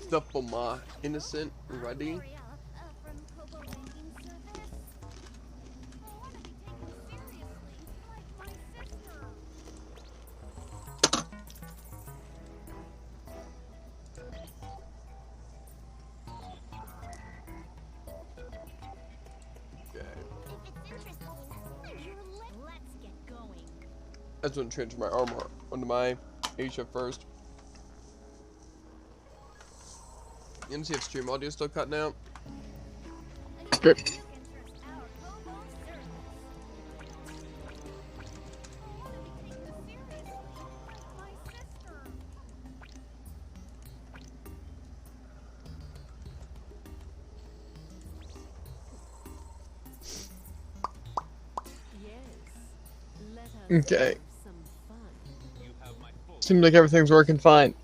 Stuff for my innocent ready. I just want to transfer my armor onto my Asia first. You can see if stream audio is still cutting out. Good. Okay. Seems like everything's working fine.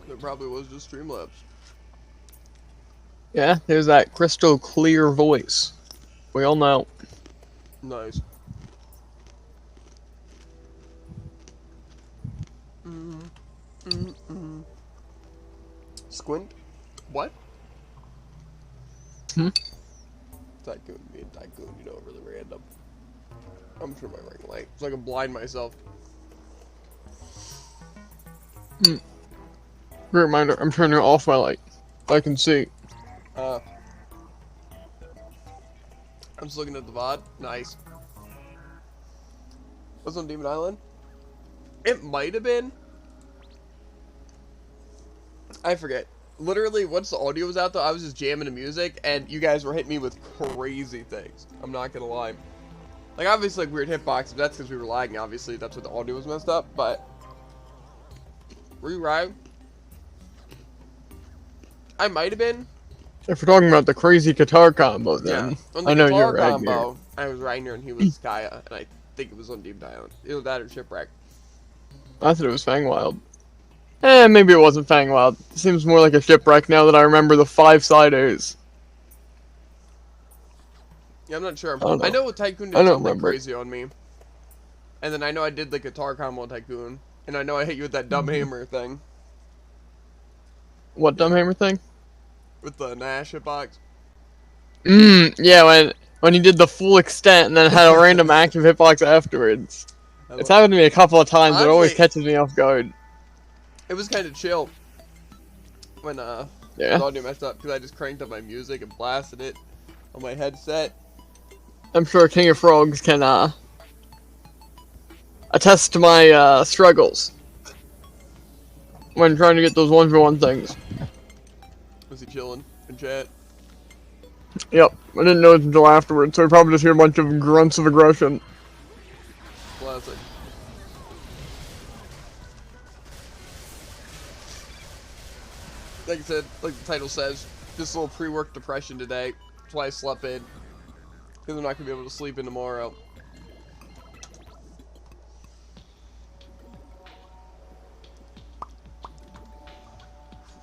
There probably was just Streamlabs. Yeah, there's that crystal clear voice. We all know. Nice. Squint? What? Hmm? Tycoon being Tycoon, you know, really random. I'm sure my ring light, so I can blind myself. Good reminder, I'm turning off my light. I can see. I'm just looking at the VOD. Nice. Was on Demon Island? It might have been. I forget. Literally, once the audio was out, though, I was just jamming the music, and you guys were hitting me with crazy things. I'm not gonna lie. Like, obviously, like, weird hitboxes, but that's because we were lagging, obviously. That's what the audio was messed up, but... Were you right? I might have been. If we're talking about the crazy guitar combo, then Yeah. On the I know guitar you're right combo, here. I was Reiner and he was Kaya, and I think it was on Demon Island. Either that or Shipwreck. I thought it was Fangwild. Maybe it wasn't Fangwild. It seems more like a shipwreck now that I remember the 5-siders. Yeah, I'm not sure. I I know Tycoon I did don't something remember. crazy on me. And then I know I did the guitar combo on Tycoon. And I know I hit you with that dumb hammer thing. What dumb hammer thing? With the Nash hitbox. Yeah, when he did the full extent and then had a random active hitbox afterwards. It's happened to me a couple of times, Honestly, it always catches me off guard. It was kind of chill when Yeah. the audio messed up because I just cranked up my music and blasted it on my headset. I'm sure King of Frogs can attest to my struggles when trying to get those 1v1 things. Was he chilling in chat? Yep, I didn't know it until afterwards, so I probably just hear a bunch of grunts of aggression. Classic. Like I said, like the title says, just a little pre-work depression today. That's why I slept in. Because I'm not going to be able to sleep in tomorrow.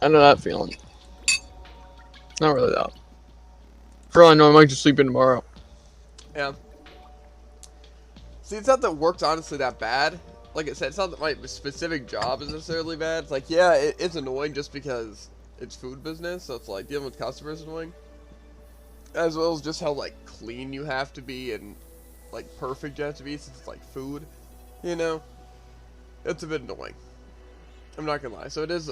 I know that feeling. Not really that. For all I know, I might just sleep in tomorrow. Yeah. See, it's not that work's honestly that bad. Like I said, it's not that my specific job is necessarily bad. It's like, yeah, it's annoying just because it's food business. So it's like dealing with customers is annoying. As well as just how, like, clean you have to be and, like, perfect you have to be since it's, like, food. You know? It's a bit annoying. I'm not gonna lie. So it is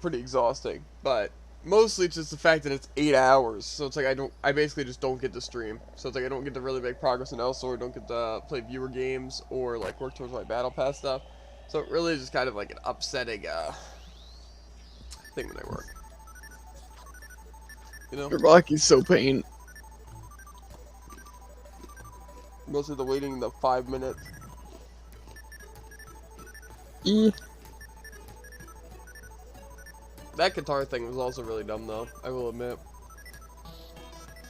pretty exhausting. But mostly it's just the fact that it's 8 hours. So it's like I basically just don't get to stream. So it's like I don't get to really make progress in Elsword, don't get to play viewer games or, like, work towards my battle pass stuff. So it really is just kind of like an upsetting, thing when I work. You know? Your Rocky's so pain. Mostly the waiting the 5 minutes. That guitar thing was also really dumb, though. I will admit.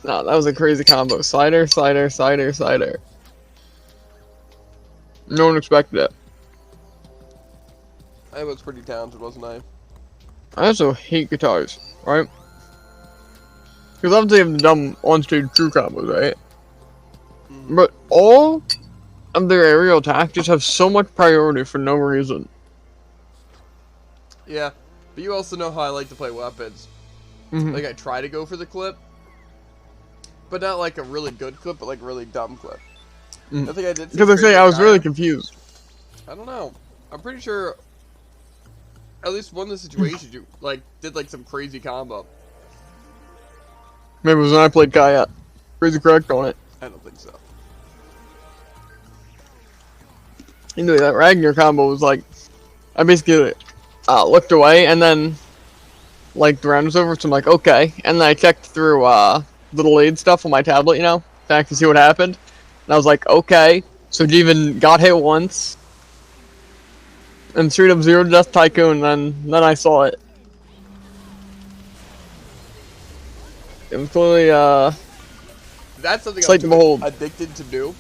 No, that was a crazy combo. Slider, slider, slider, slider. No one expected it. I was pretty talented, wasn't I? I also hate guitars, right? Because obviously you have the dumb on-stage true combos, right? But all of their aerial attacks just have so much priority for no reason. Yeah, But you also know how I like to play weapons. Mm-hmm. Like, I try to go for the clip. But not like a really good clip, but like a really dumb clip. I think I did. Because I say I was really confused. I don't know. I'm pretty sure at least one of the situations you like did like some crazy combo. Maybe it was when I played Kaya. Crazy correct on it. I don't think so. Anyway, that Ragnar combo was like, I basically looked away and then like the round was over, so I'm like, okay. And then I checked through little aid stuff on my tablet, you know, to actually see what happened. And I was like, okay. So Jeevan got hit once. And straight up 0 Death Tycoon, then I saw it. It was totally that's something sight to behold. Addicted to do.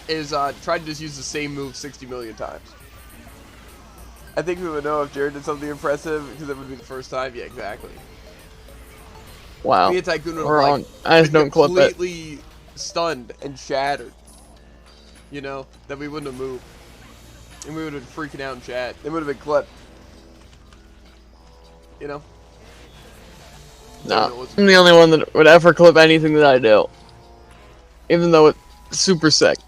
Is try to just use the same move 60 million times. I think we would know if Jared did something impressive because it would be the first time. Yeah, exactly. Wow. Me and Tycoon would We're have on. like I just don't clip it. completely stunned and shattered. You know, that we wouldn't have moved. And we would have been freaking out in chat. It would have been clipped. You know? No, I'm the only one that would ever clip anything that I do. Even though it's super sick.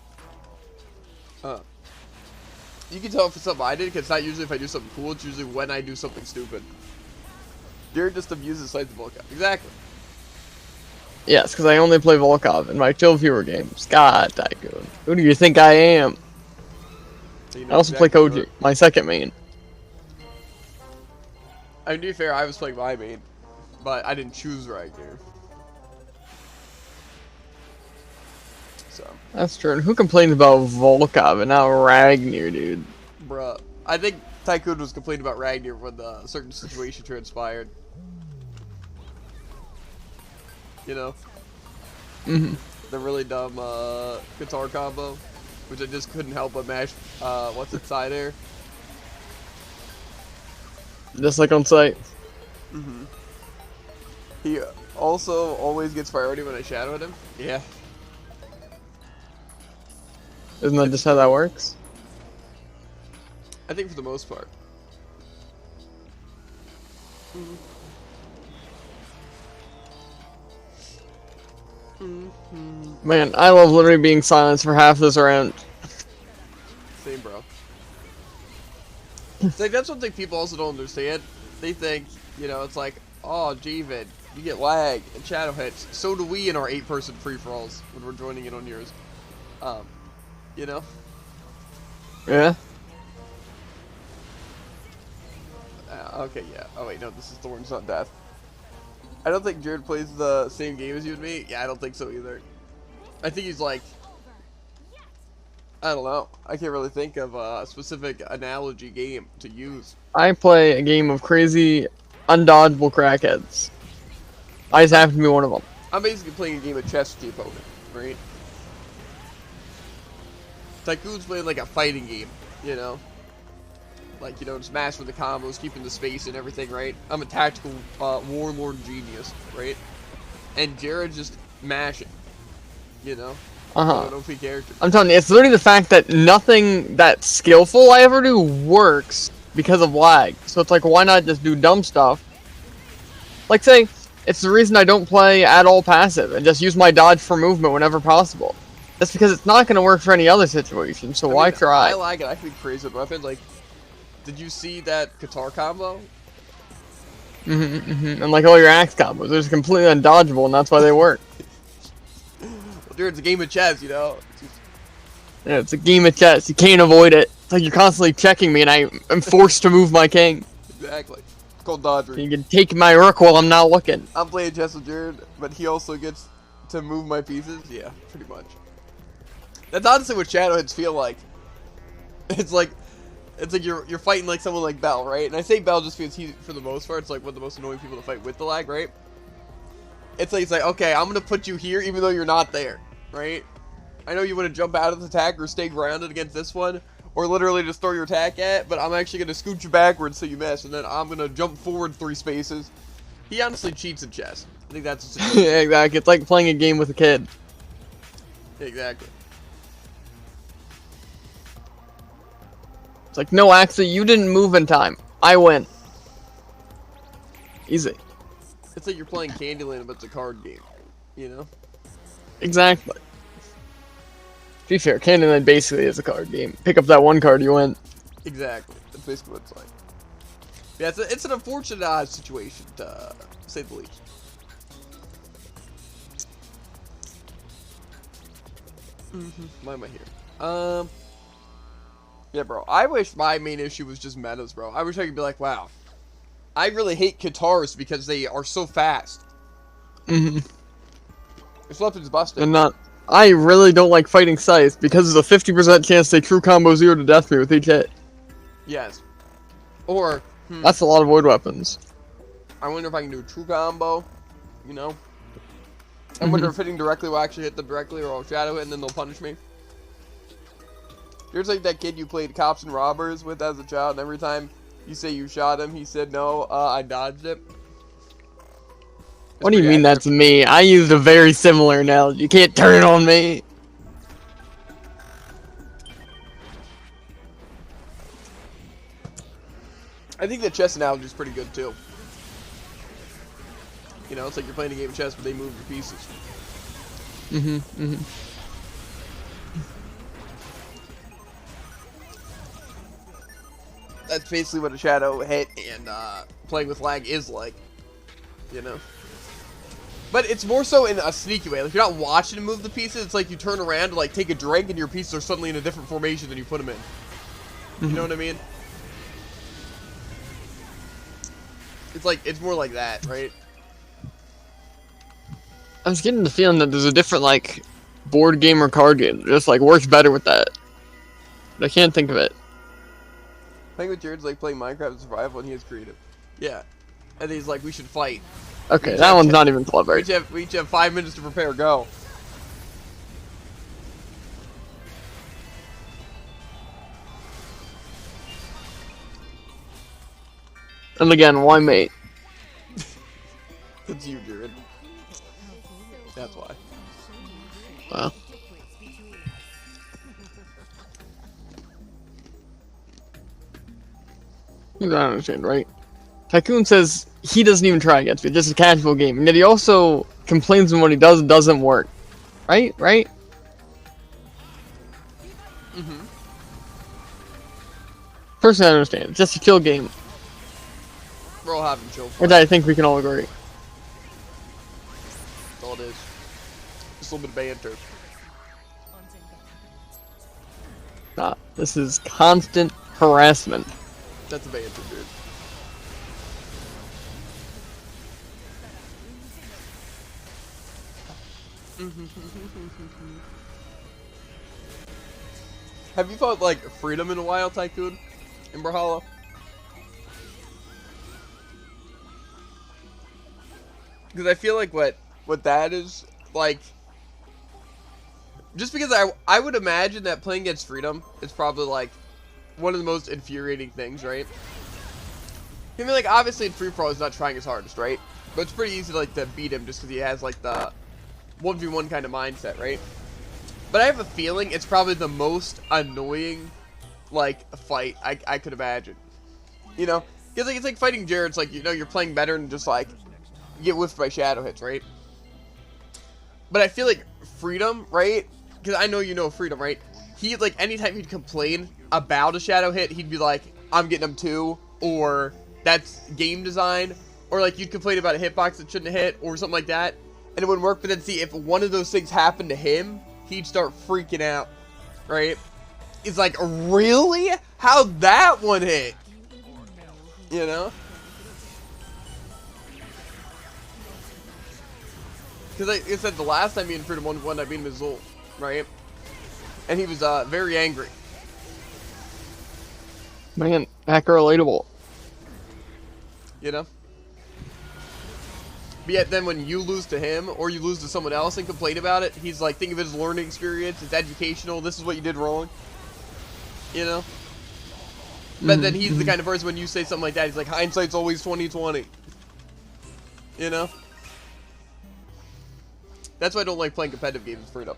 You can tell if it's something I did, because it's not usually if I do something cool, it's usually when I do something stupid. Jared just abuses sites of Volkov. Exactly. Yes, because I only play Volkov in my chill viewer games. God, Tycoon. Who do you think I am? So you know I also exactly play Koji, my second main. I mean, to be fair, I was playing my main, but I didn't choose Ragnar. So. That's true. And who complains about Volkov and not Ragnar, dude? Bruh. I think Tycoon was complaining about Ragnar when the certain situation transpired. You know? Mm-hmm. The really dumb guitar combo, which I just couldn't help but mash, what's inside air. Just like on site. Mm-hmm. He also always gets priority when I shadowed him. Yeah. Isn't that just how that works? I think for the most part. Man, I love literally being silenced for half this round. Same, bro. It's like, that's one thing people also don't understand. They think, you know, it's like, oh, Jeevan, you get lag and shadow hits. So do we in our 8-person free-for-alls when we're joining in on yours. You know? Yeah? Okay, yeah. Oh, wait, no, this is Thorns, not Death. I don't think Jared plays the same game as you and me. Yeah, I don't think so either. I think he's like... I don't know. I can't really think of a specific analogy game to use. I play a game of crazy, undodgeable crackheads. I just happen to be one of them. I'm basically playing a game of chess with the opponent, right? Tycoon's playing like a fighting game, you know? Like, you know, just mash with the combos, keeping the space and everything, right? I'm a tactical warlord genius, right? And Jared's just mashing, you know? Uh-huh. An OP character. I'm telling you, it's literally the fact that nothing that skillful I ever do works because of lag. So it's like, why not just do dumb stuff? Like, say, it's the reason I don't play at all passive and just use my dodge for movement whenever possible. That's because it's not going to work for any other situation, so why try? I lag it. I can be crazy with weapons. Like, did you see that guitar combo? And like all your axe combos, they're just completely undodgeable, and that's why they work. Well, dude, it's a game of chess, you know? Yeah, it's a game of chess. You can't avoid it. It's like you're constantly checking me, and I'm forced to move my king. Exactly. It's called dodgery. You can take my rook while I'm not looking. I'm playing chess with Jared, but he also gets to move my pieces. Yeah, pretty much. That's honestly what shadow hits feel like. It's like you're fighting like someone like Bell, right? And I say Bell just because he, for the most part, it's like one of the most annoying people to fight with the lag, right? It's like okay, I'm gonna put you here even though you're not there, right? I know you want to jump out of the attack or stay grounded against this one, or literally just throw your attack at, but I'm actually gonna scoot you backwards so you miss, and then I'm gonna jump forward 3 spaces. He honestly cheats in chess. I think that's Yeah, exactly. It's like playing a game with a kid. Exactly. It's like, no, actually, you didn't move in time. I win. Easy. It's like you're playing Candyland, but it's a card game. You know? Exactly. To be fair, Candyland basically is a card game. Pick up that one card, you win. Exactly. That's basically what it's like. Yeah, it's an unfortunate situation, to say the least. Why am I here? Yeah, bro. I wish my main issue was just metas, bro. I wish I could be like, wow, I really hate guitars because they are so fast. Mm-hmm. This weapon's busted. And not. I really don't like fighting Scythe because there's a 50% chance they true combo 0 to death me with each hit. Yes. Or That's a lot of void weapons. I wonder if I can do a true combo. You know. I wonder if hitting directly will actually hit them directly, or I'll shadow it and then they'll punish me. Here's like that kid you played Cops and Robbers with as a child, and every time you say you shot him, he said, no, I dodged it. What do you mean that's me? I used a very similar analogy. You can't turn it on me. I think the chess analogy is pretty good, too. You know, it's like you're playing a game of chess, but they move your pieces. That's basically what a shadow hit and playing with lag is like, you know. But it's more so in a sneaky way. Like, you're not watching him move the pieces. It's like you turn around to like take a drink and your pieces are suddenly in a different formation than you put them in. You know what I mean? It's like, it's more like that, right? I was getting the feeling that there's a different, like, board game or card game that just, like, works better with that. But I can't think of it. Playing with Jared's like playing Minecraft and survival, and he is creative. Yeah. And he's like, we should fight. Okay, that one's not even clever. We each have 5 minutes to prepare, go. And again, why mate? It's you, Jared. That's why. Well. I don't understand, right? Tycoon says he doesn't even try against me, just a casual game, and yet he also complains when what he does doesn't work. Right? Right? Personally, I understand. It's just a chill game. We're all having chill fun. Which I think we can all agree. That's all it is. Just a little bit of banter. Nah, this is constant harassment. That's a banter, dude. Have you felt like freedom in a while, Tycoon? In Brawlhalla? Because I feel like what that is, like, just because I would imagine that playing against freedom is probably like one of the most infuriating things, right? I mean, like, obviously in free for all he's not trying his hardest, right? But it's pretty easy like to beat him just because he has like the 1v1 kind of mindset, right? But I have a feeling it's probably the most annoying like fight I could imagine. You know, because like it's like fighting Jared. It's like, you know, you're playing better and just like you get whiffed by shadow hits, right? But I feel like freedom, right? Because I know you know freedom, right? He, like, anytime he'd complain about a shadow hit, he'd be like, I'm getting him too, or that's game design, or like you'd complain about a hitbox that shouldn't have hit, or something like that, and it wouldn't work. But then see, if one of those things happened to him, he'd start freaking out, right? It's like, really? How'd that one hit? You know? Because like I said, the last time me and Freedom won, I beat him as Zul, right? And he was very angry. Man, hacker relatable. You know? But yet then when you lose to him, or you lose to someone else and complain about it, he's like, think of it as learning experience, it's educational, this is what you did wrong. You know? But then he's the kind of person when you say something like that, he's like, hindsight's always 20/20. You know? That's why I don't like playing competitive games with Freedom.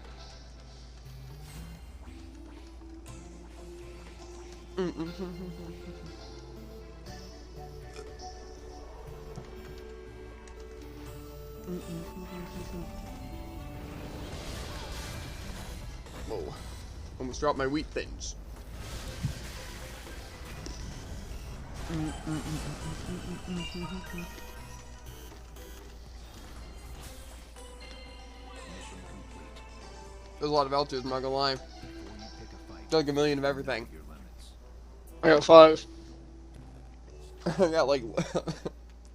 Whoa. Almost dropped my wheat thins. There's a lot of L2s, I'm not gonna lie. Like a million of everything. I got 5. I got like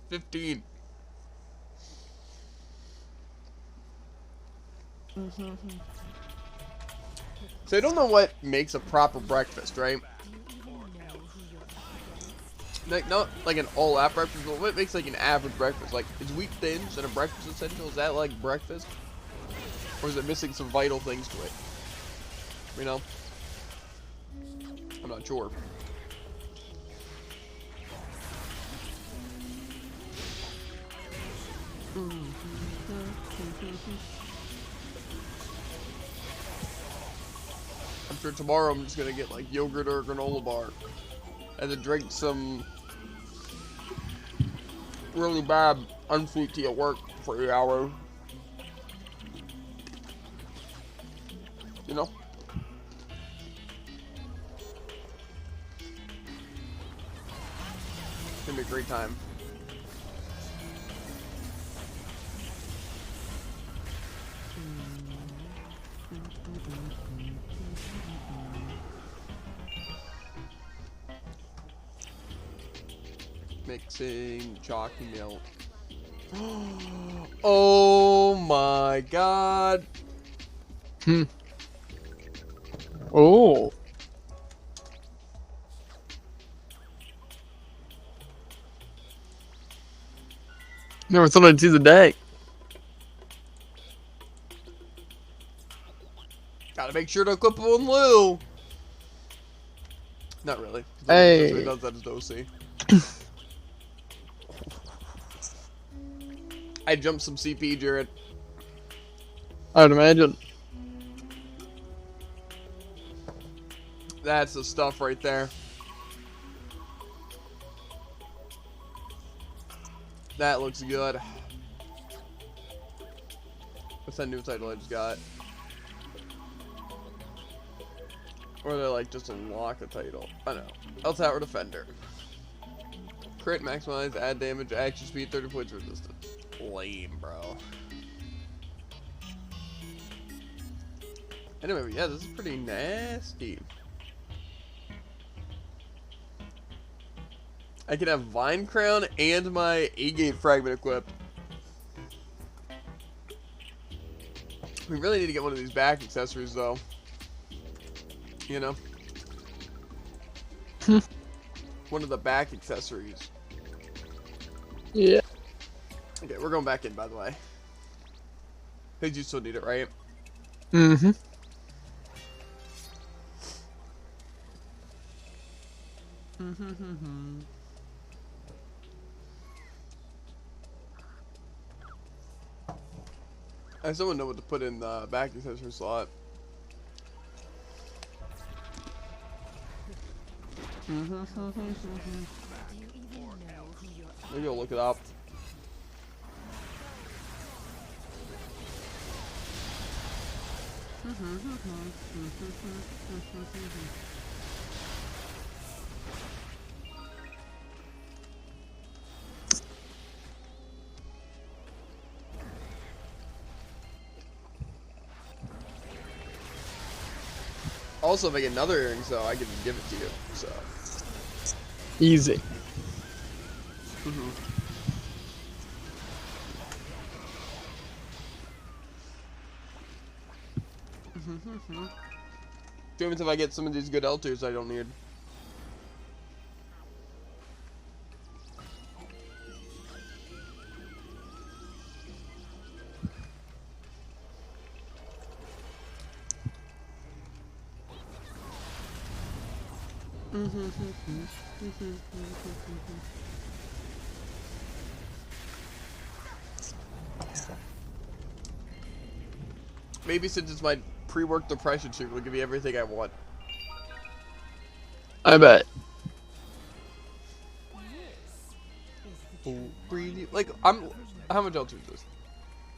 15. So I don't know what makes a proper breakfast, right? Like, not like an all-out breakfast, but what makes like an average breakfast? Like, is wheat thins and a breakfast essential? Is that like breakfast? Or is it missing some vital things to it? You know? I'm not sure. I'm sure tomorrow I'm just gonna get like yogurt or a granola bar. And then drink some really bad unsweet tea at work for 8 hours. You know? It's gonna be a great time. Mixing chalky milk. Oh my god. Oh. Never thought I'd see the day. Gotta make sure to equip one Lou. Not really. Hey. He does that as OC. I jumped some CP, Jared. I would imagine. That's the stuff right there. That looks good. What's that new title I just got? Or they're like just unlock a title. I know. El Tower Defender. Crit maximize, add damage, action speed, 30 points resistance. Lame, bro. Anyway, yeah, this is pretty nasty. I can have Vine Crown and my A-Gate Fragment equipped. We really need to get one of these back accessories, though. You know? One of the back accessories. Yeah. Okay, we're going back in, by the way. Because you still need it, right? Mm-hmm. I still don't know what to put in the back accessory slot. Maybe I'll look it up. Also, if I get another earrings, though, I can give it to you. So Easy. Even if I get some of these good L2s I don't need. Maybe since it's my pre-work depression suit, it'll give me everything I want. I bet. Really? Like, how much L2 is this?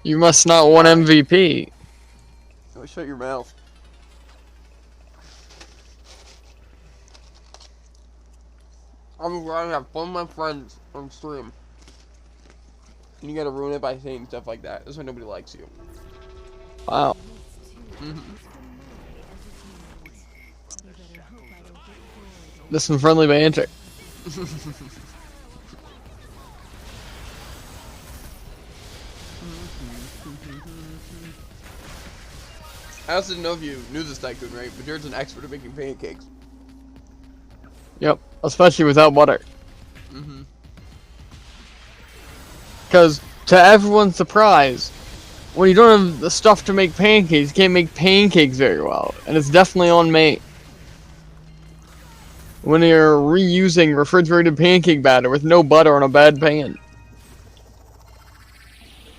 You must not want MVP. Oh, shut your mouth. I'm going to have fun with my friends on stream. And you gotta ruin it by saying stuff like that. That's why nobody likes you. Wow. This some friendly banter. I also didn't know if you knew this tycoon, right? But Jared's an expert at making pancakes. Yep, especially without butter. Because, to everyone's surprise, when you don't have the stuff to make pancakes, you can't make pancakes very well. And it's definitely on me. When you're reusing refrigerated pancake batter with no butter on a bad pan.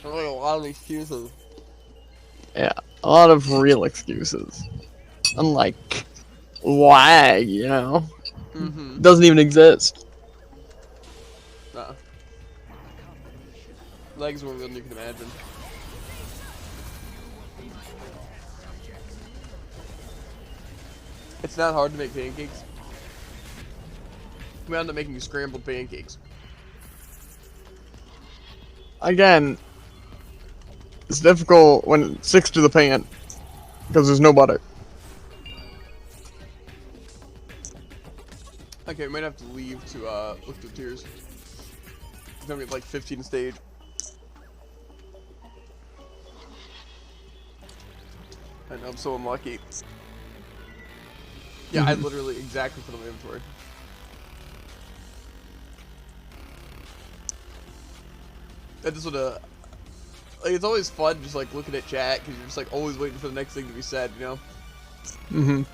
I like a lot of excuses. Yeah, a lot of real excuses. Unlike lag, you know? Doesn't even exist. Nah. Legs more real than you can imagine. It's not hard to make pancakes. We end up making scrambled pancakes. Again, it's difficult when it sticks to the pan. Because there's no butter. Okay, we might have to leave to look through tiers. It's gonna be like 15 stage. I know, I'm so unlucky. Yeah, I literally exactly put on my inventory. I just wanna, like, it's always fun just like looking at chat because you're just like always waiting for the next thing to be said, you know?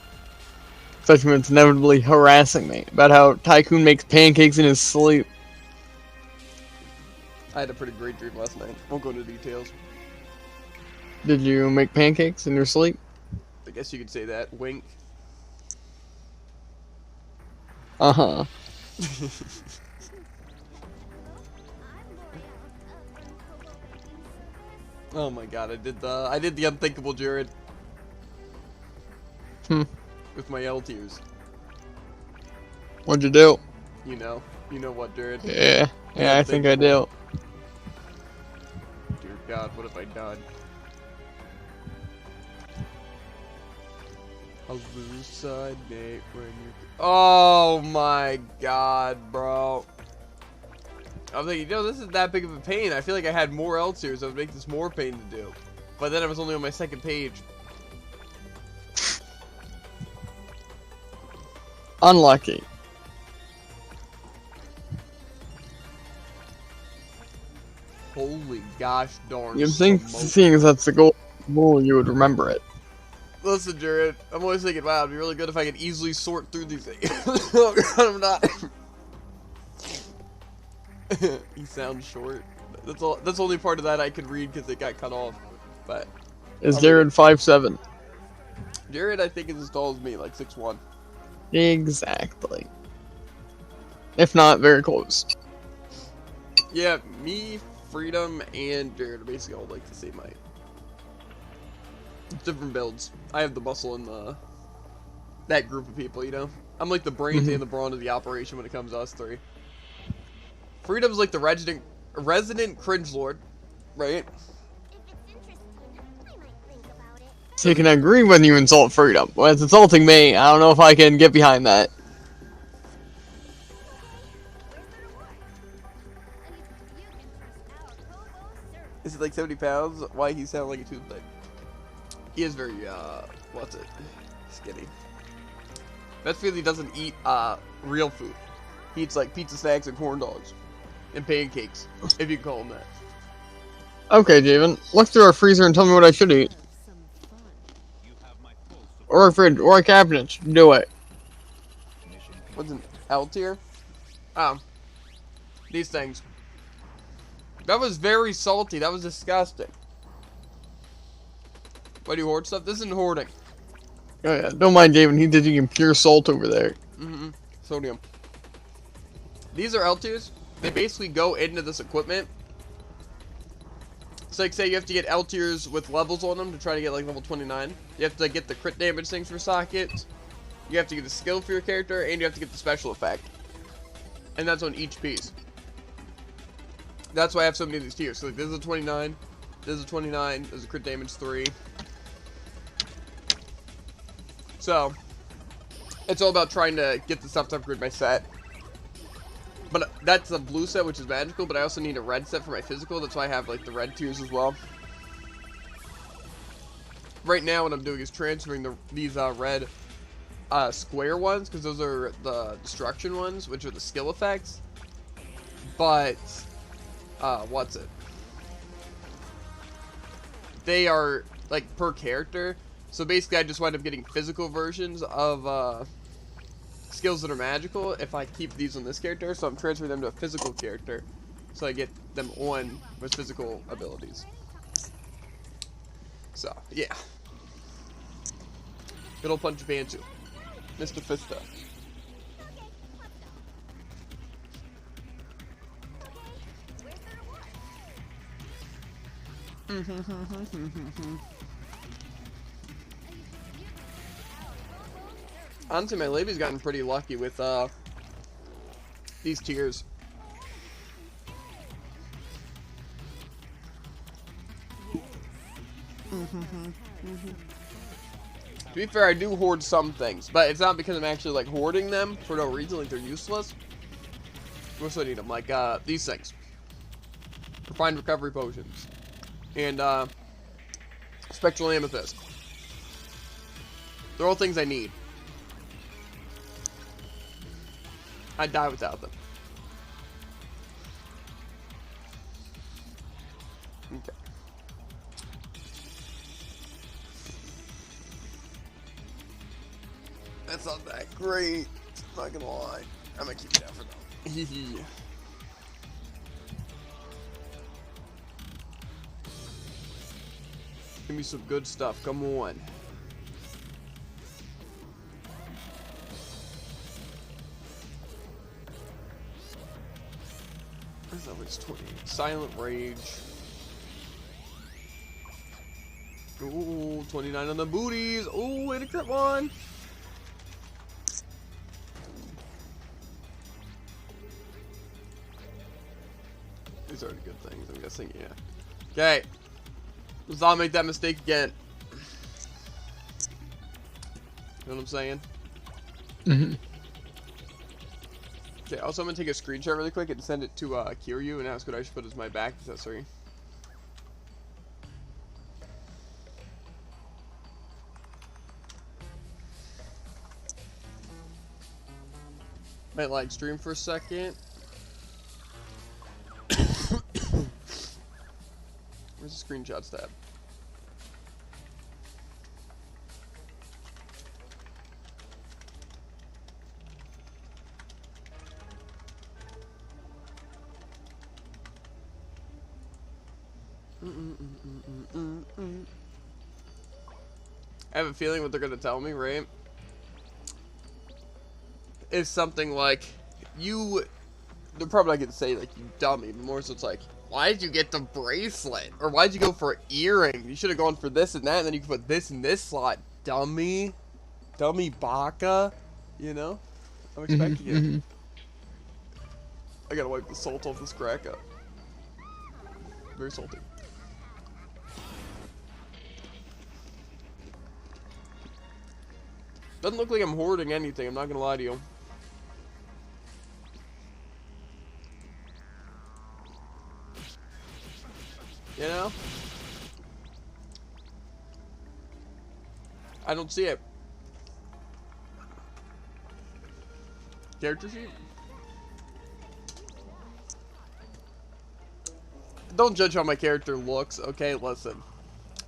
Especially when it's inevitably harassing me about how Tycoon makes pancakes in his sleep. I had a pretty great dream last night. Won't go into details. Did you make pancakes in your sleep? I guess you could say that. Wink. Uh-huh. Oh my god, I did the unthinkable, Jared. With my L tiers. What'd you do? You know what, Jared? Yeah, I think I do. Dear God, what have I done? I'll lose side Nate when you. Oh my God, bro. I'm thinking, this isn't that big of a pain. I feel like I had more L tiers. I would make this more pain to do. But then I was only on my second page. Unlucky. Holy gosh darn. You'd think, seeing as that's the goal, you would remember it. Listen, Jared, I'm always thinking, wow, it'd be really good if I could easily sort through these things. Oh God, I'm not. He sounds short. That's all. That's the only part of that I could read because it got cut off. But is Jared 5'7"? Jared, I think, is as tall as me, like 6'1". Exactly. If not, very close. Yeah, me, Freedom, and Jared are basically all like the same height. Different builds. I have the muscle in that group of people, you know? I'm like the brains and the brawn of the operation when it comes to us three. Freedom's like the resident cringe lord, right? So you can agree when you insult Freedom. When it's insulting me, I don't know if I can get behind that. Is it like 70 pounds? Why he sound like a toothpick? He is very, what's it? Skinny. That's because he doesn't eat, real food. He eats, like, pizza snacks and corn dogs. And pancakes, if you can call them that. Okay, Javen. Look through our freezer and tell me what I should eat. Or a fridge, or a cabinet. Do it. What's an L tier? These things. That was very salty. That was disgusting. Why do you hoard stuff? This isn't hoarding. Oh yeah, don't mind Javen. He did eating pure salt over there. Sodium. These are L tiers. They basically go into this equipment. So like say you have to get L tiers with levels on them to try to get like level 29. You have to get the crit damage things for sockets. You have to get the skill for your character, and you have to get the special effect. And that's on each piece. That's why I have so many of these tiers. So like this is a 29, this is a 29, this is a crit damage 3. So it's all about trying to get the stuff to upgrade my set. But that's a blue set, which is magical, but I also need a red set for my physical. That's why I have, like, the red tiers as well. Right now, what I'm doing is transferring these red square ones, because those are the destruction ones, which are the skill effects. But, what's it? They are, like, per character. So basically, I just wind up getting physical versions of, skills that are magical if I keep these on this character, so I'm transferring them to a physical character so I get them on with physical abilities. So, yeah. Good old Punch Bantu. Mr. Fista. Honestly, my lady's gotten pretty lucky with these tiers. To be fair, I do hoard some things, but it's not because I'm actually like hoarding them for no reason, like they're useless. I also need them, like these things. Refined recovery potions. And spectral amethyst. They're all things I need. I'd die without them. Okay. That's not that great. Not gonna lie. I'm gonna keep it down for now. Give me some good stuff. Come on. Where's that? It's 20. Silent Rage. Ooh, 29 on the booties. Ooh, and a crit one. These are the good things, I'm guessing, yeah. Okay. Let's not make that mistake again. You know what I'm saying? Mm-hmm. Okay, also I'm gonna take a screenshot really quick and send it to Kiryu and ask what I should put as my back accessory. Might like stream for a second. Where's the screenshots tab? I have a feeling what they're gonna tell me, right? Is something like, they're probably not gonna say like, you dummy, but more so it's like, why did you get the bracelet? Or why'd you go for an earring? You should have gone for this and that, and then you could put this in this slot, dummy. Dummy baka. You know? I'm expecting it. I gotta wipe the salt off this crack up. Very salty. Doesn't look like I'm hoarding anything, I'm not gonna lie to you. You know? I don't see it. Character sheet? Don't judge how my character looks, okay? Listen.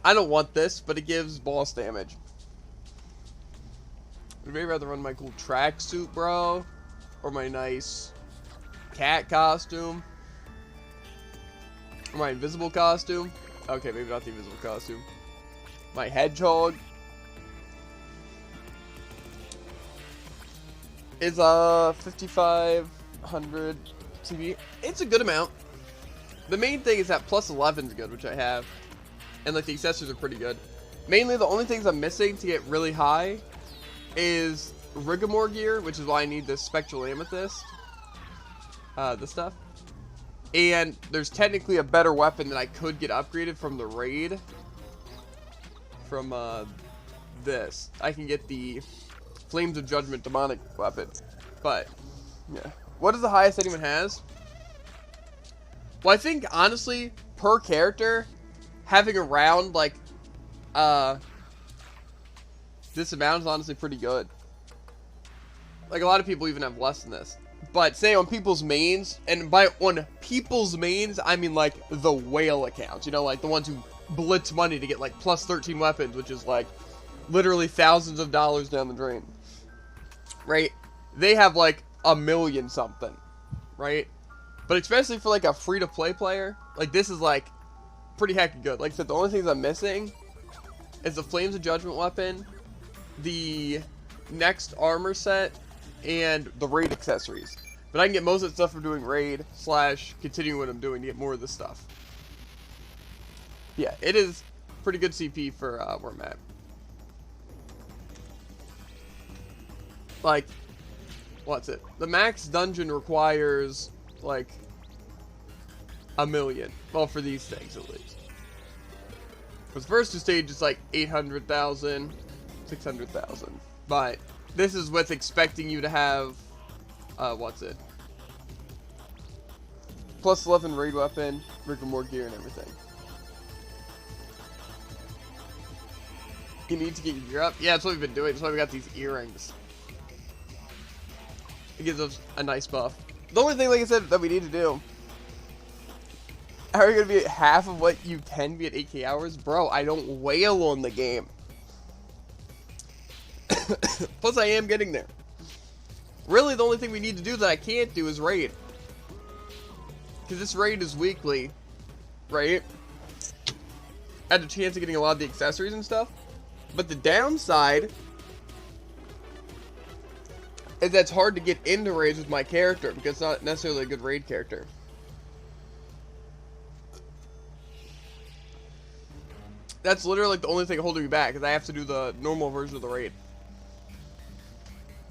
I don't want this, but it gives boss damage. I'd maybe rather run my cool tracksuit, bro. Or my nice cat costume. Or my invisible costume. Okay, maybe not the invisible costume. My hedgehog. Is 5,500 TV. It's a good amount. the main thing is that plus 11 is good, which I have. And, like, the accessories are pretty good. Mainly, the only things I'm missing to get really high is Riggamore gear, which is why I need this Spectral Amethyst. This stuff. And there's technically a better weapon that I could get upgraded from the raid. From, this. I can get the Flames of Judgment demonic weapon. But, yeah. What is the highest anyone has? Well, I think, honestly, per character, having around, like, this amount is honestly pretty good. Like, a lot of people even have less than this. But, say, on people's mains, and by on people's mains, I mean, like, the whale accounts. You know, like, the ones who blitz money to get, like, plus 13 weapons, which is, like, literally thousands of dollars down the drain. Right? They have, like, a million something. Right? But especially for, like, a free-to-play player, like, this is, like, pretty heckin' good. Like I said, the only things I'm missing is the Flames of Judgment weapon, the next armor set, and the raid accessories. But I can get most of the stuff from doing raid / continuing what I'm doing to get more of this stuff. Yeah, it is pretty good CP for where I'm at. Like, what's it? The max dungeon requires, like, 1 million. Well, for these things, at least. Because the first two stages, like, 800,000, 600,000. But this is with expecting you to have, what's it? Plus 11 raid weapon, Riggamore gear, and everything. You need to get your gear up? Yeah, that's what we've been doing. That's why we got these earrings. It gives us a nice buff. The only thing, like I said, that we need to do... How are you going to be at half of what you can be at 8K hours? Bro, I don't whale on the game. Plus, I am getting there. Really, the only thing we need to do that I can't do is raid. Because this raid is weekly, right? I had a chance of getting a lot of the accessories and stuff. But the downside is that it's hard to get into raids with my character because it's not necessarily a good raid character. That's literally like the only thing holding me back, is I have to do the normal version of the raid.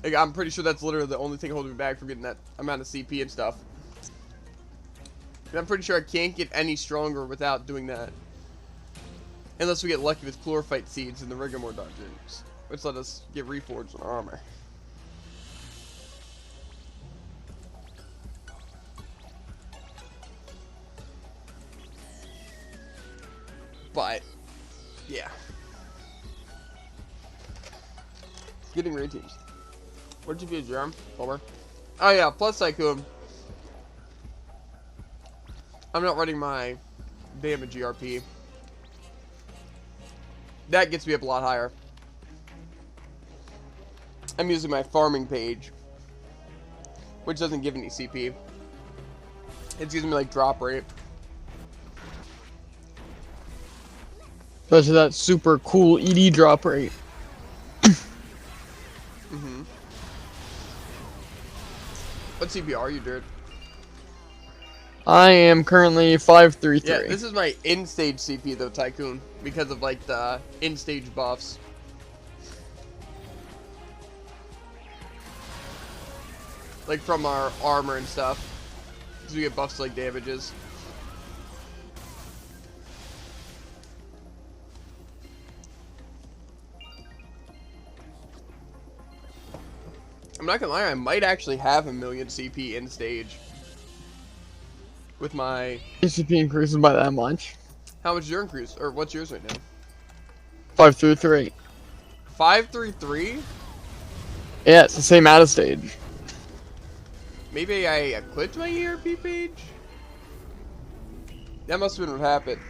Like, I'm pretty sure that's literally the only thing holding me back from getting that amount of CP and stuff. And I'm pretty sure I can't get any stronger without doing that. Unless we get lucky with chlorophyte seeds in the Riggamore dungeons, which let us get reforged on our armor. But, yeah. Getting raid teams. Where'd you be, Jerem? Over. Oh yeah, plus Tycoon. I'm not running my damage ERP. That gets me up a lot higher. I'm using my farming page, which doesn't give any CP. It's giving me like drop rate. Especially that super cool ED drop rate. Mm-hmm. What CP are you, dude? I am currently 533. Yeah, this is my in-stage CP though, Tycoon, because of like the in-stage buffs. Like from our armor and stuff. Because we get buffs like damages. I'm not gonna lie, I might actually have 1 million CP in stage. With my... CP increases by that much. How much is your increase? Or what's yours right now? 533. 533? Yeah, it's the same out of stage. Maybe I quit my ERP page? That must have been what happened.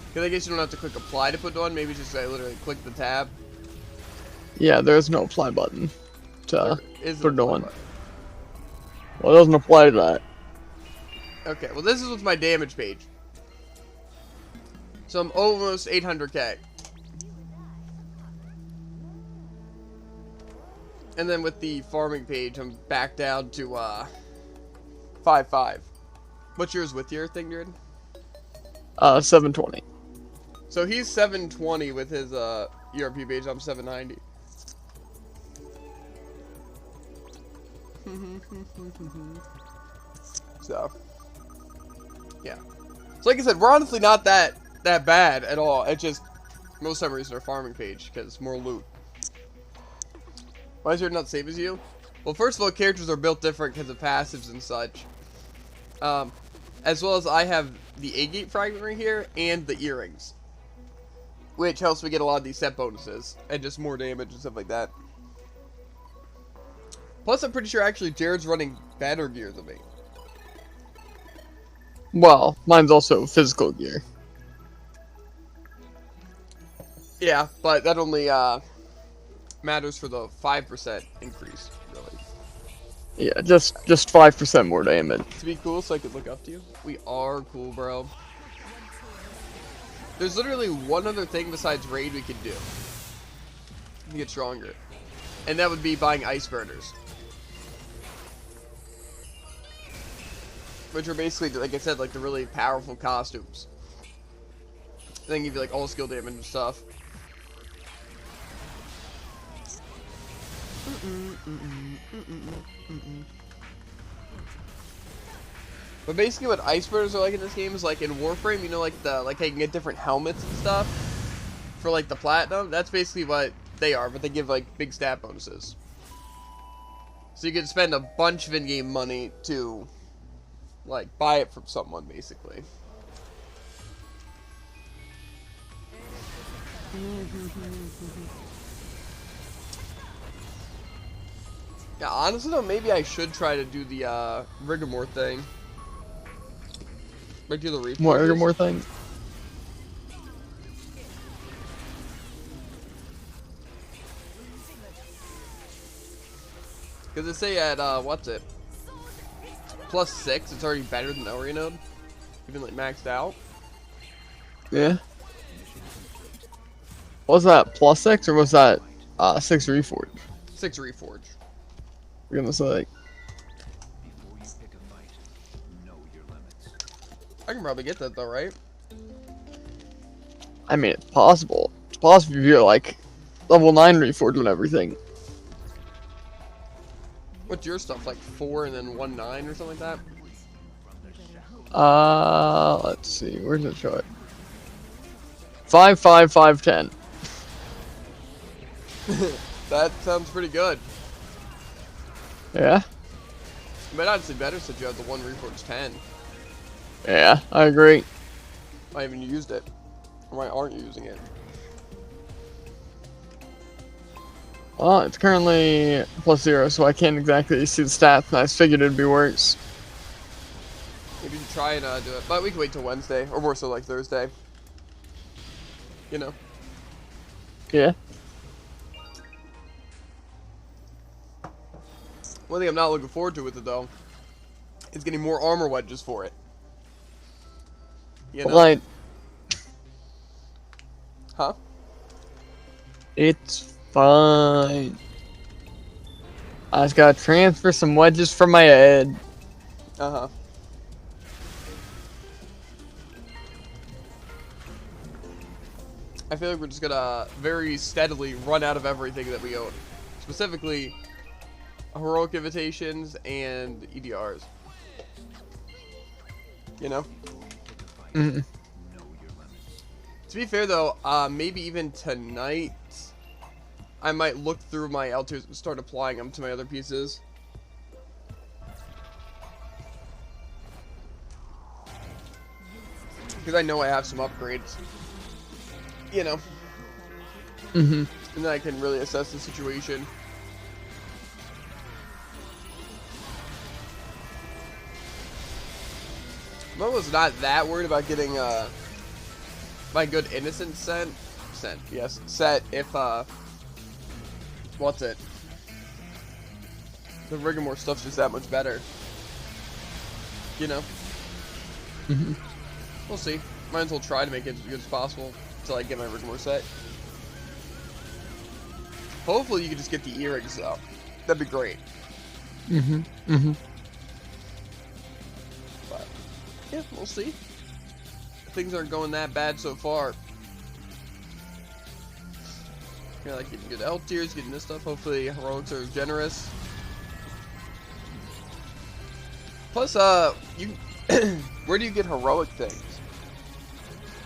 Because I guess you don't have to click apply to put it on. Maybe just I literally click the tab. Yeah, there's no apply button to put it on. Button? Well, it doesn't apply to that. Okay, well this is what's my damage page. So I'm almost 800k. And then with the farming page, I'm back down to 5.5. What's yours with your thing, dude? 720. So he's 720 with his ERP page. I'm 790. So, yeah. So like I said, we're honestly not that bad at all. It's just most time we're using our farming page because it's more loot. Why is yours not the same as you? Well, first of all, characters are built different because of passives and such. As well as I have the A-gate fragment right here and the earrings, which helps me get a lot of these set bonuses and just more damage and stuff like that. Plus, I'm pretty sure actually Jared's running better gear than me. Well, mine's also physical gear. Yeah, but that only matters for the 5% increase, really. Yeah, just 5% more damage. To be cool, so I could look up to you. We are cool, bro. There's literally one other thing besides raid we could do to get stronger, and that would be buying ice burners, which are basically, like I said, like the really powerful costumes. Then give you like all skill damage and stuff. But basically what ice burners are like in this game is like in Warframe, you know, like how you can get different helmets and stuff for like the platinum. That's basically what they are, but they give like big stat bonuses. So you can spend a bunch of in-game money to like buy it from someone, basically. Yeah, honestly though, maybe I should try to do the Rigor thing. Like do the replay. What Rigor thing? Because they say at, what's it? +6, it's already better than Ori node. Even like maxed out. Yeah. Was that +6 or was that 6 Reforge? 6 Reforge. We're gonna say. I can probably get that though, right? I mean, it's possible. It's possible if you're like level 9 Reforge and everything. What's your stuff? Like 4 and then 1 9 or something like that? Let's see. Where does it show it? 5 5 5 10. That sounds pretty good. Yeah. But honestly better since you have the 1 Reforge 10. Yeah, I agree. I haven't used it. Why aren't you using it? Well, it's currently +0, so I can't exactly see the stats, and I figured it'd be worse. Maybe you try and do it, but we can wait till Wednesday, or more so like Thursday. You know. Yeah. One thing I'm not looking forward to with it though is getting more armor wedges for it. You know? Like, huh? It's fine. I just gotta transfer some wedges from my head. Uh-huh. I feel like we're just gonna very steadily run out of everything that we own. Specifically, heroic invitations and EDRs. You know? Mm-hmm. To be fair though, maybe even tonight, I might look through my L2s and start applying them to my other pieces. Because I know I have some upgrades. You know. Mm-hmm. And then I can really assess the situation. I'm almost not that worried about getting my good innocent set if what's it? The Rigor stuff's just that much better. You know? Mm-hmm. We'll see. Might as well try to make it as good as possible until I get my Rigor set. Hopefully you can just get the earrings though. That'd be great. Mm-hmm. Mm-hmm. But Yeah, we'll see. Things aren't going that bad so far. You're like getting good L tiers, getting this stuff. Hopefully heroics are generous. Plus, you where do you get heroic things?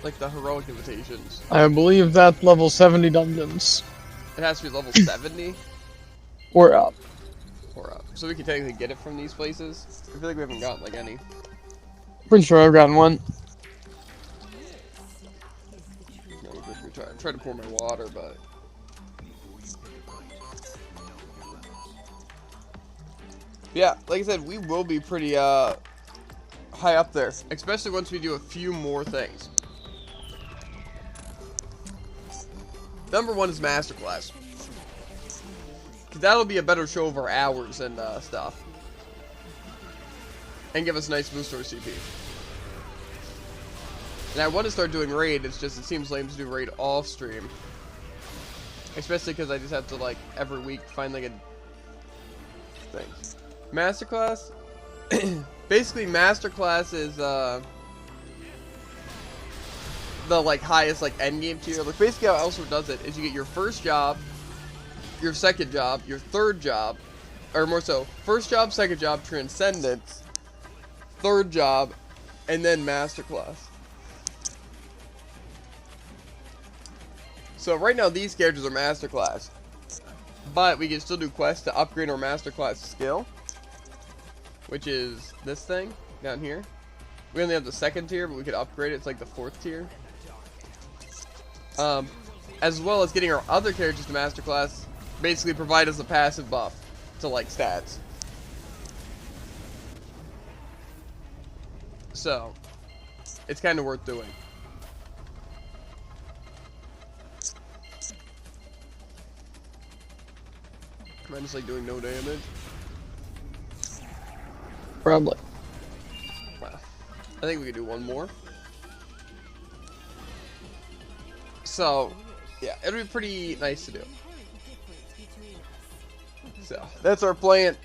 Like the heroic invitations. I believe that level 70 dungeons. It has to be level 70 Or up. or up. So we can technically get it from these places. I feel like we haven't gotten like any. Pretty sure I've gotten one. No, we try to pour my water, but yeah, like I said, we will be pretty high up there, especially once we do a few more things. Number one is Masterclass. Cause that'll be a better show of our hours and stuff. And give us a nice boost to our CP. And I want to start doing raid, it's just it seems lame to do raid off stream. Especially because I just have to like every week find like a thing. Masterclass? Basically Masterclass is the like highest like end game tier. Like basically how Elsewhere does it is you get your first job, your second job, your third job, or more so, first job, second job, Transcendence, third job, and then Masterclass. So right now these characters are Masterclass, but we can still do quests to upgrade our Masterclass skill, which is this thing down here. We only have the second tier, but we could upgrade it. It's like the fourth tier. As well as getting our other characters to Masterclass, basically provide us a passive buff to like stats. So, it's kind of worth doing. Am I just like doing no damage? Probably. Wow. I think we could do one more. So, yeah, it'll be pretty nice to do. So, that's our plan.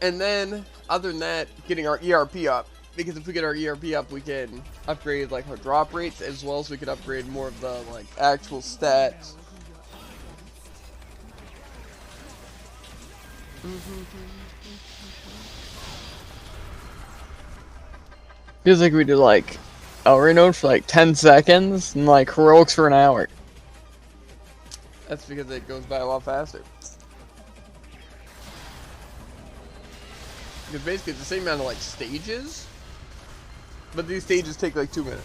And then, other than that, getting our ERP up. Because if we get our ERP up, we can upgrade, like, our drop rates, as well as we could upgrade more of the, like, actual stats. Feels like we do, like, Elry Node for, like, 10 seconds, and, like, heroics for an hour. That's because it goes by a lot faster. Because basically it's the same amount of, like, stages, but these stages take, like, 2 minutes.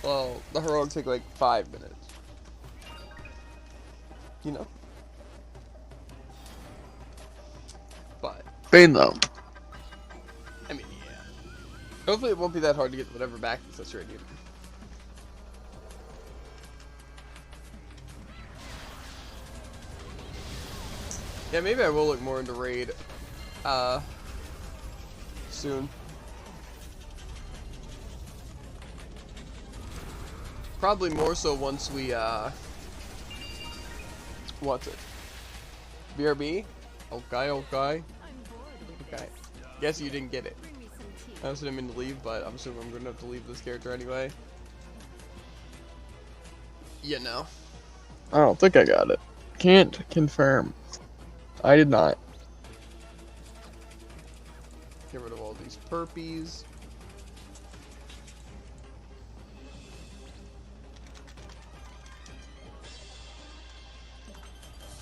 Well, the heroics take, like, 5 minutes. You know? But Pain, though. I mean, yeah. Hopefully it won't be that hard to get whatever back that's ready. Yeah, maybe I will look more into raid soon. Probably more so once we what's it? BRB? Okay, okay. Okay. Guess you didn't get it. I also didn't mean to leave, but I'm assuming I'm gonna have to leave this character anyway. You know. I don't think I got it. Can't confirm. I did not. Get rid of all these perpies.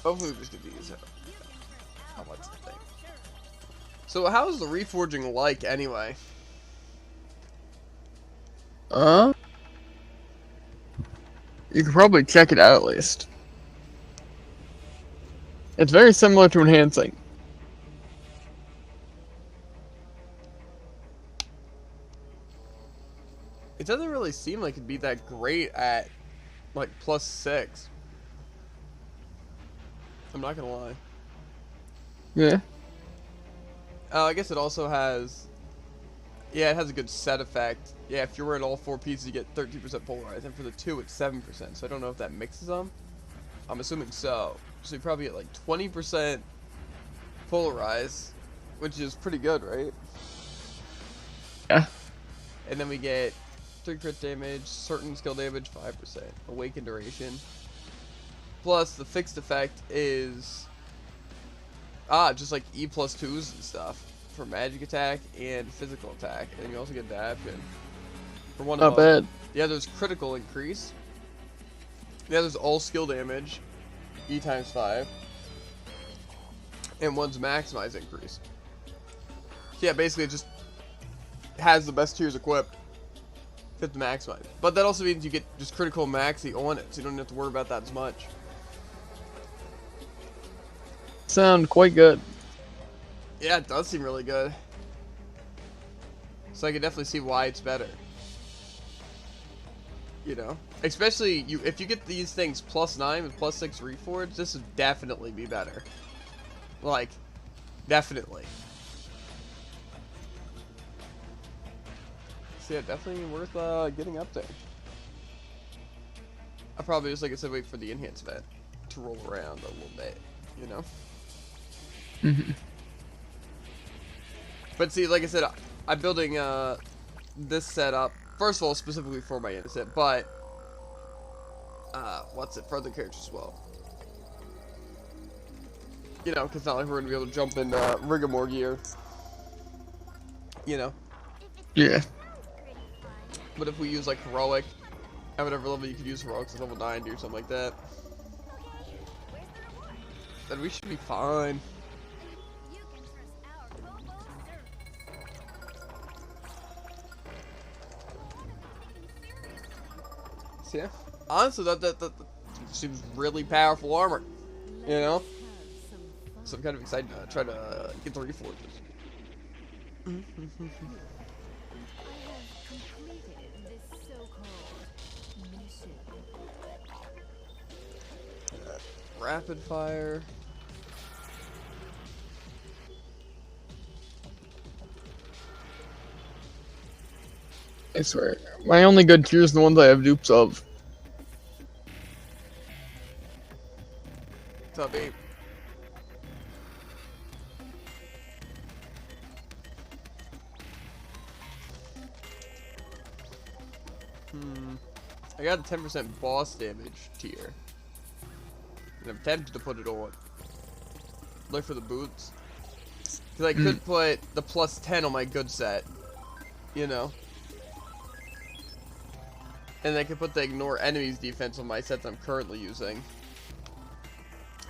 Hopefully we just get these. Oh, what's the thing? So how's the reforging like anyway? You can probably check it out at least. It's very similar to enhancing. It doesn't really seem like it'd be that great at like +6. I'm not gonna lie. Yeah. I guess it also has. Yeah, it has a good set effect. Yeah, if you're wearing all 4 pieces, you get 13% polarized, and for the 2, it's 7%. So I don't know if that mixes them. I'm assuming so. So you probably get like 20% polarized, which is pretty good, right? And then we get 3 crit damage, certain skill damage, 5%, awaken duration. Plus, the fixed effect is just like E+2s and stuff for magic attack and physical attack. And then you also get adaptation for one of Not them. bad. The other's critical increase. The other's all skill damage, E times 5. And one's maximize increase. So yeah, basically it just has the best tiers equipped. Fit the maximize. But that also means you get just critical maxi on it, so you don't have to worry about that as much. Sound quite good. Yeah, it does seem really good. So I can definitely see why it's better. You know? Especially if you get these things +9 with +6 reforge, this would definitely be better. Like, definitely. So yeah, definitely worth getting up there. I probably just, like I said, wait for the enhanced event to roll around a little bit, you know? But see, like I said, I'm building this setup, first of all, specifically for my innocent, but for other characters as well. You know, because it's not like we're going to be able to jump in Rigor gear. You know? Yeah. But if we use, like, Heroic, at whatever level you could use Heroics, level 90 or something like that, then we should be fine. So yeah, honestly, that seems really powerful armor, you know? So I'm kind of excited to try to get the reforges. Rapid fire. I swear. My only good tiers are the ones I have dupes of. What's up, Abe? I got a 10% boss damage tier. And I'm tempted to put it on. Look for the boots. Because I could put the +10 on my good set. You know? And I could put the ignore enemies defense on my sets I'm currently using.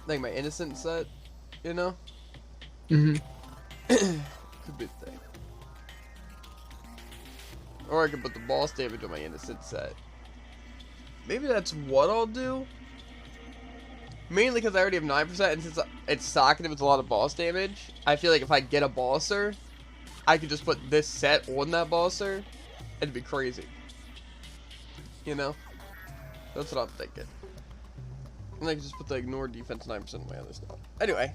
Like my innocent set, you know? Could be a thing. Or I could put the boss damage on my innocent set. Maybe that's what I'll do. Mainly because I already have 9%, and since it's stocking with a lot of boss damage, I feel like if I get a bosser, I could just put this set on that bosser, and it'd be crazy. You know? That's what I'm thinking. And I could just put the ignore defense 9% on my other stuff. Anyway.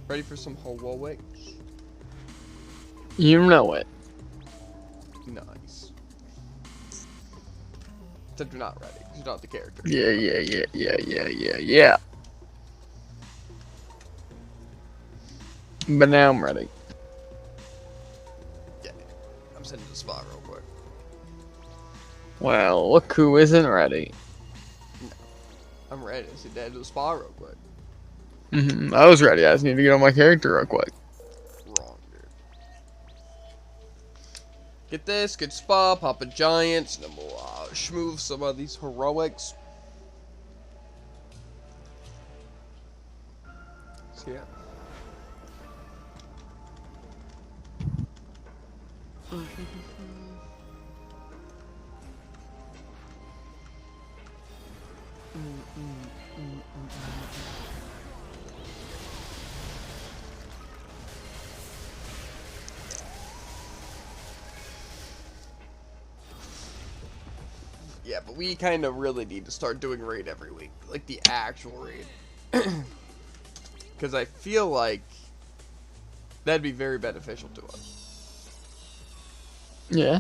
Ready for some heroics? You know it. Nice. Except you're not ready, because you're not the character. Yeah. But now I'm ready. Yeah. I'm sending to the spot real quick. Well, look who isn't ready. No. I'm ready. I said to the spot real quick. I was ready. I just need to get on my character real quick. Wrong, dude. Get this, get spa, pop a giants, and then we'll schmoove some of these heroics. So yeah. Yeah, but we kind of really need to start doing raid every week. Like, the actual raid. Because I feel like that'd be very beneficial to us. Yeah.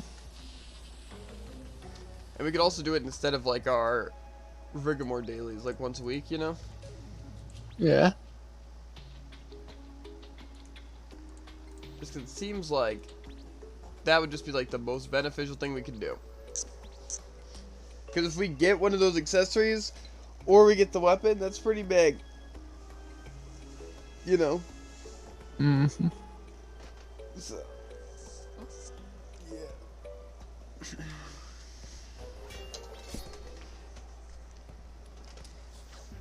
And we could also do it instead of, like, our Rigor dailies, like, once a week, you know? Yeah. Just 'cause it seems like that would just be like the most beneficial thing we can do. Because if we get one of those accessories, or we get the weapon, that's pretty big. You know? Mm-hmm. So, yeah.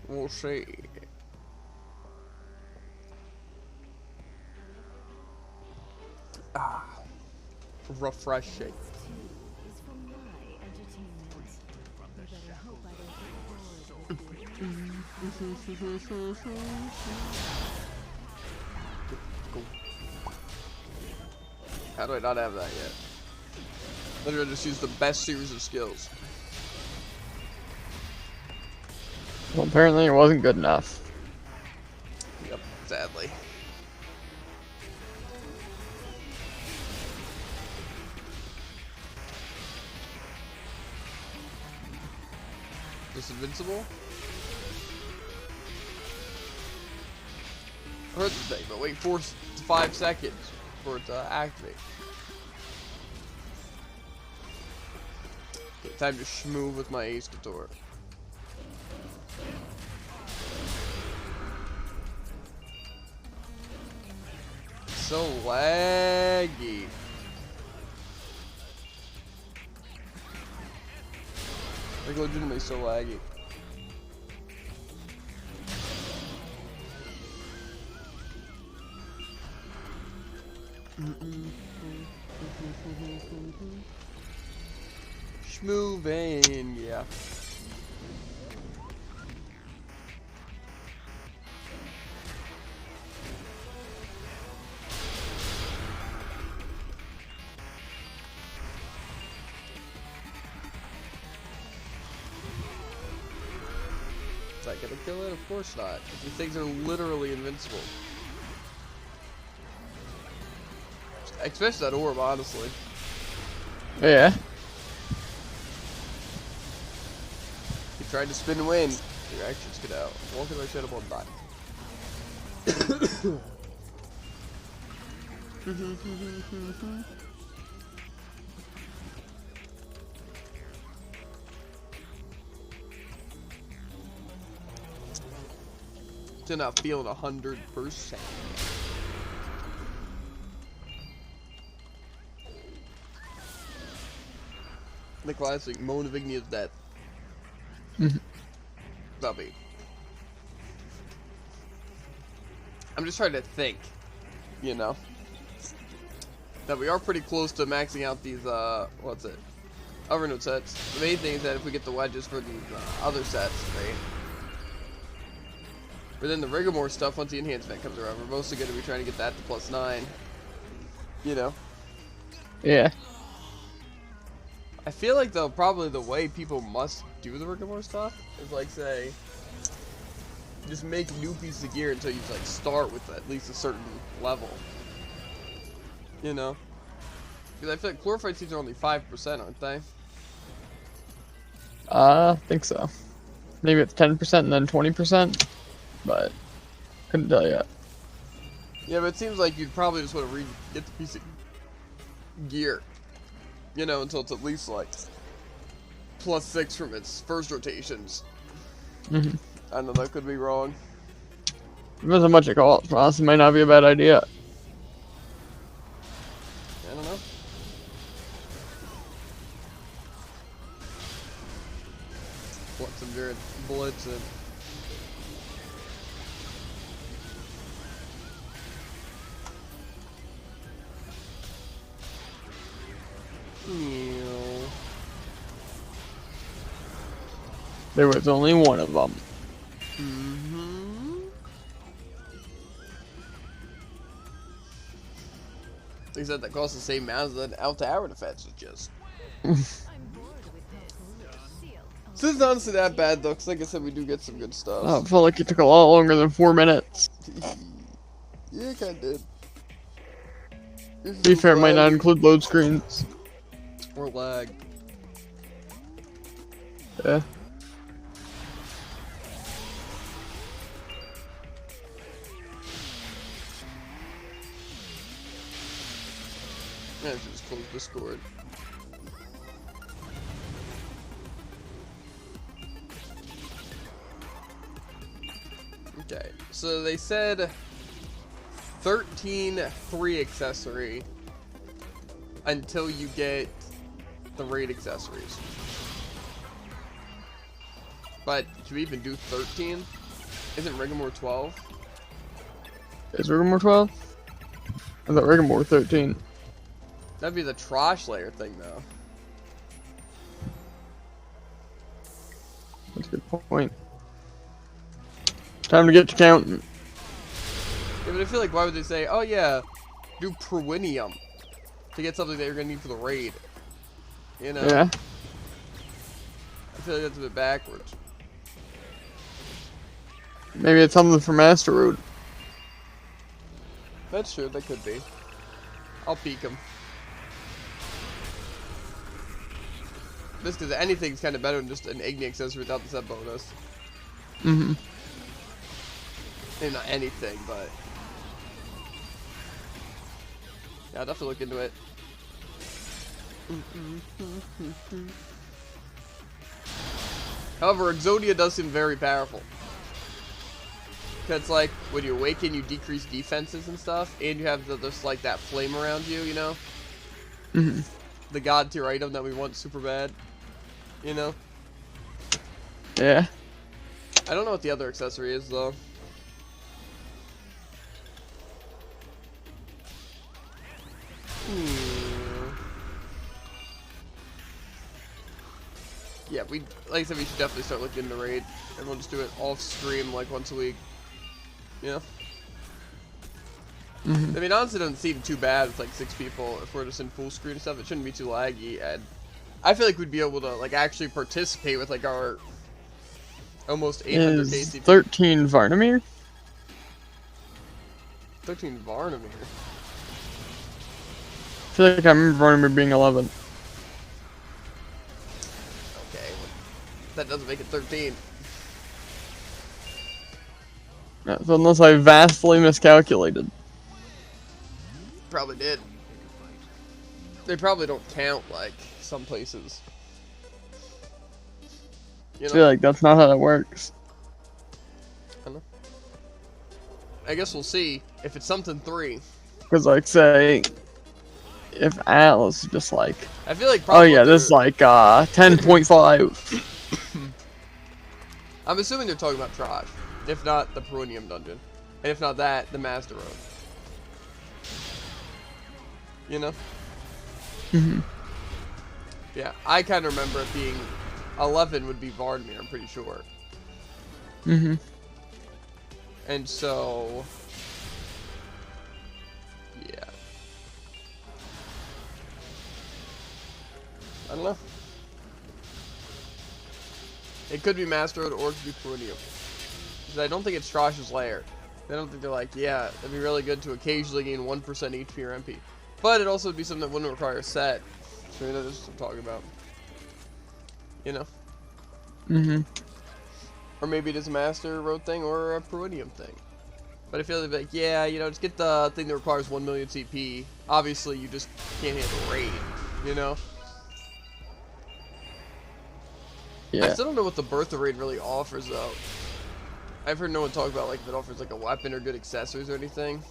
We'll see. Ah. Refreshing. How do I not have that yet? Literally just use the best series of skills. Well, apparently it wasn't good enough. Yep, sadly. Just invincible? I heard the thing, but wait 4 to 5 seconds for it to activate. Okay, time to schmoo with my Ace Couture. So laggy. Like legitimately so laggy. Schmoovin', yeah. Is that gonna kill it? Of course not. These things are literally invincible. Especially that orb, honestly. Yeah. You tried to spin and win. Your actions get out. Walk in my shadow ball die. Still not feeling 100%. The classic moan of Igneous death. Stubby. I'm just trying to think, you know, that we are pretty close to maxing out these, what's it, Overnote sets. The main thing is that if we get the wedges for these other sets, right? But then the Rigor stuff, once the enhancement comes around, we're mostly going to be trying to get that to +9, you know? Yeah. I feel like, though, probably the way people must do the Rigor stuff is, like, say, just make new pieces of gear until you, like, start with at least a certain level. You know? Because I feel like Glorified Seeds are only 5%, aren't they? I think so. Maybe it's 10% and then 20%, but couldn't tell you. Yeah, but it seems like you'd probably just want to get the piece of gear, you know, until it's at least like +6 from its first rotations. Mm-hmm. I know that could be wrong. Depends how much it costs. Honestly, might not be a bad idea. I don't know. Blitz and Jared. Blitz and. There was only one of them. They said that costs the same amount as an out-to-hour defense. It's just. This isn't honestly that bad though, because like I said, we do get some good stuff. Oh, it felt like it took a lot longer than 4 minutes. Yeah, it kinda did. To be fair, it might not include load screens. Or lag. Yeah. I should just close Discord. Okay, so they said 13 free accessory until you get the raid accessories. But should we even do 13? Isn't Riggamore 12? Is Riggamore 12? I thought Riggamore 13. That'd be the trash layer thing, though. That's a good point. Time to get to counting. Yeah, but I feel like why would they say, oh yeah, do Prowinium to get something that you're gonna need for the raid? You know? Yeah. I feel like that's a bit backwards. Maybe it's something for Master Road. That's true, that could be. I'll peek them. This, because anything's kind of better than just an Igni accessory without the set bonus. Mm-hmm. Maybe not anything, but... yeah, I'll definitely look into it. However, Exodia does seem very powerful. Because, like, when you awaken, you decrease defenses and stuff, and you have just, like, that flame around you, you know? Mm-hmm. The god tier item that we want super bad, you know? Yeah. I don't know what the other accessory is, though. Yeah, like I said, we should definitely start looking into raid. Everyone just do it off stream, like, once a week. You know? Mm-hmm. I mean, honestly, it doesn't seem too bad with, like, 6 people. If we're just in full screen and stuff, it shouldn't be too laggy. And I feel like we'd be able to, like, actually participate with, like, our almost 800 Is KCP. 13 Varnamir? 13 Varnamir. I feel like I remember Varnamir being 11. Okay, well, that doesn't make it 13. Yeah, so unless I vastly miscalculated. Probably did. They probably don't count, like, some places. You I know? feel like that's not how that works. I know. I guess we'll see if it's something 3. Because, like, say, if Atlas is just like, I feel like oh probably yeah, this is like 10.5. I'm assuming they're talking about trash. If not, the Perunium dungeon. And if not that, the Master Road. You know? Mm-hmm. Yeah, I kind of remember it being 11 would be Vardmir, I'm pretty sure. Mm-hmm. And so... yeah. I don't know. It could be Master Road or it could be Perunium. Because I don't think it's Trash's Lair. I don't think they're like, yeah, it'd be really good to occasionally gain 1% HP or MP. But it also would be something that wouldn't require a set. So you know, this is what I'm talking about. You know? Mm-hmm. Or maybe it is a Master Road thing or a Perunium thing. But I feel like, yeah, you know, just get the thing that requires 1 million CP. Obviously, you just can't handle raid, you know? Yeah. I still don't know what the Bertha raid really offers, though. I've heard no one talk about, like, if it offers, like, a weapon or good accessories or anything.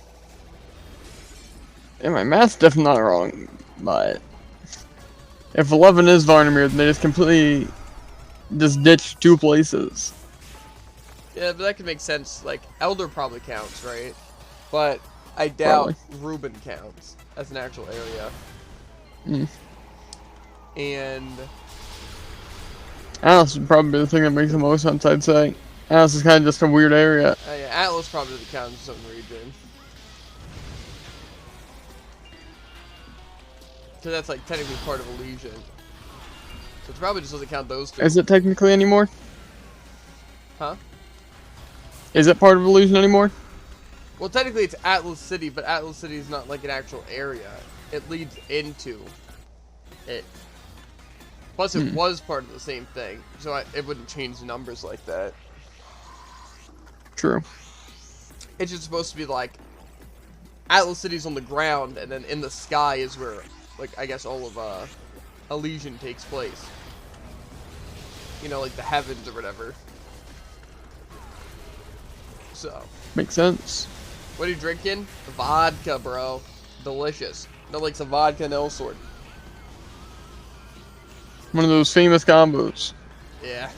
Yeah, my math's definitely not wrong, but if 11 is Varnamir, then they just completely just ditch 2 places. Yeah, but that could make sense. Like, Elder probably counts, right? But I doubt Ruben counts as an actual area. Mm. And... Atlas would probably be the thing that makes the most sense, I'd say. Atlas is kind of just a weird area. yeah, Atlas probably doesn't count in some region. So that's, like, technically part of Elysian. So it probably just doesn't count those 2. Is it technically anymore? Huh? Is it part of Illusion anymore? Well, technically it's Atlas City, but Atlas City is not, like, an actual area. It leads into it. Plus, it was part of the same thing, so it wouldn't change the numbers like that. True. It's just supposed to be like Atlas City's on the ground, and then in the sky is where like, I guess all of, Elysian takes place. You know, like the heavens or whatever. So. Makes sense. What are you drinking? Vodka, bro. Delicious. No, like some vodka and L-Sword. One of those famous combos. Yeah.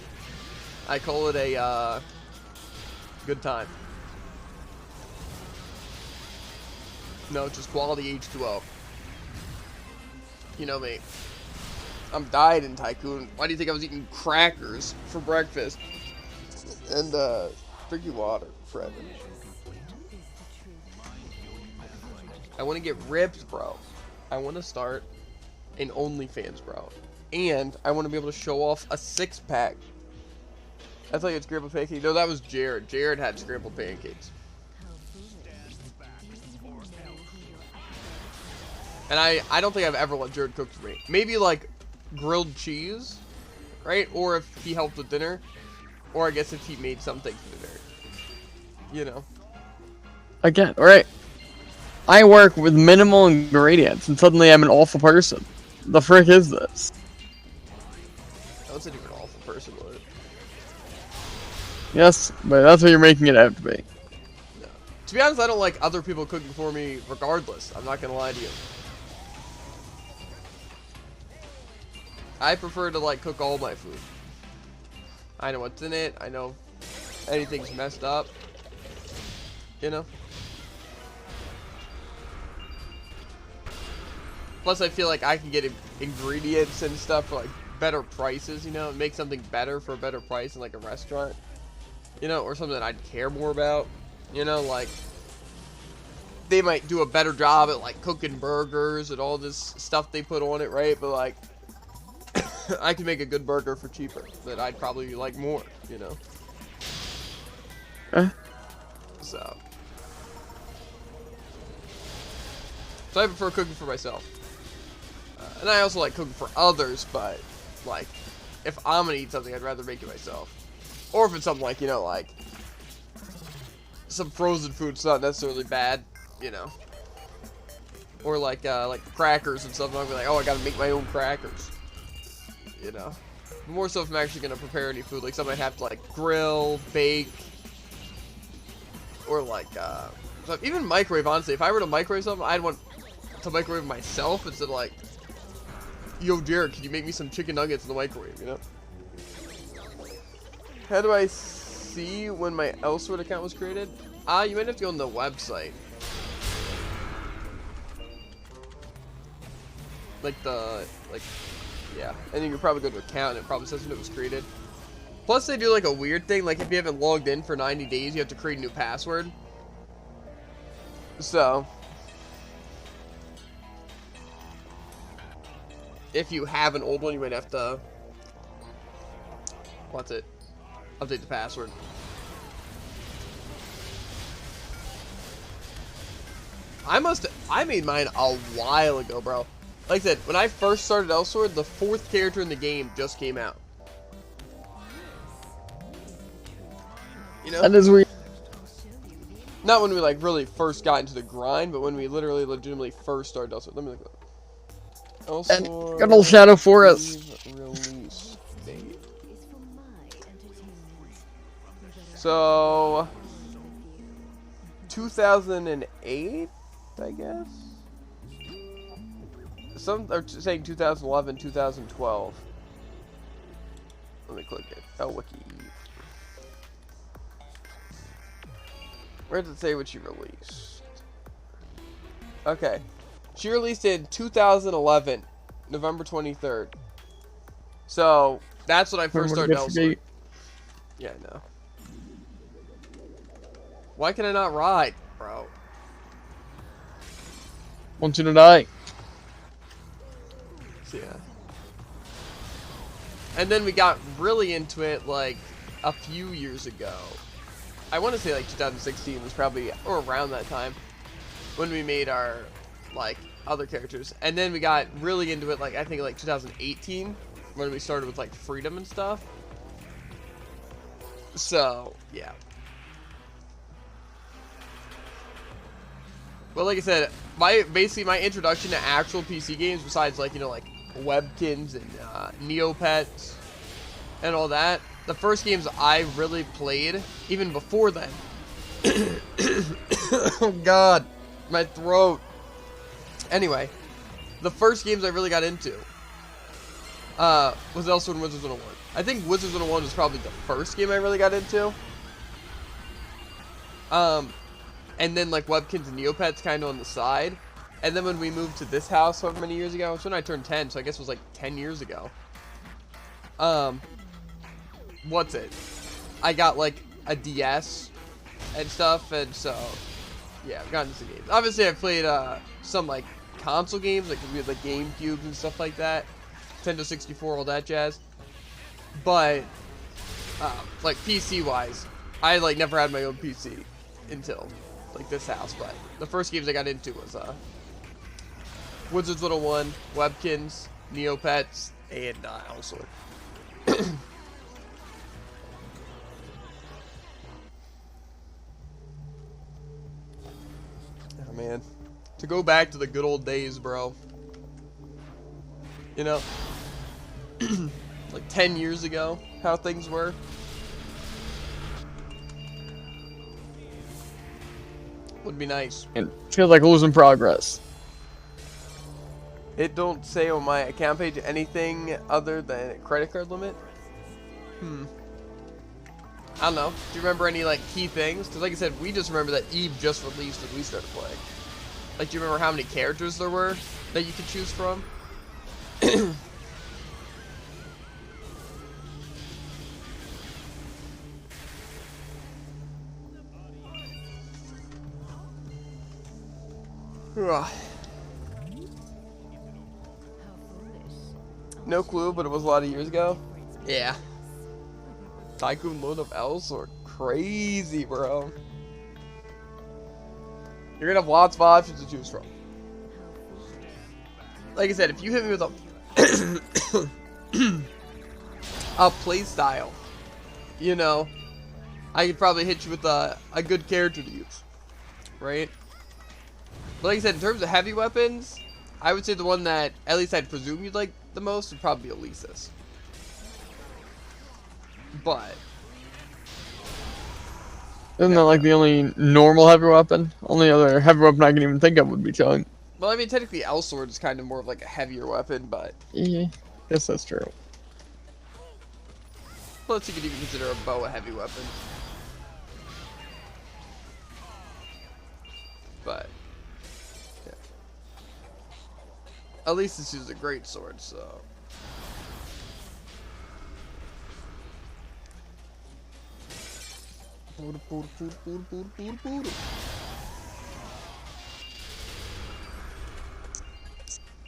I call it a, good time. No, just quality H2O. You know me. I'm dieting, Tycoon. Why do you think I was eating crackers for breakfast? And, drinking water, Fred. I want to get ripped, bro. I want to start an OnlyFans, bro. And I want to be able to show off a six-pack. I thought you had scrambled pancakes. No, that was Jared. Jared had scrambled pancakes. And I don't think I've ever let Jared cook for me. Maybe, like, grilled cheese, right? Or if he helped with dinner. Or I guess if he made something for dinner. You know. Again, right? I work with minimal ingredients, and suddenly I'm an awful person. The frick is this? I wasn't even an awful person, was it? Yes, but that's what you're making it out to be. No. To be honest, I don't like other people cooking for me regardless. I'm not gonna lie to you. I prefer to, like, cook all my food. I know what's in it. I know anything's messed up. You know? Plus, I feel like I can get ingredients and stuff for, like, better prices, you know? And make something better for a better price in, like, a restaurant. You know? Or something that I'd care more about. You know? Like, they might do a better job at, like, cooking burgers and all this stuff they put on it, right? But, like, I can make a good burger for cheaper that I'd probably like more, you know? So I prefer cooking for myself. And I also like cooking for others, but, like, if I'm gonna eat something, I'd rather make it myself. Or if it's something like, you know, like, some frozen food's not necessarily bad, you know? Or like crackers and stuff, I'm gonna be like, oh, I gotta make my own crackers. You know? More so if I'm actually gonna prepare any food, like something I'd have to, like, grill, bake, or, like, so even microwave, honestly. If I were to microwave something, I'd want to microwave myself instead of, like, yo, Jared, can you make me some chicken nuggets in the microwave, you know? How do I see when my Elsword account was created? You might have to go on the website. Yeah. And then you probably go to account and it probably says when it was created. Plus, they do, like, a weird thing. Like, if you haven't logged in for 90 days, you have to create a new password. So, if you have an old one, you might have to, update the password. I made mine a while ago, bro. Like I said, when I first started Elsword, the 4th character in the game just came out. You know? That is weird. Not when we, like, really first got into the grind, but when we literally legitimately first started Elsword. Let me look at that. Elsword. Good old Shadow Forest. Release date. So, 2008, I guess? Some are saying 2011, 2012. Let me click it. Oh, Wiki. Where does it say what she released? Okay. She released it in 2011, November 23rd. So, that's when I first started Elsword. Yeah, I know. Why can I not ride, bro? Want you to die. Yeah. And then we got really into it, like, a few years ago. I want to say, like, 2016 was probably, or around that time, when we made our, like, other characters. And then we got really into it, like, I think, like, 2018, when we started with, like, Freedom and stuff. So, yeah. But like I said, basically my introduction to actual PC games, besides like, you know, like Webkins and Neopets and all that, the first games I really played, even before then. Oh God, my throat. Anyway, the first games I really got into was also in Wizards 101. I think Wizards 101 was probably the first game I really got into. And then like Webkins and Neopets kind of on the side. And then when we moved to this house however many years ago, it's when I turned 10, so I guess it was like 10 years ago. What's it? I got like a DS and stuff, and so yeah, I've gotten into games. Obviously, I've played some like console games, like we had like GameCubes and stuff like that, Nintendo 64, all that jazz. But like PC wise, I like never had my own PC until like this house. But the first games I got into was Wizards 101, Webkins, Neopets, and Elsword. Oh man, to go back to the good old days, bro. You know, like 10 years ago, how things were. Would be nice. And feels like losing progress. It don't say on my account page anything other than a credit card limit. I don't know. Do you remember any like key things? Because like I said, we just remember that Eve just released when we started playing. Like, do you remember how many characters there were that you could choose from? No clue, but it was a lot of years ago. Yeah. Tycoon load of L's are crazy, bro. You're gonna have lots of options to choose from. Like I said, if you hit me with a play style, you know, I could probably hit you with a good character to use, right? But like I said, in terms of heavy weapons, I would say the one that at least I'd presume you'd like the most would probably be Elisa's. But isn't that like the only normal heavy weapon? Only other heavy weapon I can even think of would be Chunk. Well, I mean, technically, Elsword is kind of more of like a heavier weapon, but Yeah, guess that's true. plus you could even consider a bow a heavy weapon. But yeah, at least this is a great sword, so.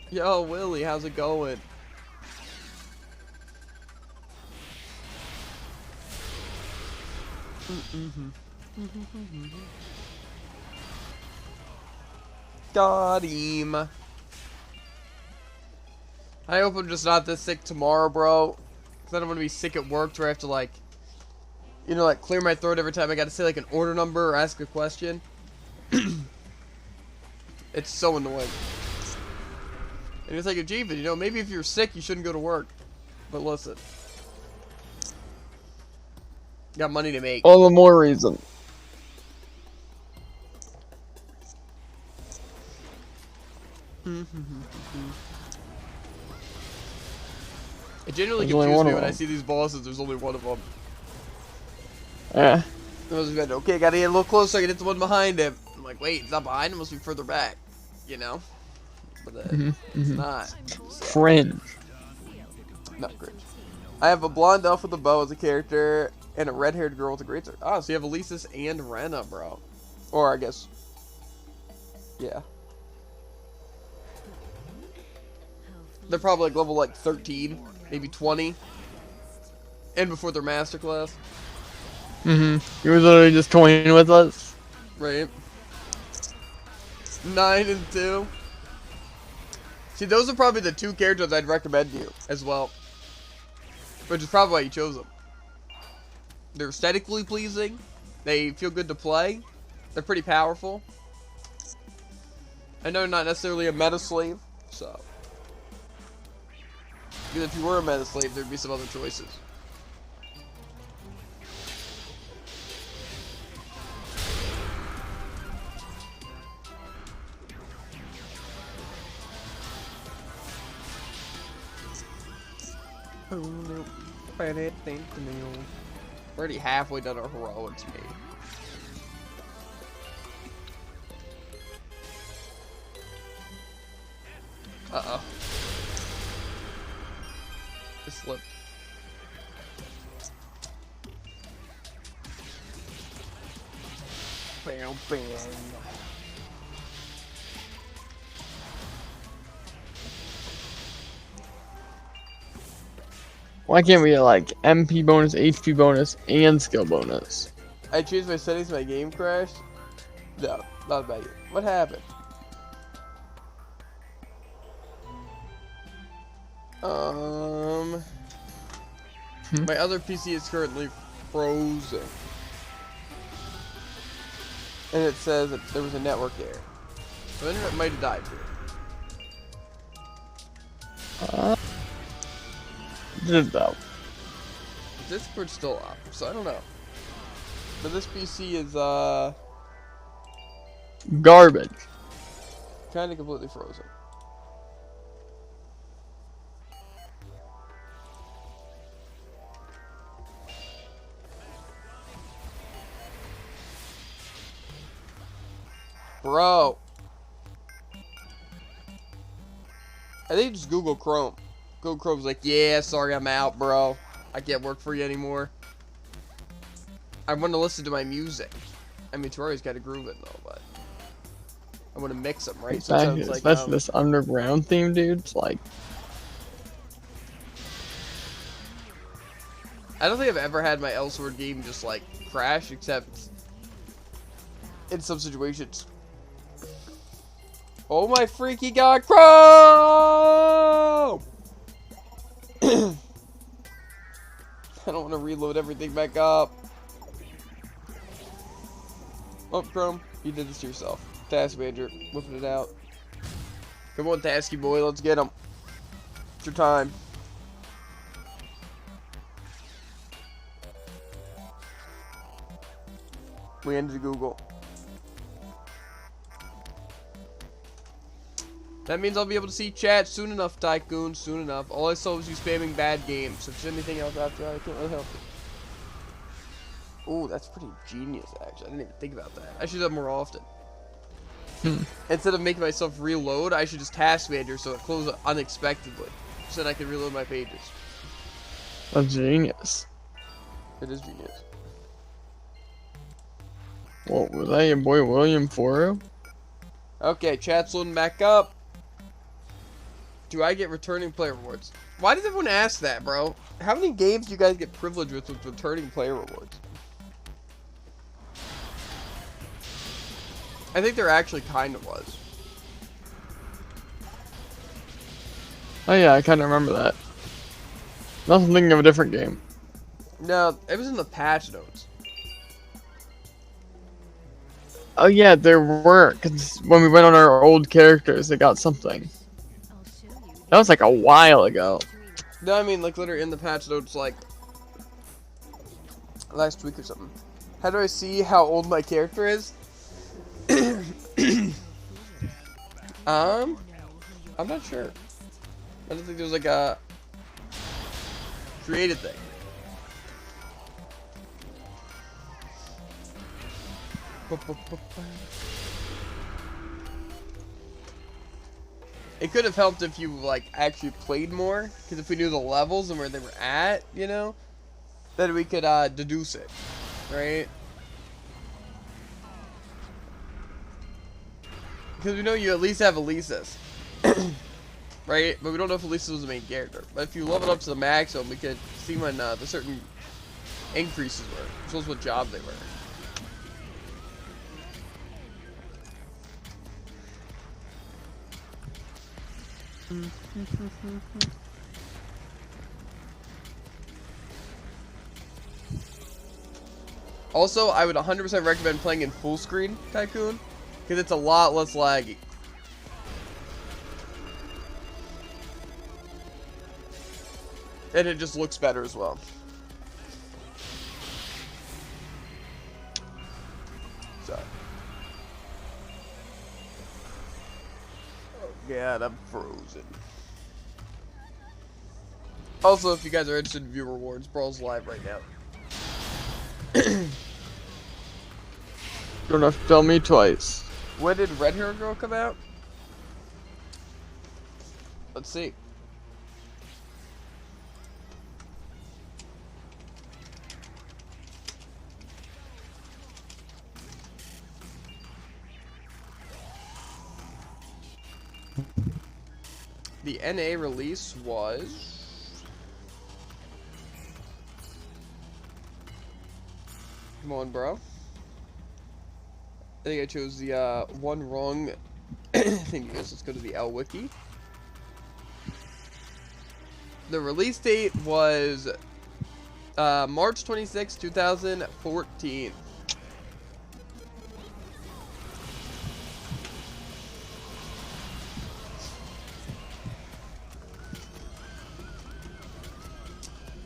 Yo, Willie, how's it going? Got him. I hope I'm just not this sick tomorrow, bro. Because I don't want to be sick at work where I have to, like, you know, like, clear my throat every time I got to say, like, an order number or ask a question. It's so annoying. And it's like, Jeeva, you know, maybe if you're sick, you shouldn't go to work. But listen. Got money to make. All the more reason. It generally There's only confuses one me of when I them. see these bosses, there's only one of them. Yeah. I was like, okay, gotta get a little closer, I can hit the one behind him. I'm like, wait, it's not behind him, it must be further back. You know? But it's not. So. Cringe. Not cringe. I have a blonde elf with a bow as a character, and a red-haired girl with a greatsword. Oh, so you have Elisis and Rena, bro. Or, I guess... yeah. They're probably like level like 13, maybe 20. And before their masterclass. You were literally just toying with us. Right. 9 and 2. See, those are probably the two characters I'd recommend you as well. Which is probably why you chose them. They're aesthetically pleasing. They feel good to play. They're pretty powerful. I know not necessarily a meta slave, so. Because if you were a meta slave, there'd be some other choices. We're already halfway done our heroics, mate. Uh-oh. I slipped. Bam, bam. Why can't we get like MP bonus, HP bonus, and skill bonus? I changed my settings, my game crashed. No, not about you. What happened? My other PC is currently frozen. And it says that there was a network error. So internet might have died here. Did though. Discord's still up, so I don't know. But this PC is Garbage. kinda completely frozen. Bro. I think just Google Chrome. Google Chrome's like, yeah, sorry, I'm out, bro. I can't work for you anymore. I want to listen to my music. I mean, Tori's got to groove it, though, but I want to mix them, right? So it sounds like, especially this underground theme, dude. It's like, I don't think I've ever had my Elsword game just, like, crash, except in some situations. Oh my freaky god, Chrome! I don't want to reload everything back up. Oh, Chrome, you did this to yourself. Task Manager, whipping it out. Come on, Tasky boy, let's get him. It's your time. We ended Google. That means I'll be able to see chat soon enough, Tycoon, soon enough. All I saw was you spamming bad games. So if there's anything else after that, I can't really help it. Ooh, that's pretty genius, actually. I didn't even think about that. I should do that more often. Instead of making myself reload, I should just task manager so it closes unexpectedly. So then I can reload my pages. that's genius. It is genius. What was that, your boy William Foro? Okay, chat's loading back up. Do I get returning player rewards? Why does everyone ask that, bro? How many games do you guys get privileged with returning player rewards? I think there actually kind of was. Oh yeah, I kind of remember that. Not thinking of a different game. No, it was in the patch notes. Oh yeah, there were, cause when we went on our old characters, they got something. That was like a while ago. No, I mean like literally in the patch notes, like last week or something. How do I see how old my character is? I'm not sure. I don't think there's like a created thing. It could have helped if you like actually played more, because if we knew the levels and where they were at, you know, then we could deduce it, right? Because we know you at least have Elisa's, right? But we don't know if Elisa was the main character. But if you level it up to the maximum, we could see when the certain increases were, as well as what job they were. Also, I would 100% recommend playing in full screen Tycoon, because it's a lot less laggy. And it just looks better as well. Sorry. Oh god, I'm frozen. Also, if you guys are interested in view rewards, Brawl's live right now. Don't have to tell me twice. When did Red Hair Girl come out? Let's see. The NA release was... Come on, bro. I think I chose the one wrong thing. Let's go to the L Wiki. The release date was March 26, 2014.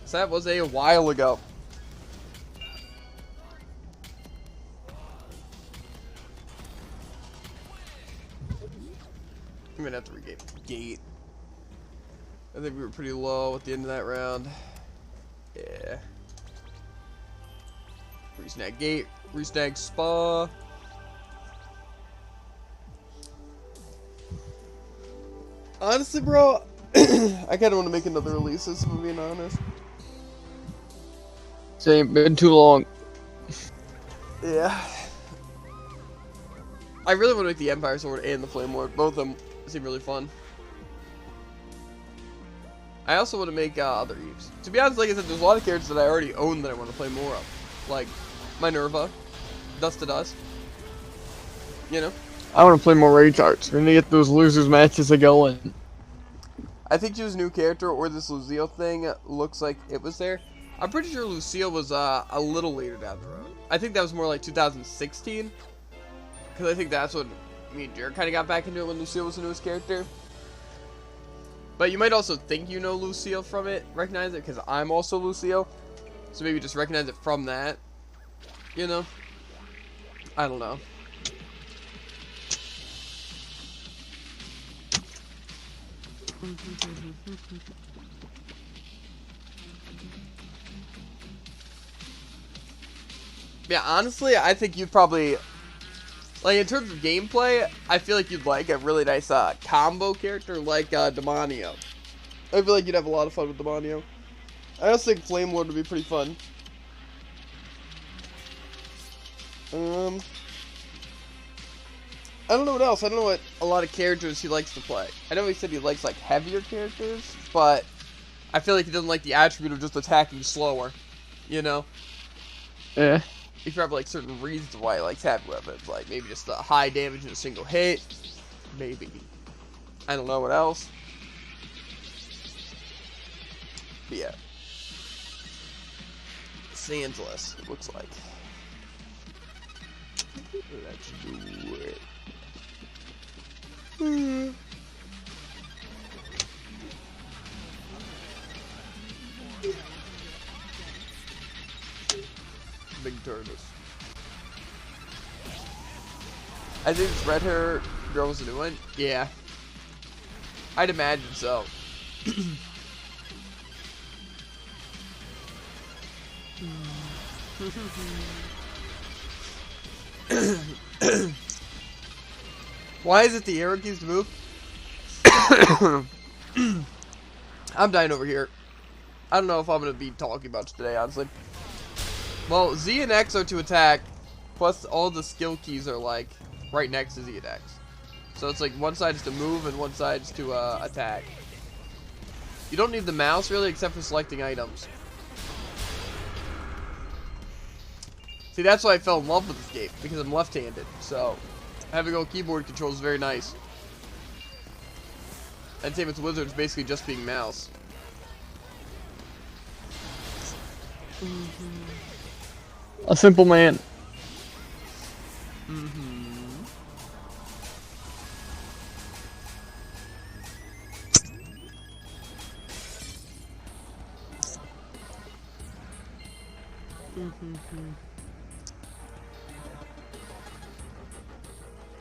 So that was a while ago. I'm gonna have to regate gate. I think we were pretty low at the end of that round. Yeah. Resnag gate, resnag spa. Honestly, bro, I kinda wanna make another release, if I'm being honest. It ain't been too long. Yeah. I really want to make the Empire Sword and the Flame Lord. Both of them seem really fun. I also want to make other Eves. To be honest, like I said, there's a lot of characters that I already own that I want to play more of. Like, Minerva, Dust to Dust. You know? I want to play more Rage Arts. We're gonna get those losers matches that go in. I think choose a new character or this Lucille thing looks like it was there. I'm pretty sure Lucille was a little later down the road. I think that was more like 2016. Because I think that's when me and Jared kind of got back into it when Lucille was the newest character. But you might also think you know Lucille from it, recognize it, because I'm also Lucille. So maybe just recognize it from that. You know? I don't know. Yeah, honestly, I think you'd probably, like, in terms of gameplay, I feel like you'd like a really nice combo character like Demonio. I feel like you'd have a lot of fun with Demonio. I also think Flame Lord would be pretty fun. I don't know what else. I don't know what a lot of characters he likes to play. I know he said he likes, like, heavier characters, but I feel like he doesn't like the attribute of just attacking slower, you know? Yeah. If you have, like, certain reasons why he likes heavy weapons, like, maybe just the high damage in a single hit, maybe. I don't know what else. But yeah. Sandless, it looks like. Let's do it. Big Turnus. I think this red hair girl was a new one. Yeah. I'd imagine so. Why is it the arrow keys to move? I'm dying over here. I don't know if I'm going to be talking about it today, honestly. Well, Z and X are to attack, plus all the skill keys are, like, right next to Z and X. So it's like one side is to move and one side is to attack. You don't need the mouse, really, except for selecting items. See, that's why I fell in love with this game, because I'm left-handed, so having a keyboard control is very nice. And same with Wizards, basically just being mouse. A simple man.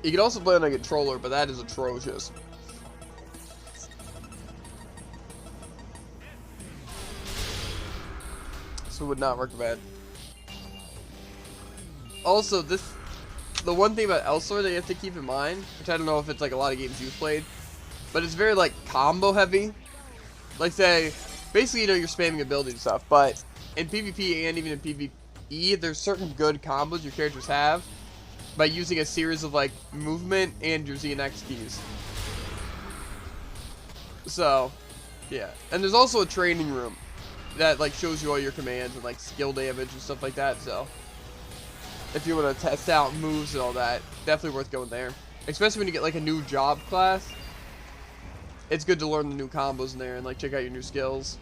You can also play on a controller, but that is atrocious. So would not recommend. Also, the one thing about Elsewhere that you have to keep in mind, which I don't know if it's like a lot of games you've played, but it's very like combo heavy. Like say, basically you're spamming ability and stuff, but in PvP and even in PvE, there's certain good combos your characters have by using a series of like movement and your Z and X keys. So, yeah. And there's also a training room that like shows you all your commands and like skill damage and stuff like that, so if you want to test out moves and all that, definitely worth going there. Especially when you get like a new job class. It's good to learn the new combos in there and like check out your new skills.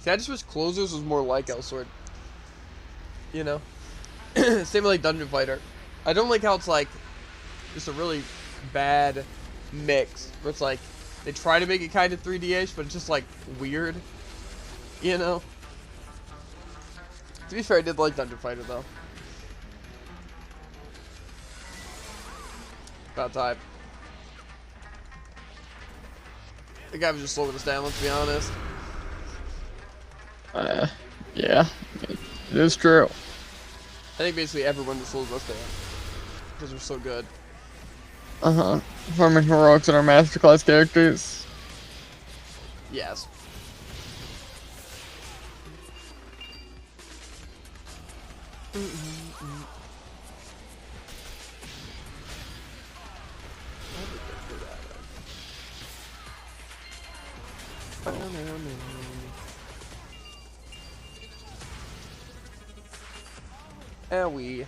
See, I just wish Closers was more like Elsword. You know? Same with like Dungeon Fighter. I don't like how it's like just a really bad mix where it's like they try to make it kind of 3D-ish, but it's just like weird, you know. To be fair, I did like Dungeon Fighter though. About time. The guy was just slowing us down, let's be honest. Yeah, it is true. I think basically everyone just slows us down because we're so good. Farming heroics and our masterclass characters. Yes. Owie.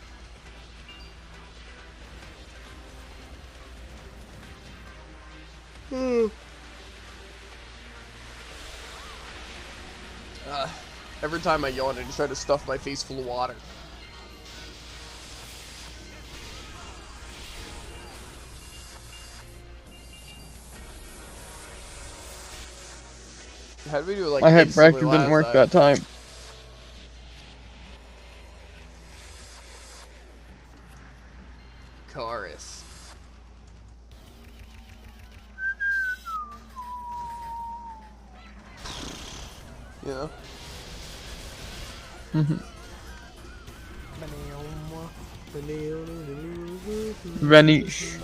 Every time I yawn, I just try to stuff my face full of water. How do we do it like My head instantly fracture didn't work last that time. Chorus. You know? Vanish.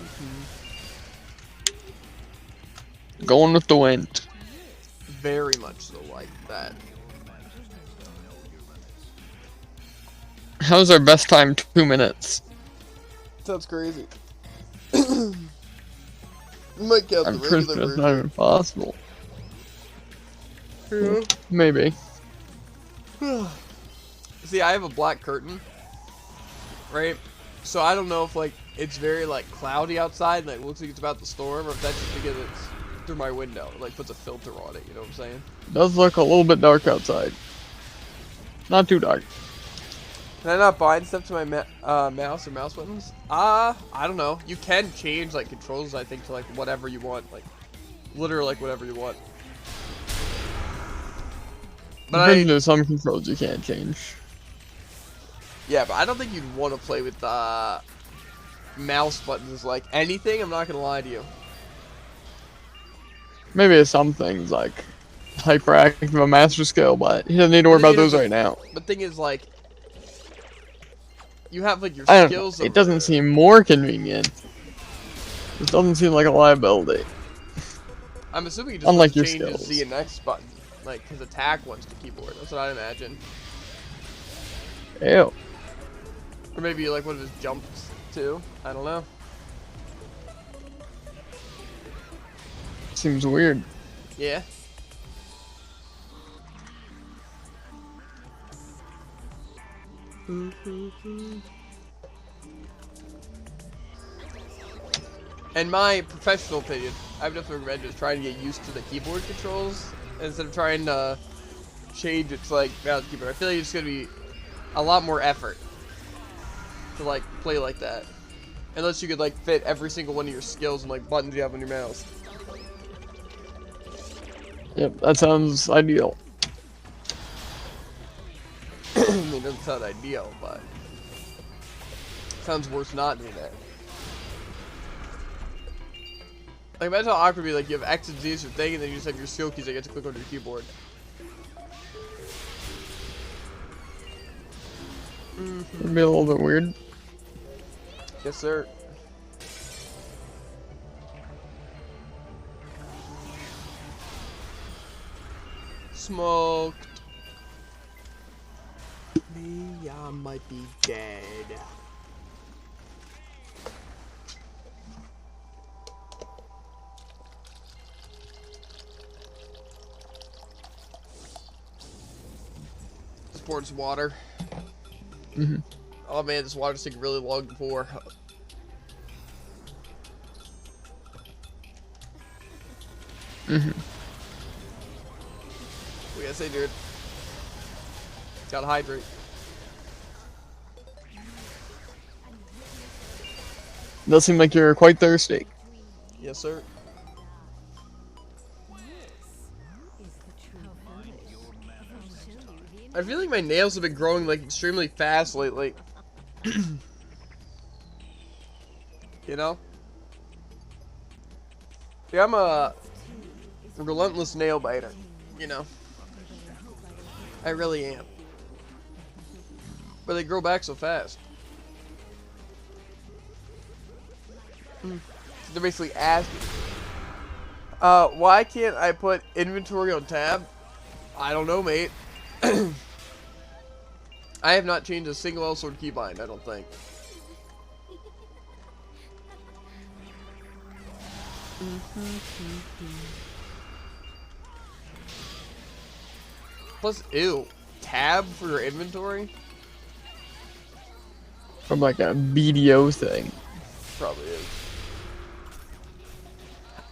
Going with the wind. Very much so like that. How's our best time? 2 minutes. Sounds crazy. You might count I'm the pretty regular sure it's version. not even possible. Yeah. Maybe. See, I have a black curtain, right? So I don't know if like it's very like cloudy outside and like looks like it's about to storm, or if that's just because it's through my window. It, like puts a filter on it. You know what I'm saying? Does look a little bit dark outside. Not too dark. Can I not bind stuff to my mouse or mouse buttons? I don't know. You can change like controls, I think, to like whatever you want, like literally like whatever you want. But There's some controls you can't change. Yeah, but I don't think you'd want to play with mouse buttons like anything. I'm not gonna lie to you. Maybe it's some things like hyperactive, a master skill, but you don't need to worry about those right now. But thing is, like, you have like your I don't skills. know. It doesn't seem more convenient. It doesn't seem like a liability. I'm assuming you just Unlike your change the skills. Z and X button, like his attack one's the keyboard. That's what I imagine. Ew. Or maybe like one of his jumps too. I don't know. Seems weird. Yeah. In my professional opinion, I would definitely recommend just trying to get used to the keyboard controls instead of trying to change it to like mouse keyboard. I feel like it's gonna be a lot more effort to like play like that, unless you could like fit every single one of your skills and like buttons you have on your mouse. Yep, that sounds ideal. I mean, it doesn't sound ideal, but it sounds worse not doing that. Like, imagine how awkward it'd be, like, you have X and Z as your thing, and then you just have your skill keys that you get to click on your keyboard. It'd be a little bit weird. Yes, sir. Smoked. Me, I might be dead. Sports water. Oh man, this water's taking really long to pour. What you gotta say, dude? Gotta hydrate. Does seem like you're quite thirsty. Yes, sir. I feel like my nails have been growing like extremely fast lately. You know? Yeah, I'm a relentless nail biter. You know? I really am. But they grow back so fast. They're basically asking, why can't I put inventory on tab? I don't know, mate. I have not changed a single L-sword keybind, I don't think. Plus, ew. Tab for your inventory? From like a BDO thing. Probably is.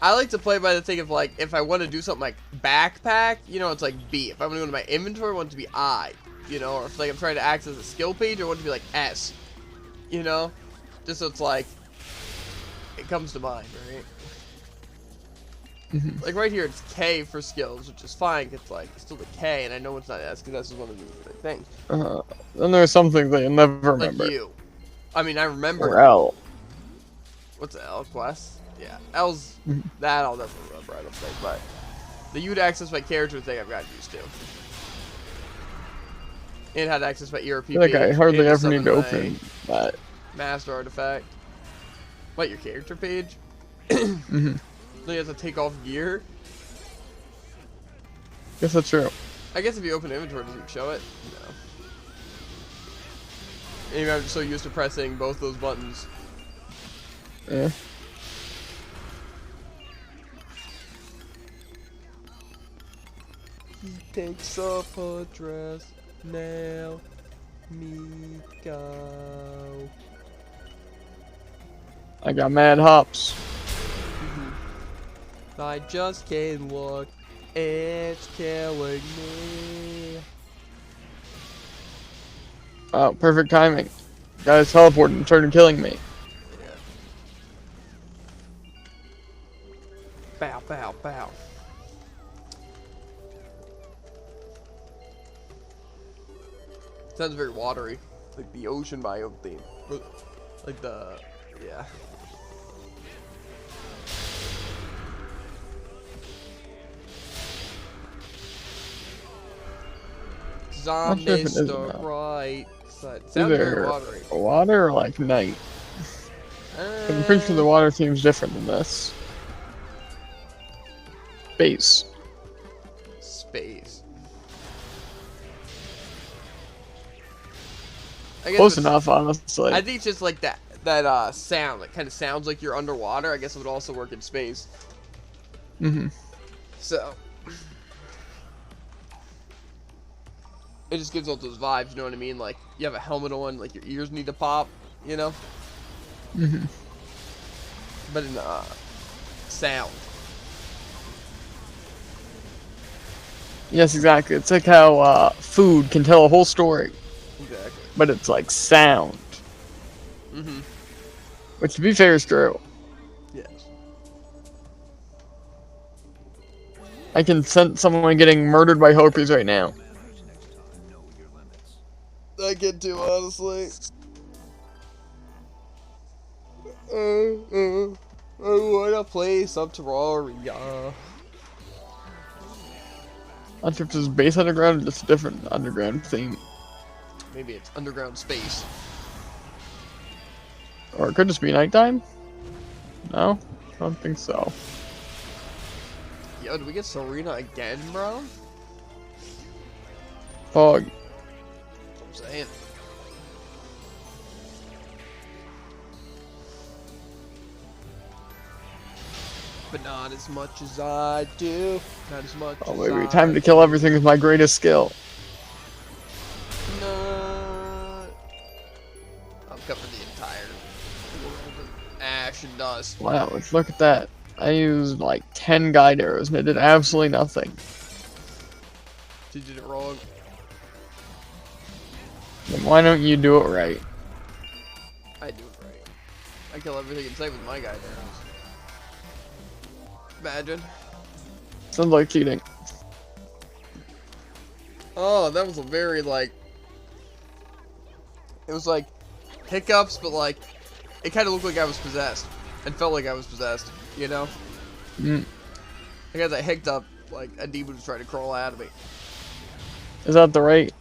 I like to play by the thing of like, if I want to do something like backpack, you know, it's like B. If I want to go to my inventory, I want it to be I. You know, or if like I'm trying to access a skill page, I want it to be like S. You know? Just so it's like, it comes to mind, right? Like right here, it's K for skills, which is fine. It's like, it's still the K, and I know it's not S, because that's just one of the things. Then there's something that you'll never remember. Like you. I mean, I remember. Or L. What's the L? Quest? Yeah, L's, that I'll definitely remember, I don't think, but the U to access my character thing I've gotten used to. And how to access my ERP I feel like I page, hardly and ever need to summon open that. master artifact. What, your character page? Then you have to take off gear? Guess that's true. I guess if you open inventory, does it show it? No. Maybe I'm just so used to pressing both those buttons. Yeah. He takes off her dress, now me go. I got mad hops. I just can't look, it's killing me. Oh, perfect timing. Guys teleported and started killing me. Yeah. Bow, bow, bow. Sounds very watery, like the ocean biome theme. Like the, yeah. Not sure if it is Zombies or the not. right side. Sounds very watery. Water or like night? I'm pretty sure the water theme's different than this. Space. Space. I guess Close it's- enough, honestly. I think it's just like that sound. It kind of sounds like you're underwater. I guess it would also work in space. So it just gives all those vibes. You know what I mean? Like you have a helmet on, like your ears need to pop. You know. But in sound. Yes, exactly. It's like how food can tell a whole story, Exactly. but it's like sound. Which, to be fair, is true. Yes. I can sense someone getting murdered by harpies right now. I get to, honestly. I wanna play some Terraria. I wonder if this is base underground or just a different underground theme. Maybe it's underground space. Or it could just be nighttime? No? I don't think so. Yo, did we get Serena again, bro? Fog. That's what I'm saying. But not as much as I do. Not as much Oh, as maybe time to kill everything is my greatest skill. No. I'm covering the entire world in ash and dust. Wow, let's look at that. I used like 10 guide arrows and it did absolutely nothing. You did it wrong. Then why don't you do it right? I do it right. I kill everything in sight with my guide arrows. Imagine. Sounds like cheating. Oh, that was a very, like... It was like hiccups, but like... It kind of looked like I was possessed. And felt like I was possessed, you know? Mm. Like as I hiccuped up, like a demon was trying to crawl out of me. Is that the right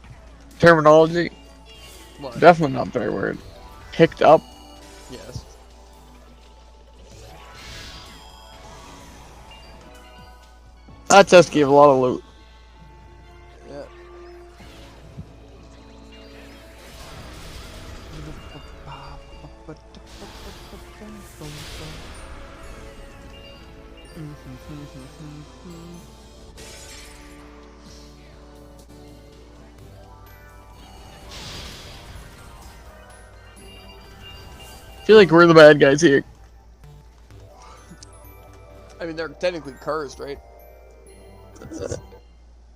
terminology? What? Definitely not the right word. Hicked up. Yes. That chest gave a lot of loot. Yeah. I feel like we're the bad guys here. I mean, they're technically cursed, right?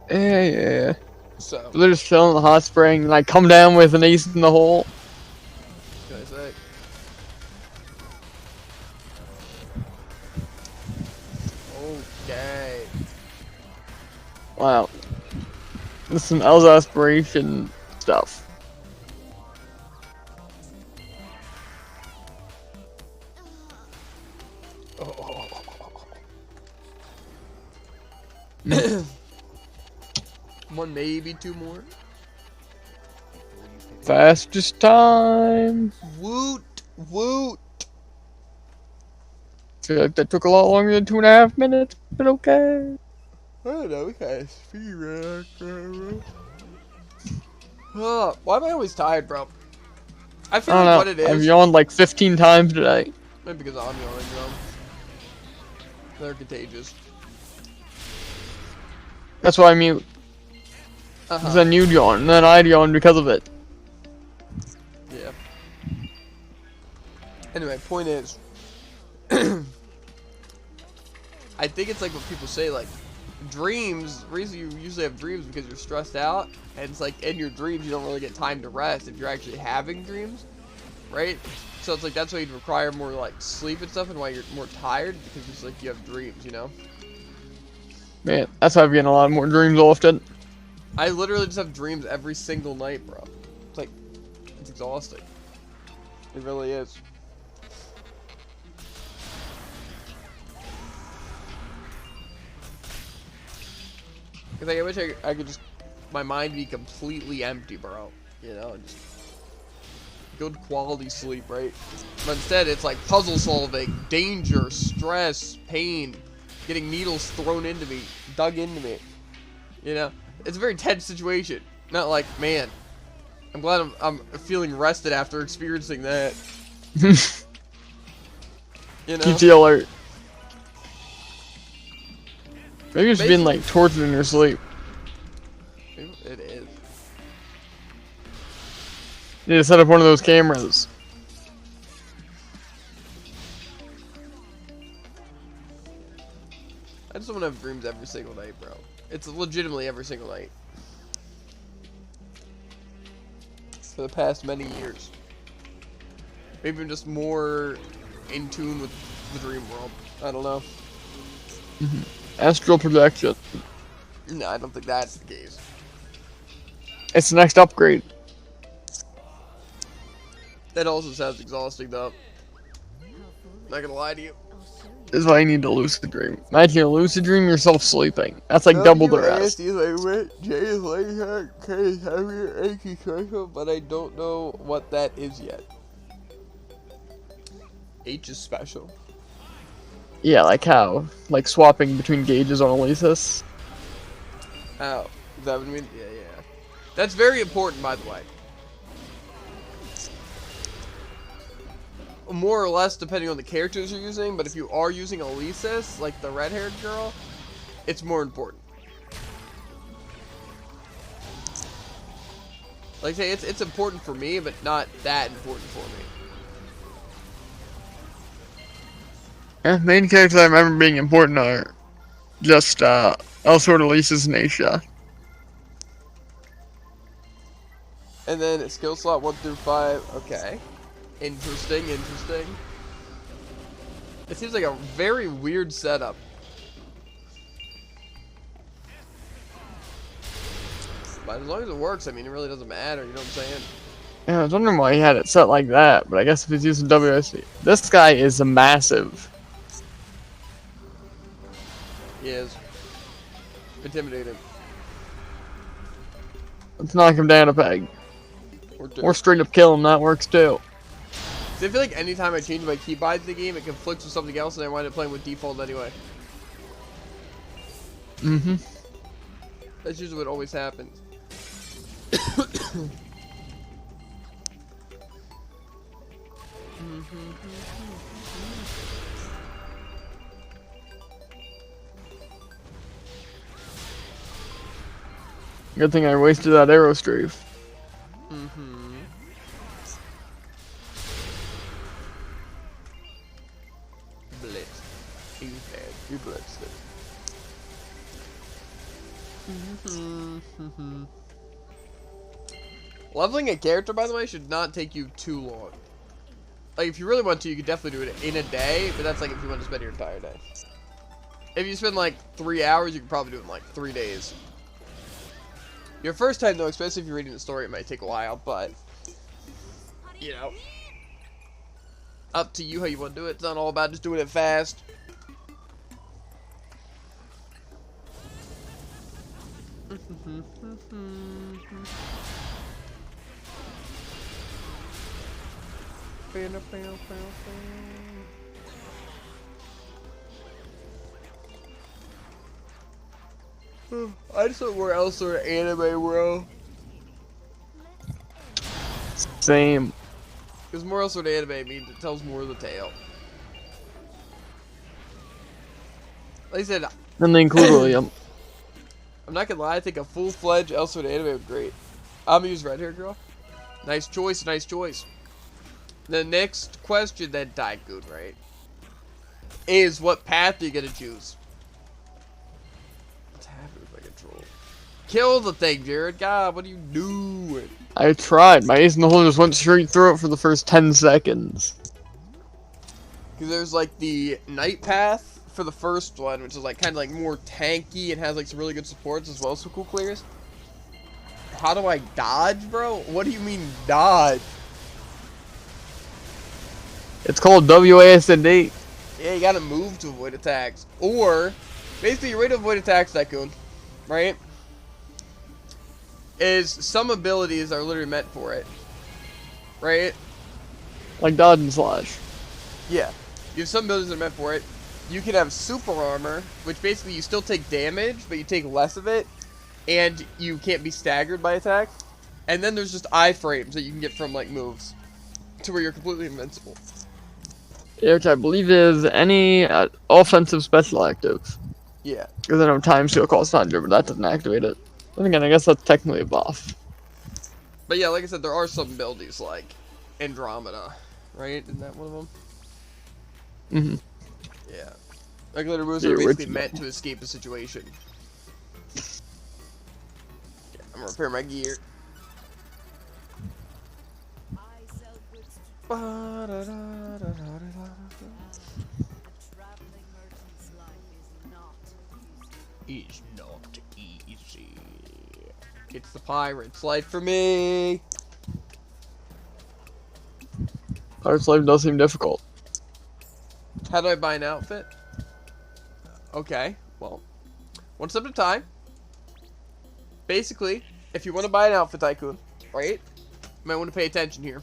Yeah. So, They're just chilling in the hot spring, and I come down with an ace in the hole. what can I say? Okay. Wow. This is some L's aspiration stuff. Oh. One, maybe two more. Fastest time. Woot! Woot! Feel like that took a lot longer than 2.5 minutes, but okay. I don't know, we kind of speed run. Why am I always tired, bro? I feel I don't like know. what it I've is. yawned like 15 times today. Maybe because I'm yawning, bro. They're contagious. That's why I mute. Because then you'd yawn, and then I'd yawn because of it. Yeah. Anyway, point is, I think it's like what people say, like, dreams, the reason you usually have dreams is because you're stressed out, and it's like, in your dreams, you don't really get time to rest if you're actually having dreams, right? So it's like, that's why you'd require more, like, sleep and stuff, and why you're more tired, because it's like, you have dreams, you know? Man, that's why I've getting a lot more dreams often. I literally just have dreams every single night, bro. It's like, it's exhausting. It really is. Cause like, I wish I could just, my mind be completely empty, bro. You know, and just good quality sleep, right? But instead, it's like puzzle solving, danger, stress, pain, getting needles thrown into me, dug into me. You know, it's a very tense situation. Not like, man, I'm glad I'm feeling rested after experiencing that. You know? Keeps you alert. Maybe you're just being like tortured in your sleep. It is. You need to set up one of those cameras. I just want to have dreams every single night, bro. It's legitimately every single night. For the past many years. Maybe I'm just more in tune with the dream world. I don't know. Astral projection. No, I don't think that's the case. It's the next upgrade. That also sounds exhausting, though. Not gonna lie to you. Is why you need to lucid dream. Imagine you lucid dream yourself sleeping. That's like double the rest. But I don't know what that is yet. H is special. Yeah, like how? Like swapping between gauges on Elysis. Oh, is that what you mean? Yeah, yeah. That's very important, by the way. More or less, depending on the characters you're using, but if you are using Elysis, like the red-haired girl, it's more important. Like I say, it's important for me, but not that important for me. Yeah, main characters I remember being important are just Elsword, Elysis, and Aisha. And then skill slot 1 through 5. Okay. Interesting, interesting. It seems like a very weird setup. But as long as it works, I mean, it really doesn't matter, you know what I'm saying? Yeah, I was wondering why he had it set like that, but I guess if he's using WSD. This guy is a massive. He is. Intimidating. Let's knock him down a peg. Or straight up kill him, that works too. I feel like anytime I change my keybinds in the game, it conflicts with something else, and I wind up playing with default anyway. Mm-hmm. That's usually what always happens. Good thing I wasted that arrow strafe. Blitz. He's dead. You blitzed it. Leveling a character, by the way, should not take you too long. Like, if you really want to, you could definitely do it in a day, but that's like if you want to spend your entire day. If you spend like 3 hours, you can probably do it in like 3 days. Your first time, though, especially if you're reading the story, it might take a while, but, you know, up to you how you want to do it. It's not all about just doing it fast. I just want more else sort of anime, bro. Same. Because more else sort of anime means it tells more of the tale. Like I said, And they include William. I'm not gonna lie, I think a full-fledged Elsword anime would be great. I'm gonna use red hair girl. Nice choice, nice choice. The next question then, Tycoon, right? Is what path are you gonna choose? What's happening with my control? Kill the thing, Jared. God, what are you doing? I tried. My ace in the hole just went straight through it for the first 10 seconds. Because there's like the night path for the first one, which is like kind of like more tanky and has like some really good supports as well as some cool clears. How do I dodge, bro? What do you mean dodge? It's called WASD. Yeah, you gotta move to avoid attacks. Or, basically your way to avoid attacks, Tycoon, right? Is some abilities are literally meant for it. Right? Like dodge and slash. Yeah. You have some abilities that are meant for it. You can have super armor, which basically you still take damage, but you take less of it. And you can't be staggered by attacks. And then there's just iframes that you can get from like moves. To where you're completely invincible. Yeah, which I believe is any offensive special active. Yeah. Because I know time seal costs 100, but that doesn't activate it. Then again, I guess that's technically a buff. But yeah, like I said, there are some abilities like Andromeda, right? Isn't that one of them? Mm-hmm. Yeah. Regular moves The are basically original. meant to escape a situation. Yeah, I'm gonna repair my gear. is not easy. It's the pirate's life for me. Pirate's life does seem difficult. How do I buy an outfit? Okay, well, one step at a time. Basically, if you want to buy an outfit, Tycoon, right? You might want to pay attention here.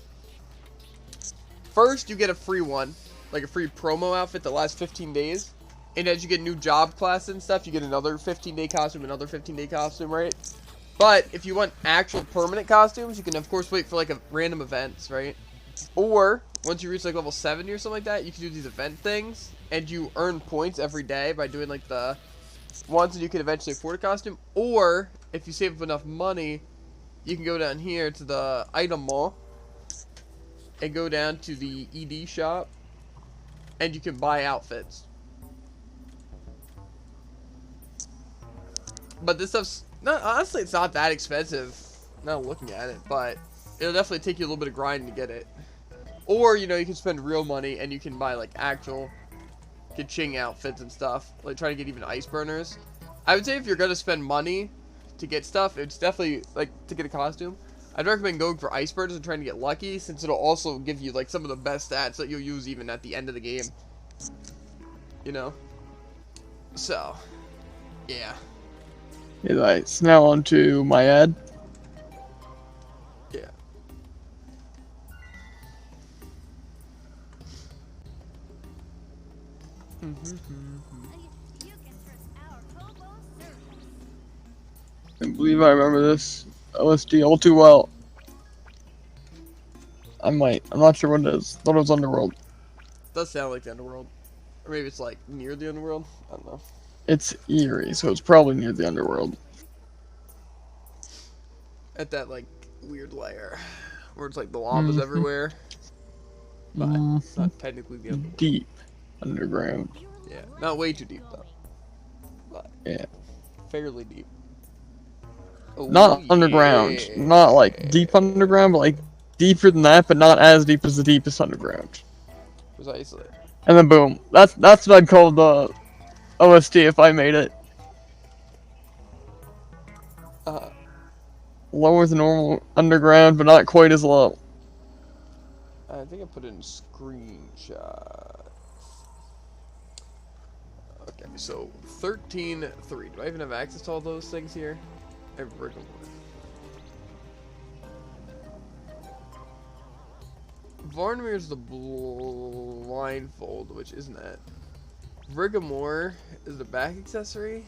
First, you get a free one, like a free promo outfit that lasts 15 days. And as you get new job classes and stuff, you get another 15-day costume, another 15-day costume, right? But if you want actual permanent costumes, you can, of course, wait for, like, a random events, right? Or, once you reach, like, level 70 or something like that, you can do these event things. And you earn points every day by doing, like, the ones that you can eventually afford a costume. Or, if you save up enough money, you can go down here to the item mall and go down to the ED shop, and you can buy outfits. But this stuff's not, honestly, it's not that expensive. Not looking at it, but it'll definitely take you a little bit of grinding to get it. Or, you know, you can spend real money and you can buy like actual ka-ching outfits and stuff, like trying to get even ice burners. I would say if you're gonna spend money to get stuff, it's definitely like to get a costume, I'd recommend going for ice burners and trying to get lucky, since it'll also give you like some of the best stats that you'll use even at the end of the game, you know. So yeah. Alright, so now on to my ad. Yeah. I believe I remember this OSD all too well. I'm not sure what it is. Thought it was Underworld. Does sound like the underworld, or maybe it's like near the underworld. I don't know. It's eerie, so it's probably near the Underworld. At that like weird layer where it's like the lava's everywhere, but it's not technically the underworld. Deep underground. Yeah, not way too deep though, but Yeah. fairly deep. Oh, Not underground. yeah. Not like deep underground, but like deeper than that, but not as deep as the deepest underground. Precisely. And then boom. That's what I'd call the OSD if I made it. Lower than normal underground, but not quite as low. I think I put it in screenshot. Okay, so 13.3. Do I even have access to all those things here? Every Varnmir's the blindfold, which isn't that. Rigamore is the back accessory.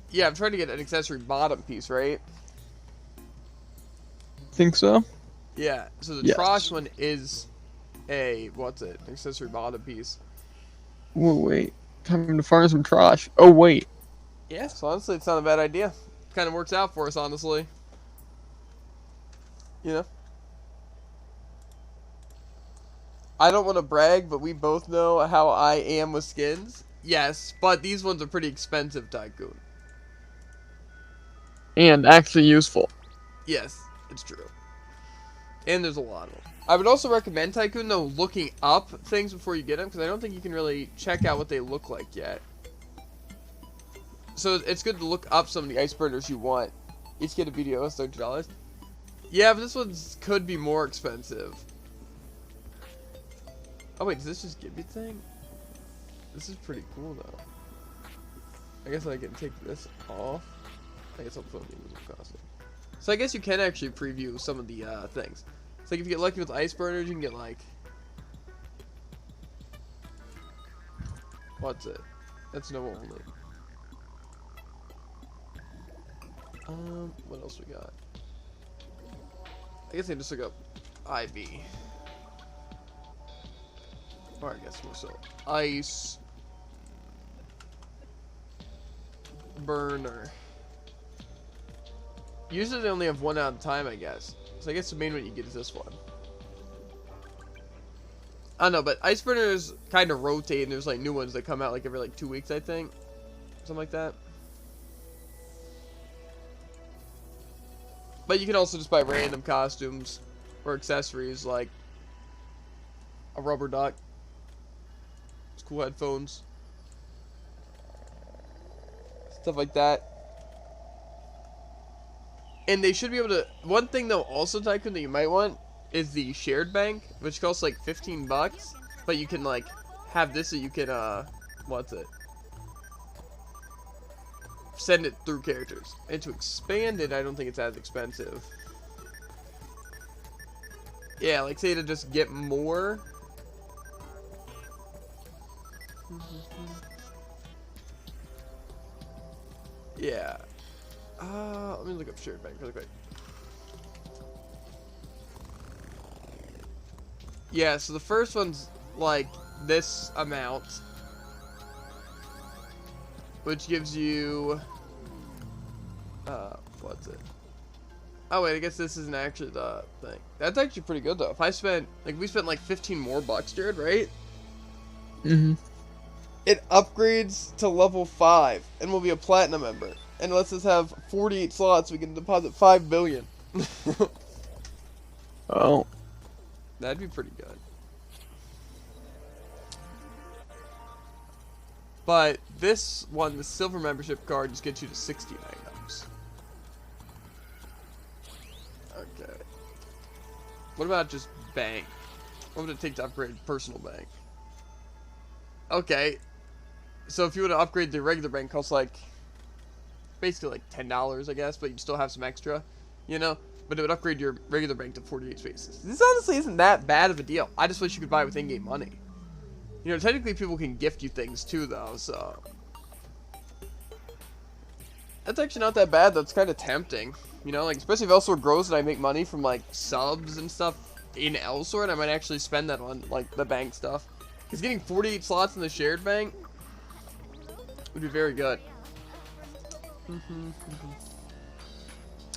Yeah, I'm trying to get an accessory bottom piece, right? Think so? Yeah, so the Yes. Trosh one is a, what's it? Accessory bottom piece. Whoa, wait. Time to farm some trash. Oh, wait. Yeah, so honestly, it's not a bad idea. Kind of works out for us, honestly. You know? I don't want to brag, but we both know how I am with skins. Yes, but these ones are pretty expensive, Tycoon. And actually useful. Yes, it's true. And there's a lot of them. I would also recommend, Tycoon, though, looking up things before you get them, because I don't think you can really check out what they look like yet. So it's good to look up some of the ice burners you want. Each get a video, it's $30. Yeah, but this one could be more expensive. Oh wait, does this just give me a thing? This is pretty cool though. I guess I can take this off. I guess I'll put the invisible costume. So I guess you can actually preview some of the things. It's like if you get lucky with ice burners, you can get like, what's it? That's no only. What else we got? I guess I can just look up IV. Or I guess more so. Ice burner. Usually they only have one at a time, I guess. So I guess the main one you get is this one. I don't know, but ice burners kind of rotate, and there's like new ones that come out like every like 2 weeks, I think. Something like that. But you can also just buy random costumes or accessories like a rubber duck. It's cool headphones. stuff like that. And they should be able to. One thing though, also Tycoon, that you might want is the shared bank, which costs like $15, but you can like have this so you can what's it? Send it through characters. And to expand it, I don't think it's as expensive. Yeah, like say to just get more. Yeah. Let me look up shared bank really quick. Yeah, so the first one's like this amount, which gives you, what's it? Oh wait, I guess this isn't actually the thing. That's actually pretty good though. If I spent, like, we spent like 15 more bucks, Jared, right? Mm-hmm. It upgrades to level 5 and will be a platinum member. And lets us have 48 slots, we can deposit 5 billion. Oh. That'd be pretty good. But this one, the silver membership card, just gets you to 16 items. Okay. What about just bank? What would it take to upgrade personal bank? Okay. So if you were to upgrade the regular bank, it costs like basically like $10, I guess, but you'd still have some extra, you know? But it would upgrade your regular bank to 48 spaces. This honestly isn't that bad of a deal. I just wish you could buy it with in-game money. You know, technically people can gift you things too, though, so... That's actually not that bad. That's kind of tempting. You know, like, especially if Elsword grows and I make money from, like, subs and stuff in Elsword, I might actually spend that on, like, the bank stuff. Because getting 48 slots in the shared bank would be very good. Yeah,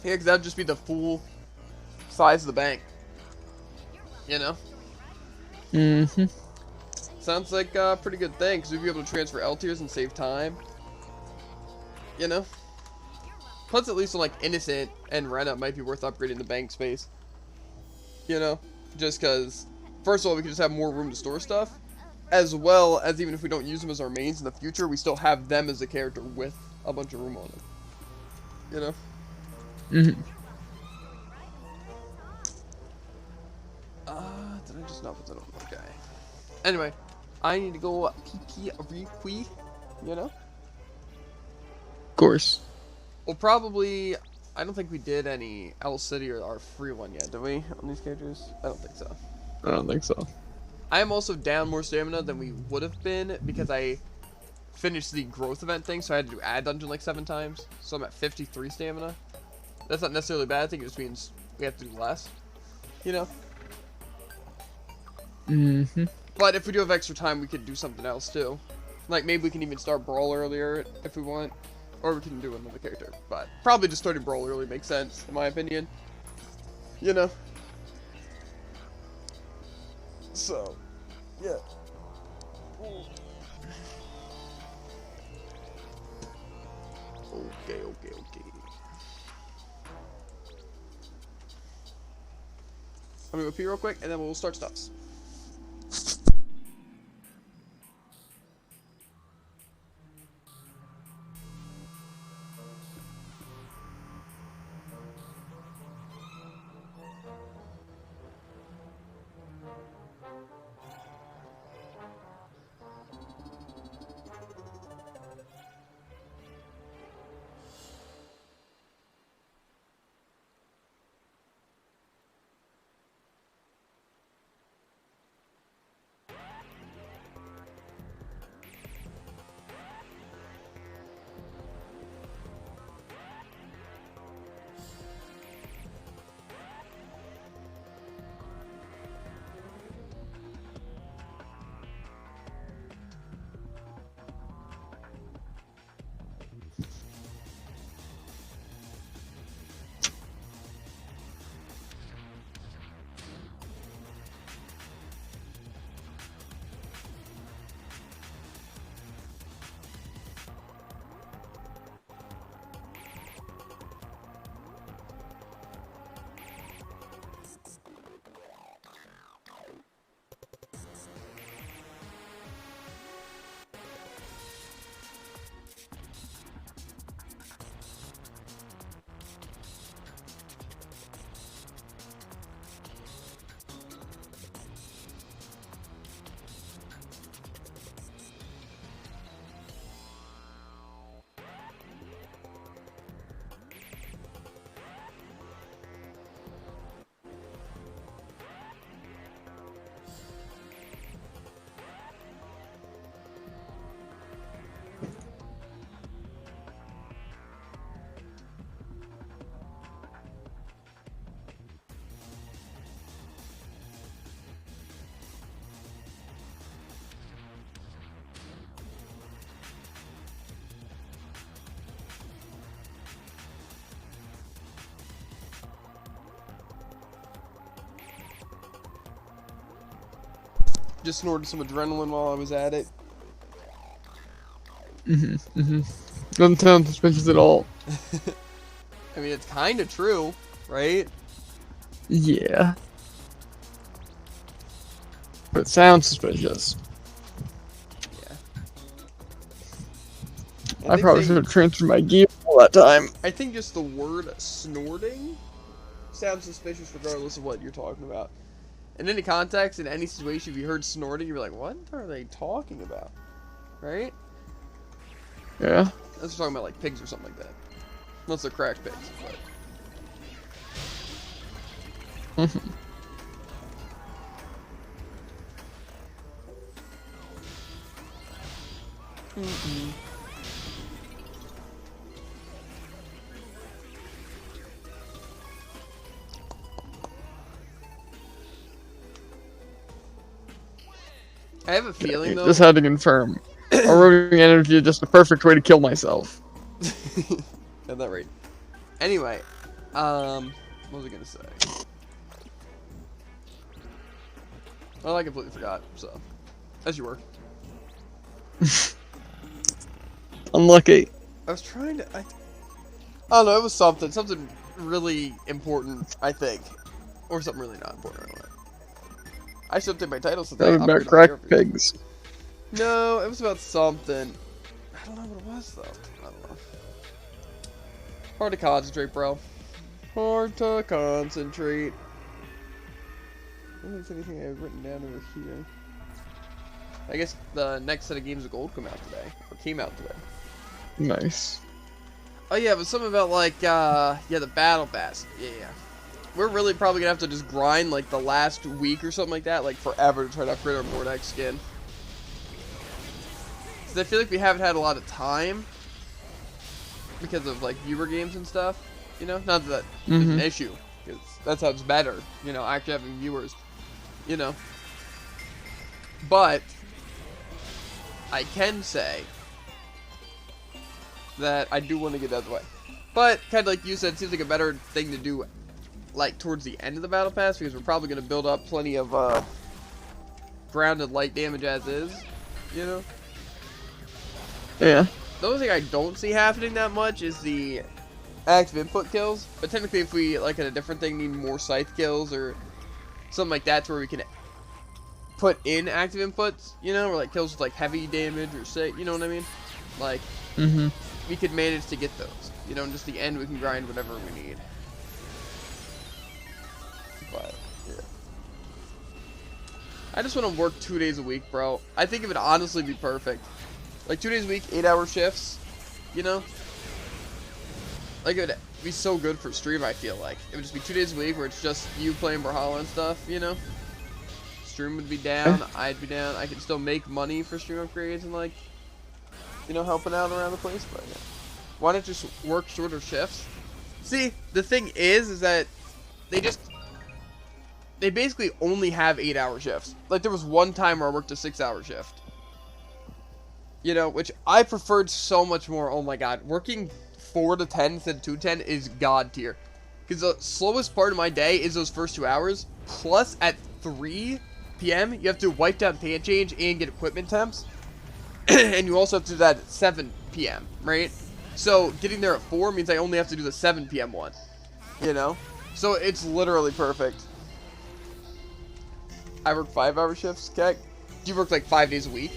because that would just be the full size of the bank. You know? Mm-hmm. Sounds like a pretty good thing, because we'd be able to transfer L tiers and save time. You know? Plus, at least on, like, Innocent and Rena, it might be worth upgrading the bank space. You know? Just because, first of all, we can just have more room to store stuff. As well as, even if we don't use them as our mains in the future, we still have them as a character with a bunch of room on them. You know? Mm-hmm. Did I just not put that on? Okay. Anyway, I need to go pee real quick, you know? Of course. Well, probably, I don't think we did any L City or our free one yet, did we, on these characters? I don't think so. I don't think so. I am also down more stamina than we would have been because I finished the growth event thing, so I had to do ad dungeon like 7 times. So I'm at 53 stamina. That's not necessarily a bad thing, it just means we have to do less, you know? Mm-hmm. But if we do have extra time, we could do something else too. Like, maybe we can even start Brawl earlier if we want. Or we can do another character. But probably just starting Brawl early makes sense, in my opinion. You know? So, yeah. Okay. I'm gonna go pee real quick, and then we'll start stuffs. Just snorted some adrenaline while I was at it. Doesn't sound suspicious at all. I mean, it's kind of true, right? Yeah. But it sounds suspicious. Yeah. I probably should have transferred my gear all that time. I think just the word snorting sounds suspicious regardless of what you're talking about. In any context, in any situation, if you heard snorting, you'd be like, what are they talking about? Right? Yeah. Unless you're talking about, like, pigs or something like that. Unless they're cracked pigs, but... I have a feeling, though... Just had to confirm. Eroding energy is just the perfect way to kill myself. At that rate. Anyway, what was I gonna say? Well, I completely forgot, so... As you were. Unlucky. I was trying to... I don't know, it was something. Something really important, I think. Or something really not important, I don't know. I should update my title so That was about cracked pigs. No, it was about something. I don't know what it was, though. I don't know. Hard to concentrate, bro. Hard to concentrate. I don't think there's anything I have written down over here. I guess the next set of games of gold come out today. Or came out today. Nice. Oh yeah, but something about like, yeah, the battle pass. Yeah. We're really probably gonna have to just grind like the last week or something like that, like forever to try to upgrade our Mordex skin. Cause I feel like we haven't had a lot of time because of like viewer games and stuff, you know? Not that it's an issue, because that sounds better, you know, actually having viewers, you know? But I can say that I do want to get that out of the way. But, kind of like you said, it seems like a better thing to do, like, towards the end of the Battle Pass, because we're probably going to build up plenty of, grounded light damage as is, you know? Yeah. The only thing I don't see happening that much is the active input kills, but technically if we, like, in a different thing, need more scythe kills, or something like that, to where we can put in active inputs, you know, or, like, kills with, like, heavy damage, or say, you know what I mean? Like, we could manage to get those. You know, in just the end, we can grind whatever we need. But, yeah. I just want to work 2 days a week, bro. I think it would honestly be perfect. Like, 2 days a week, 8-hour shifts, you know? Like, it would be so good for stream, I feel like. It would just be 2 days a week where it's just you playing Brawlhalla and stuff, you know? Stream would be down, I'd be down. I could still make money for stream upgrades and, like, you know, helping out around the place, but yeah. Why not just work shorter shifts? See, the thing is that they basically only have 8-hour shifts. Like, there was one time where I worked a 6-hour shift. You know, which I preferred so much more. Oh my god, working 4 to 10 instead of 2 to 10 is god tier. Because the slowest part of my day is those first 2 hours. Plus, at 3 p.m., you have to wipe down pant change and get equipment temps. And you also have to do that at 7 p.m., right? So, getting there at 4 means I only have to do the 7 p.m. one. You know? So, it's literally perfect. I work 5-hour shifts, Keck. Do you work like 5 days a week?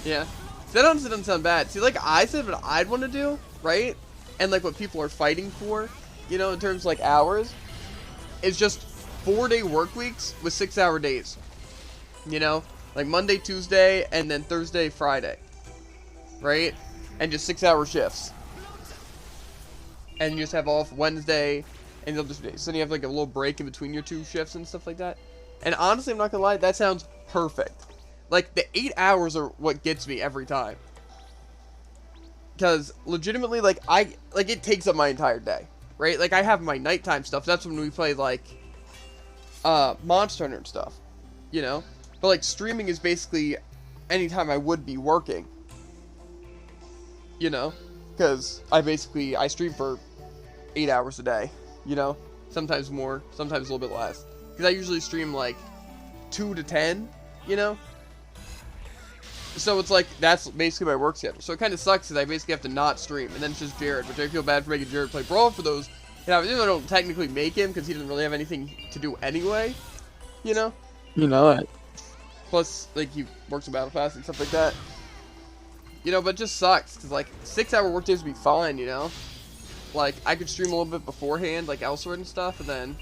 Yeah. That honestly doesn't sound bad. See, like I said what I'd want to do, right? And like what people are fighting for, you know, in terms of like hours, is just 4-day work weeks with 6-hour days. You know? Like Monday, Tuesday, and then Thursday, Friday. Right? And just 6-hour shifts. And you just have off Wednesday and the other 2 days. So then you have like a little break in between your 2 shifts and stuff like that. And honestly, I'm not gonna lie, that sounds perfect. Like, the 8 hours are what gets me every time. Because, legitimately, like, it takes up my entire day. Right? Like, I have my nighttime stuff. That's when we play, like, Monster Hunter and stuff. You know? But, like, streaming is basically anytime I would be working. You know? Because I stream for 8 hours a day. You know, sometimes more, sometimes a little bit less. Because I usually stream like 2 to 10, you know? So it's like, that's basically my work schedule. So it kind of sucks because I basically have to not stream. And then it's just Jared, which I feel bad for making Jared play Brawl for those. You know, even though I don't technically make him because he doesn't really have anything to do anyway, you know? You know that. Plus, like, he works in Battle Pass and stuff like that. You know, but it just sucks because, like, 6-hour work days would be fine, you know? Like, I could stream a little bit beforehand, like elsewhere and stuff, and then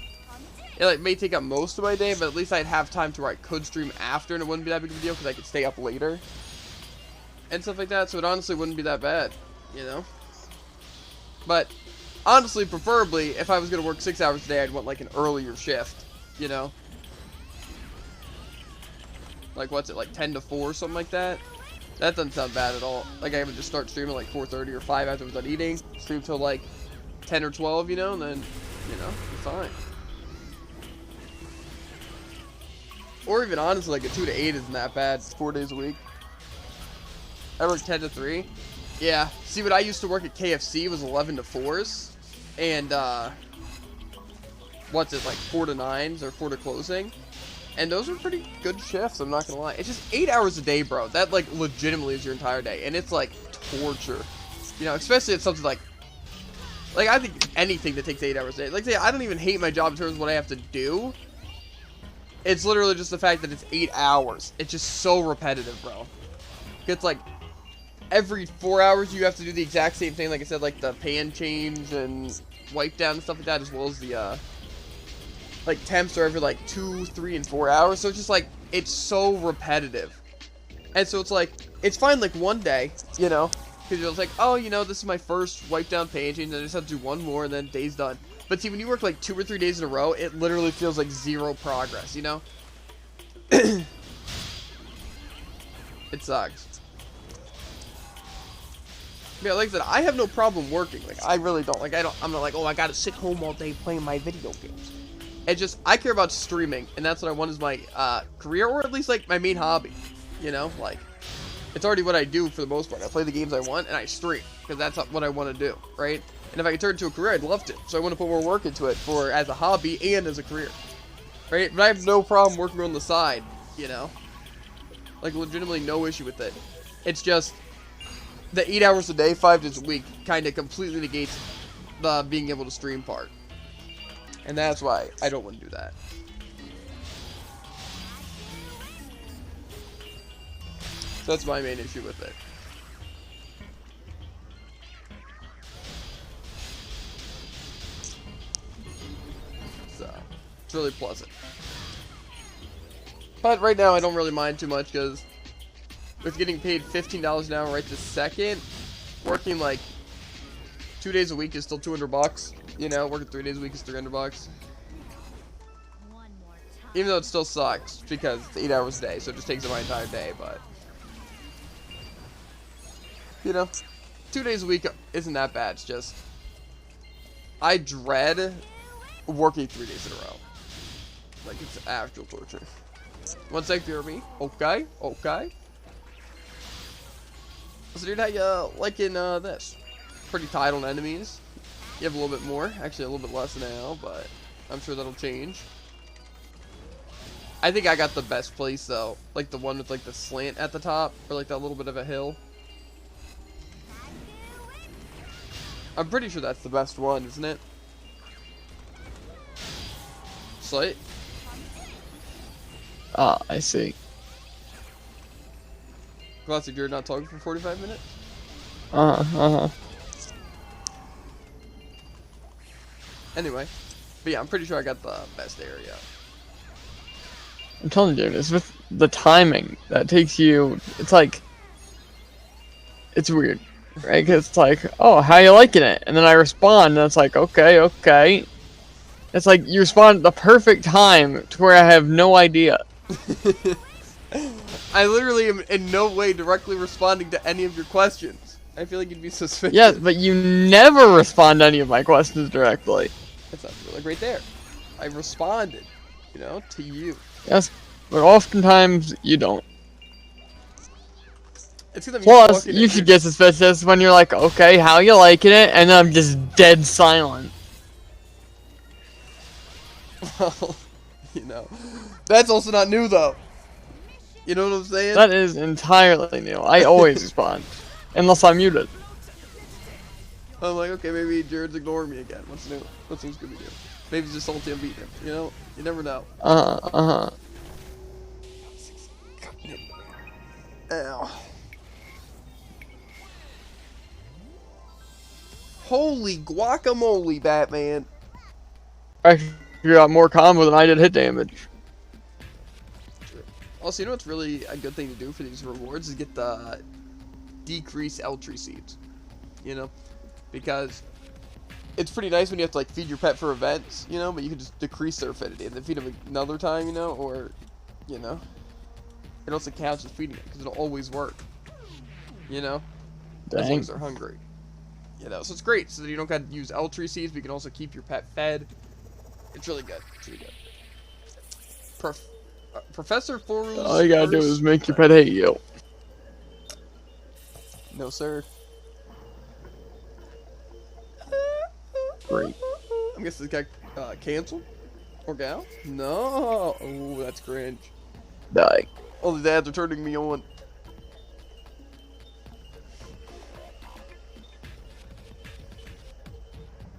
it like may take up most of my day, but at least I'd have time to where I could stream after, and it wouldn't be that big of a deal because I could stay up later and stuff like that. So it honestly wouldn't be that bad, you know. But honestly, preferably, if I was gonna work 6 hours a day, I'd want like an earlier shift, you know. Like what's it, like 10 to 4, something like that. That doesn't sound bad at all. Like I would just start streaming like 4:30 or 5 after I was done eating, stream till like 10 or 12, you know, and then, you know, it's fine. Or even honestly, like a 2 to 8 isn't that bad. It's 4 days a week. I work 10 to 3. Yeah. See, what I used to work at KFC was 11 to 4s. And, what's it, like 4 to 9s or 4 to closing. And those are pretty good shifts, I'm not gonna lie. It's just 8 hours a day, bro. That, like, legitimately is your entire day. And it's, like, torture. You know, especially if something like, I think anything that takes 8 hours a day. Like, say, I don't even hate my job in terms of what I have to do. It's literally just the fact that it's 8 hours. It's just so repetitive, bro. It's like, every 4 hours you have to do the exact same thing. Like I said, like the pan change and wipe down and stuff like that, as well as the, like, temps are every, like, 2, 3, and 4 hours. So it's just, like, it's so repetitive. And so it's, like, it's fine, like, one day, you know, because you're like, oh, you know, this is my first wipe down pan change, and I just have to do one more, and then day's done. But see, when you work, like, 2 or 3 days in a row, it literally feels like zero progress, you know? It sucks. Yeah, like I said, I have no problem working. Like, I really don't. Like, I'm not like, oh, I gotta sit home all day playing my video games. It's just, I care about streaming, and that's what I want as my career, or at least, like, my main hobby. You know, like, it's already what I do for the most part. I play the games I want, and I stream, because that's what I want to do, right? And if I could turn it into a career, I'd love to. So I want to put more work into it as a hobby and as a career, right? But I have no problem working on the side, you know? Like, legitimately no issue with it. It's just, the 8 hours a day, 5 days a week, kind of completely negates the being able to stream part. And that's why I don't want to do that. So that's my main issue with it. So, it's really pleasant. But right now I don't really mind too much because with getting paid $15 an hour right this second, working like 2 days a week is still $200. You know, working 3 days a week is $300. Even though it still sucks because it's 8 hours a day, so it just takes up my entire day, but you know, 2 days a week isn't that bad. It's just I dread working 3 days in a row. Like, it's actual torture. One sec, fear me. Okay, okay. So dude, how you liking this? Pretty tight on enemies. You have a little bit more. Actually, a little bit less now, but I'm sure that'll change. I think I got the best place, though. Like, the one with, like, the slant at the top. Or, like, that little bit of a hill. I'm pretty sure that's the best one, isn't it? Slate? Ah, I see. Classic, you're not talking for 45 minutes? Uh-huh. Anyway. But yeah, I'm pretty sure I got the best area. I'm telling you, it's with the timing that takes you. It's like, it's weird, right? Because it's like, oh, how you liking it? And then I respond, and it's like, okay, okay. It's like you respond at the perfect time to where I have no idea. I literally am in no way directly responding to any of your questions. I feel like you'd be suspicious. Yes, but you never respond to any of my questions directly. That's not really right there. I responded, you know, to you. Yes, but oftentimes you don't. It's 'cause I'm Plus, you should get suspicious when you're like, okay, how you liking it? And then I'm just dead silent. Well, you know, that's also not new though. You know what I'm saying? That is entirely new. I always respond, unless I'm muted. I'm like, okay, maybe Jared's ignoring me again. What's new? What's new Scooby Doo? Maybe he's just salty I'm beating him. You know, you never know. Ow. Holy guacamole, Batman. Actually, got more combo than I did hit damage. Also, you know what's really a good thing to do for these rewards is get the decrease Eltree seeds. You know, because it's pretty nice when you have to like feed your pet for events, you know, but you can just decrease their affinity and then feed them another time, you know, or, you know, it also counts as feeding them because it'll always work, you know, as long as they're hungry, you know, so it's great so that you don't got to use Eltree seeds, but you can also keep your pet fed. It's really good. It's really good. Professor Foru's all you gotta do is make your pet hate you. No, sir. Great. I'm guessing this guy canceled? Or gal? No. Oh, that's cringe. Die. All the dads are turning me on.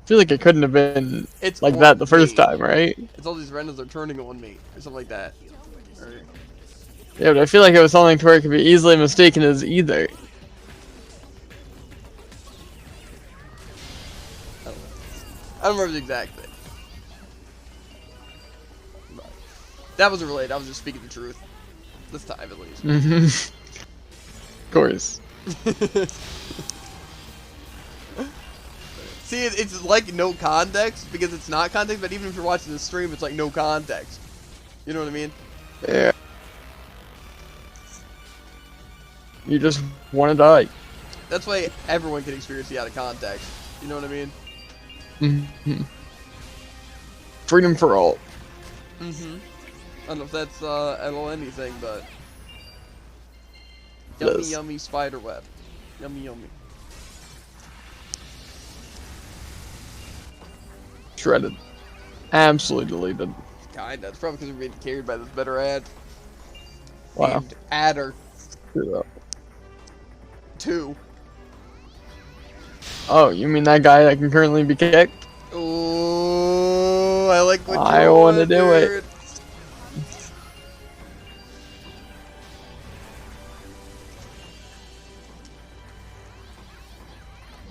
I feel like it couldn't have been It's like that the first time, right? It's all these randoms are turning on me, or something like that. Right. Yeah, but I feel like it was something to where it could be easily mistaken as either. I don't remember the exact thing. But that wasn't related. I was just speaking the truth. This time, at least. Of course. See, it's like no context, because it's not context, but even if you're watching the stream, it's like no context. You know what I mean? Yeah. You just want to die. That's why everyone can experience the out of context. You know what I mean? Freedom for all. I don't know if that's at all anything, but yummy, yummy spider web. Yummy, yummy. Shredded. Absolutely deleted. Kinda. It's probably because we're being carried by this better ad. Wow. Named Adder Screw up. 2. Oh, you mean that guy that can currently be kicked? Oh, I like what I want to do it.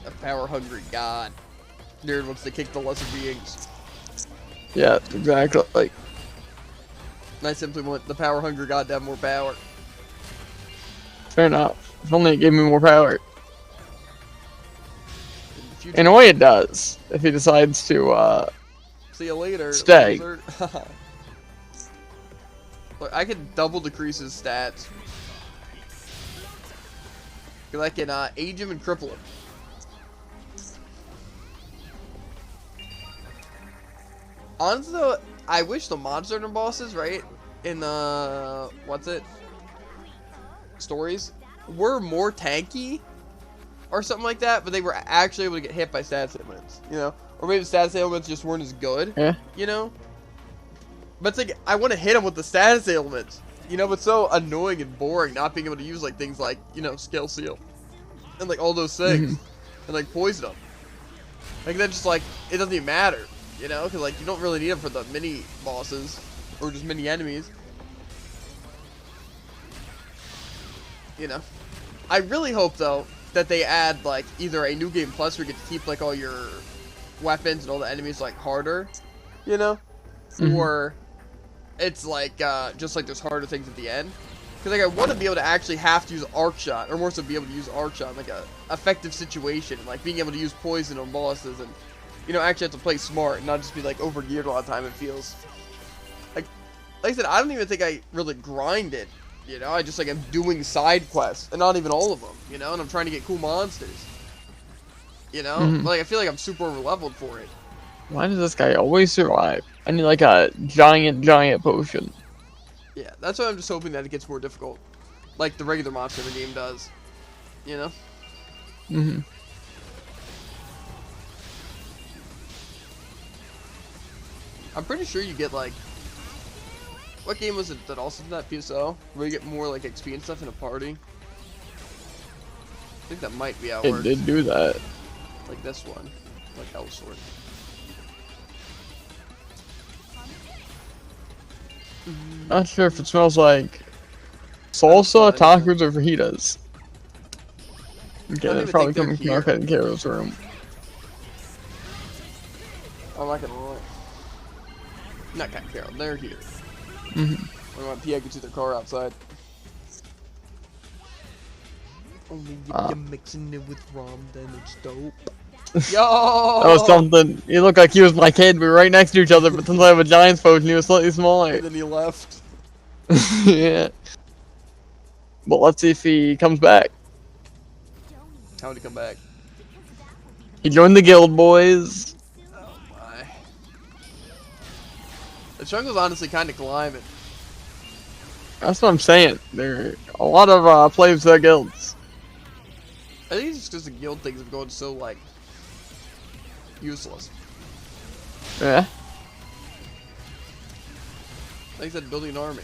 A power-hungry god. Nerd wants to kick the lesser beings. Yeah, exactly. And I simply want the power-hungry god to have more power. Fair enough. If only it gave me more power. In a way it does. If he decides to, see you later. Stay. Look, I can double decrease his stats. Because I can age him and cripple him. Honestly though, I wish the monster hunter bosses, right, in the, stories, were more tanky, or something like that, but they were actually able to get hit by status ailments, you know? Or maybe the status ailments just weren't as good, you know? But it's like, I want to hit him with the status ailments, you know, but it's so annoying and boring not being able to use, like, things like, you know, Scale Seal, and, like, all those things, and, like, poison them. Like, that just, like, it doesn't even matter. You know, because, like, you don't really need them for the mini bosses, or just mini enemies. You know. I really hope, though, that they add, like, either a new game plus where you get to keep, like, all your weapons and all the enemies, like, harder, you know? Or it's, like, just, like, there's harder things at the end. Because, like, I want to be able to actually have to use Arc Shot, or more so be able to use Arc Shot in, like, a effective situation, like, being able to use poison on bosses, and you know, actually have to play smart and not just be like over-geared all the time, it feels. Like I said, I don't even think I really grinded, you know, I just like am doing side quests, and not even all of them, you know, and I'm trying to get cool monsters. You know? Like I feel like I'm super over-leveled for it. Why does this guy always survive? I need like a giant potion. Yeah, that's why I'm just hoping that it gets more difficult. Like the regular monster in the game does. You know? I'm pretty sure you get like, what game was it that also did that, PSO? Where you get more like XP and stuff in a party? I think that might be how it It works. did do that. Like this one, like Elsword. Not sure if it smells like salsa, tacos, or fajitas. Okay, don't that's even probably think they're coming from here. Arcade and Caro's room. I'm not gonna lie. Not Cat Carol, they're here. Mm-hmm. I want Pia to their car outside. Only if you're mixing it with rum, then it's dope. Yo! That was something. He looked like he was my kid. We were right next to each other, but since I have a Giants post and he was slightly smaller. And then he left. Yeah. But let's see if he comes back. How would he come back? He joined the guild, boys. Oh my. The jungle's honestly kind of climbing. That's what I'm saying. There are a lot of players to guilds. I think it's just because the guild things have gone so, like, useless. Yeah. Like I said, building an army.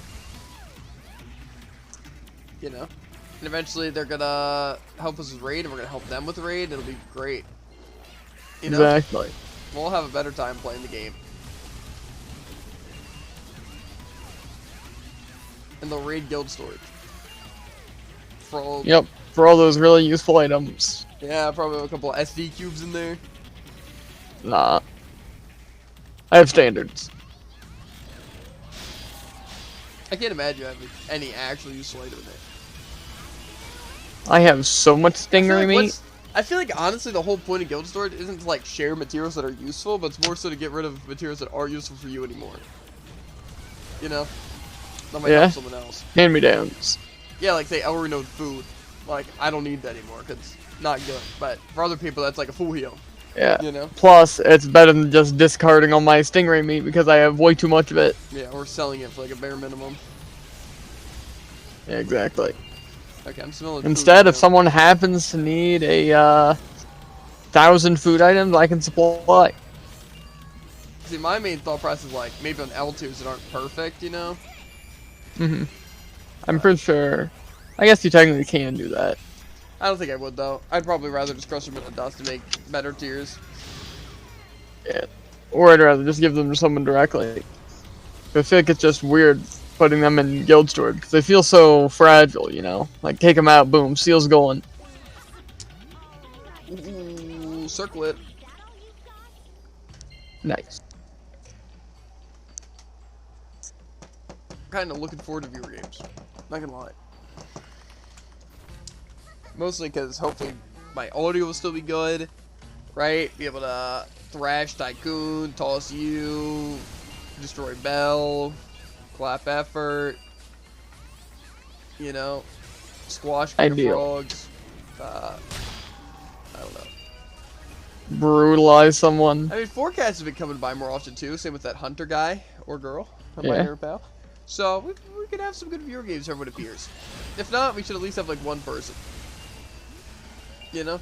You know? And eventually they're gonna help us with raid, and we're gonna help them with raid. It'll be great. You know? Exactly. We'll have a better time playing the game. And they'll raid guild storage. For all, Yep. For all those really useful items. yeah, probably a couple of SD cubes in there. Nah. I have standards. I can't imagine having any actual useful item in there. I have so much stingray meat. I feel like honestly the whole point of guild storage isn't to like share materials that are useful, but it's more so to get rid of materials that aren't useful for you anymore. You know? That might help someone else. Hand-me-downs. Yeah, like say Elry node food. Like, I don't need that anymore because it's not good. But for other people, that's like a full heal. Yeah. You know? Plus, it's better than just discarding all my stingray meat because I have way too much of it. Yeah, or selling it for like a bare minimum. Yeah, exactly. Okay, I'm smelling Instead, food if someone happens to need a 1,000 food items, I can supply. See, my main thought process is like maybe on L tiers that aren't perfect, you know? Mm-hmm. I'm pretty sure. I guess you technically can do that. I don't think I would though. I'd probably rather just crush them in the dust to make better tiers. Yeah. Or I'd rather just give them to someone directly. I feel like it's just weird putting them in guild storage because they feel so fragile, you know? Like, take them out, boom, seal's going. Ooh, circle it. Nice. Kind of looking forward to viewer games. Not gonna lie. Mostly because hopefully my audio will still be good, right? Be able to thrash Tycoon, toss you, destroy Bell, clap effort, you know, squash frogs. I don't know. Brutalize someone. I mean, forecasts have been coming by more often too. Same with that hunter guy or girl, my hair pal. So we could have some good viewer games everyone appears. If not, we should at least have like one person. You know?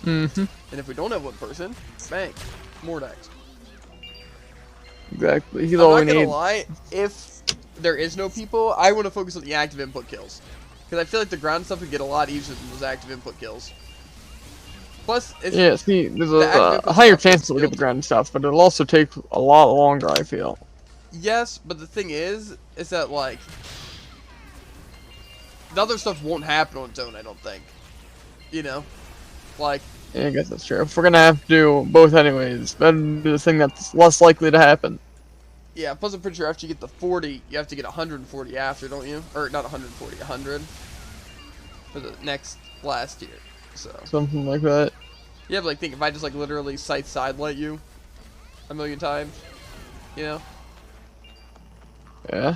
Mm-hmm. And if we don't have one person, bang, more decks. Exactly. He's all we I'm not need. gonna lie, if there is no people, I want to focus on the active input kills. Because I feel like the ground stuff would get a lot easier than those active input kills. Plus, it's Yeah, see, there's a higher chance to get the ground stuff, but it'll also take a lot longer, I feel. Yes, but the thing is that, like, the other stuff won't happen on its own, I don't think. You know? Like... Yeah, I guess that's true. If we're gonna have to do both anyways, that'd be the thing that's less likely to happen. Yeah, plus I'm pretty sure after you get the 40, you have to get 140 after, don't you? Or, not 140, 100. For the last tier, so... Something like that. Yeah, but, like, think if I just, like, literally sight sidelight you a million times, you know? Yeah.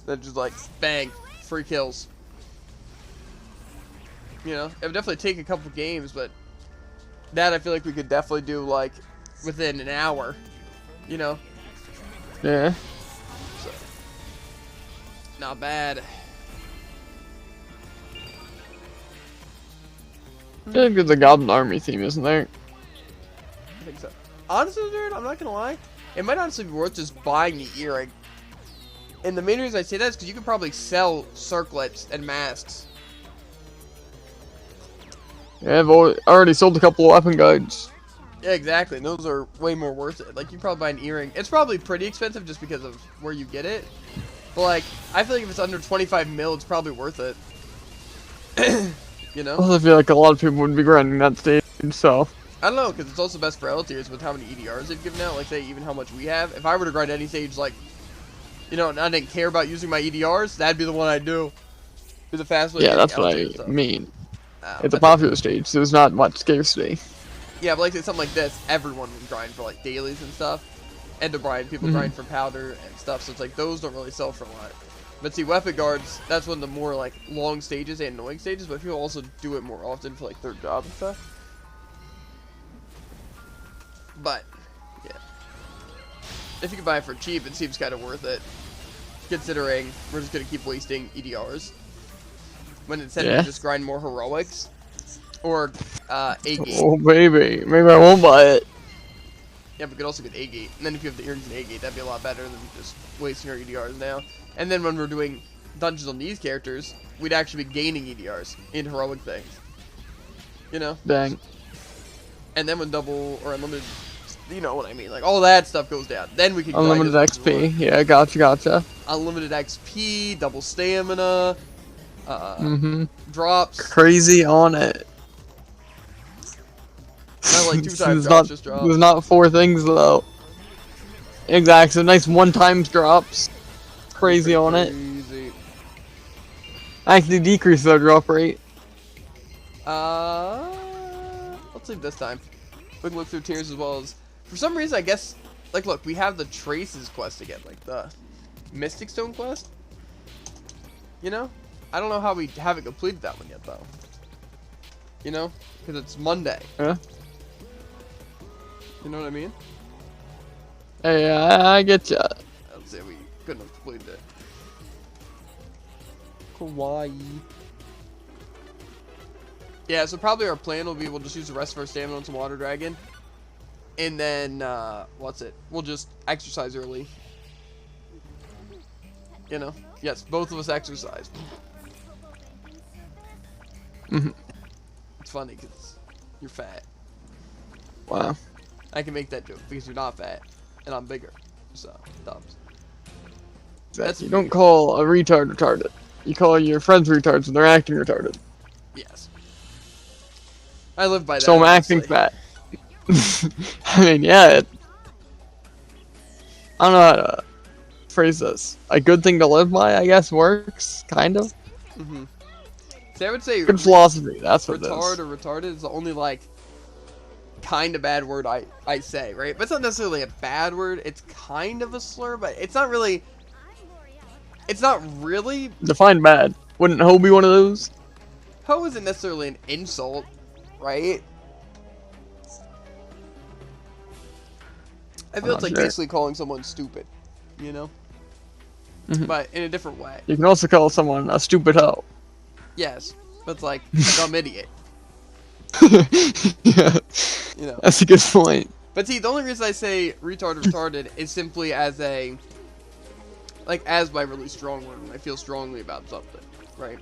Then just, like, bang, free kills. You know? It would definitely take a couple games, but that I feel like we could definitely do, like, within an hour, you know? Yeah. So, not bad. I think there's a Goblin Army theme, isn't there? I think so. honestly, dude, I'm not gonna lie. It might honestly be worth just buying the earring. And the main reason I say that is because you could probably sell circlets and masks. Yeah, I've already sold a couple of weapon guides. Yeah, exactly. And those are way more worth it. Like, you probably buy an earring. It's probably pretty expensive just because of where you get it. But, like, I feel like if it's under 25 mil, it's probably worth it. You know? Also, I feel like a lot of people would be grinding that stage, so. I don't know, because it's also best for L tiers with how many EDRs they've given out. Like, say, even how much we have. If I were to grind any stage, like, you know, and I didn't care about using my EDRs, that'd be the one I'd do. Be the fast way. Yeah, that's what I mean. It's a I popular stage, so there's not much scarcity. Yeah, but like something like this, everyone would grind for like dailies and stuff. End of grind, people grind for powder and stuff, so it's like those don't really sell for a lot. But see, weapon guards, that's one of the more like long stages and annoying stages, but people also do it more often for like third job and stuff. But, yeah. If you can buy it for cheap, it seems kind of worth it. Considering we're just going to keep wasting EDRs. When instead of just grind more heroics. Or, A-gate. Oh, baby. Maybe I won't buy it. Yeah, but we could also get A-gate. And then if you have the earrings and A-gate, that'd be a lot better than just wasting our EDRs now. And then when we're doing dungeons on these characters, we'd actually be gaining EDRs in heroic things. You know? Dang. And then when double or unlimited, you know what I mean. Like, all that stuff goes down. Then we can Unlimited XP. Yeah, gotcha. Unlimited XP, double stamina, drops. Crazy on it. Not like 2 times drops, just drops. There's not 4 things, though. Exactly, so nice 1-time drops. Crazy on it. Actually decrease the drop rate. Let's leave this time. We can look through tiers as well as... For some reason, I guess... Like, look, we have the Traces quest again. Like, the Mystic Stone quest. You know? I don't know how we haven't completed that one yet, though. You know? Because it's Monday. Yeah. You know what I mean? Hey, I get ya. Let's say we couldn't have completed it. Kawaii. Yeah, so probably our plan will be we'll just use the rest of our stamina on some Water Dragon. And then, what's it? We'll just exercise early. You know? Yes, both of us exercise. It's funny because you're fat. Wow. I can make that joke because you're not fat. And I'm bigger. So, thumbs. You don't call a retard retarded. You call your friends retards when they're acting retarded. Yes. I live by that. So I'm acting fat. I mean, yeah. I don't know how to phrase this. A good thing to live by, I guess, works. Kind of. See, I would say... Good philosophy, that's what it is. Retard or retarded is the only, like, kind of bad word I say, right? But it's not necessarily a bad word. It's kind of a slur, but it's not really... It's not really... Define bad. Wouldn't hoe be one of those? Hoe isn't necessarily an insult, right? I feel it's like basically calling someone stupid, you know? But in a different way. You can also call someone a stupid hoe. Yes, but it's like a dumb idiot. Yeah, you know. That's a good point. But see, the only reason I say retard or retarded is simply as a... Like, as my really strong word when I feel strongly about something, right?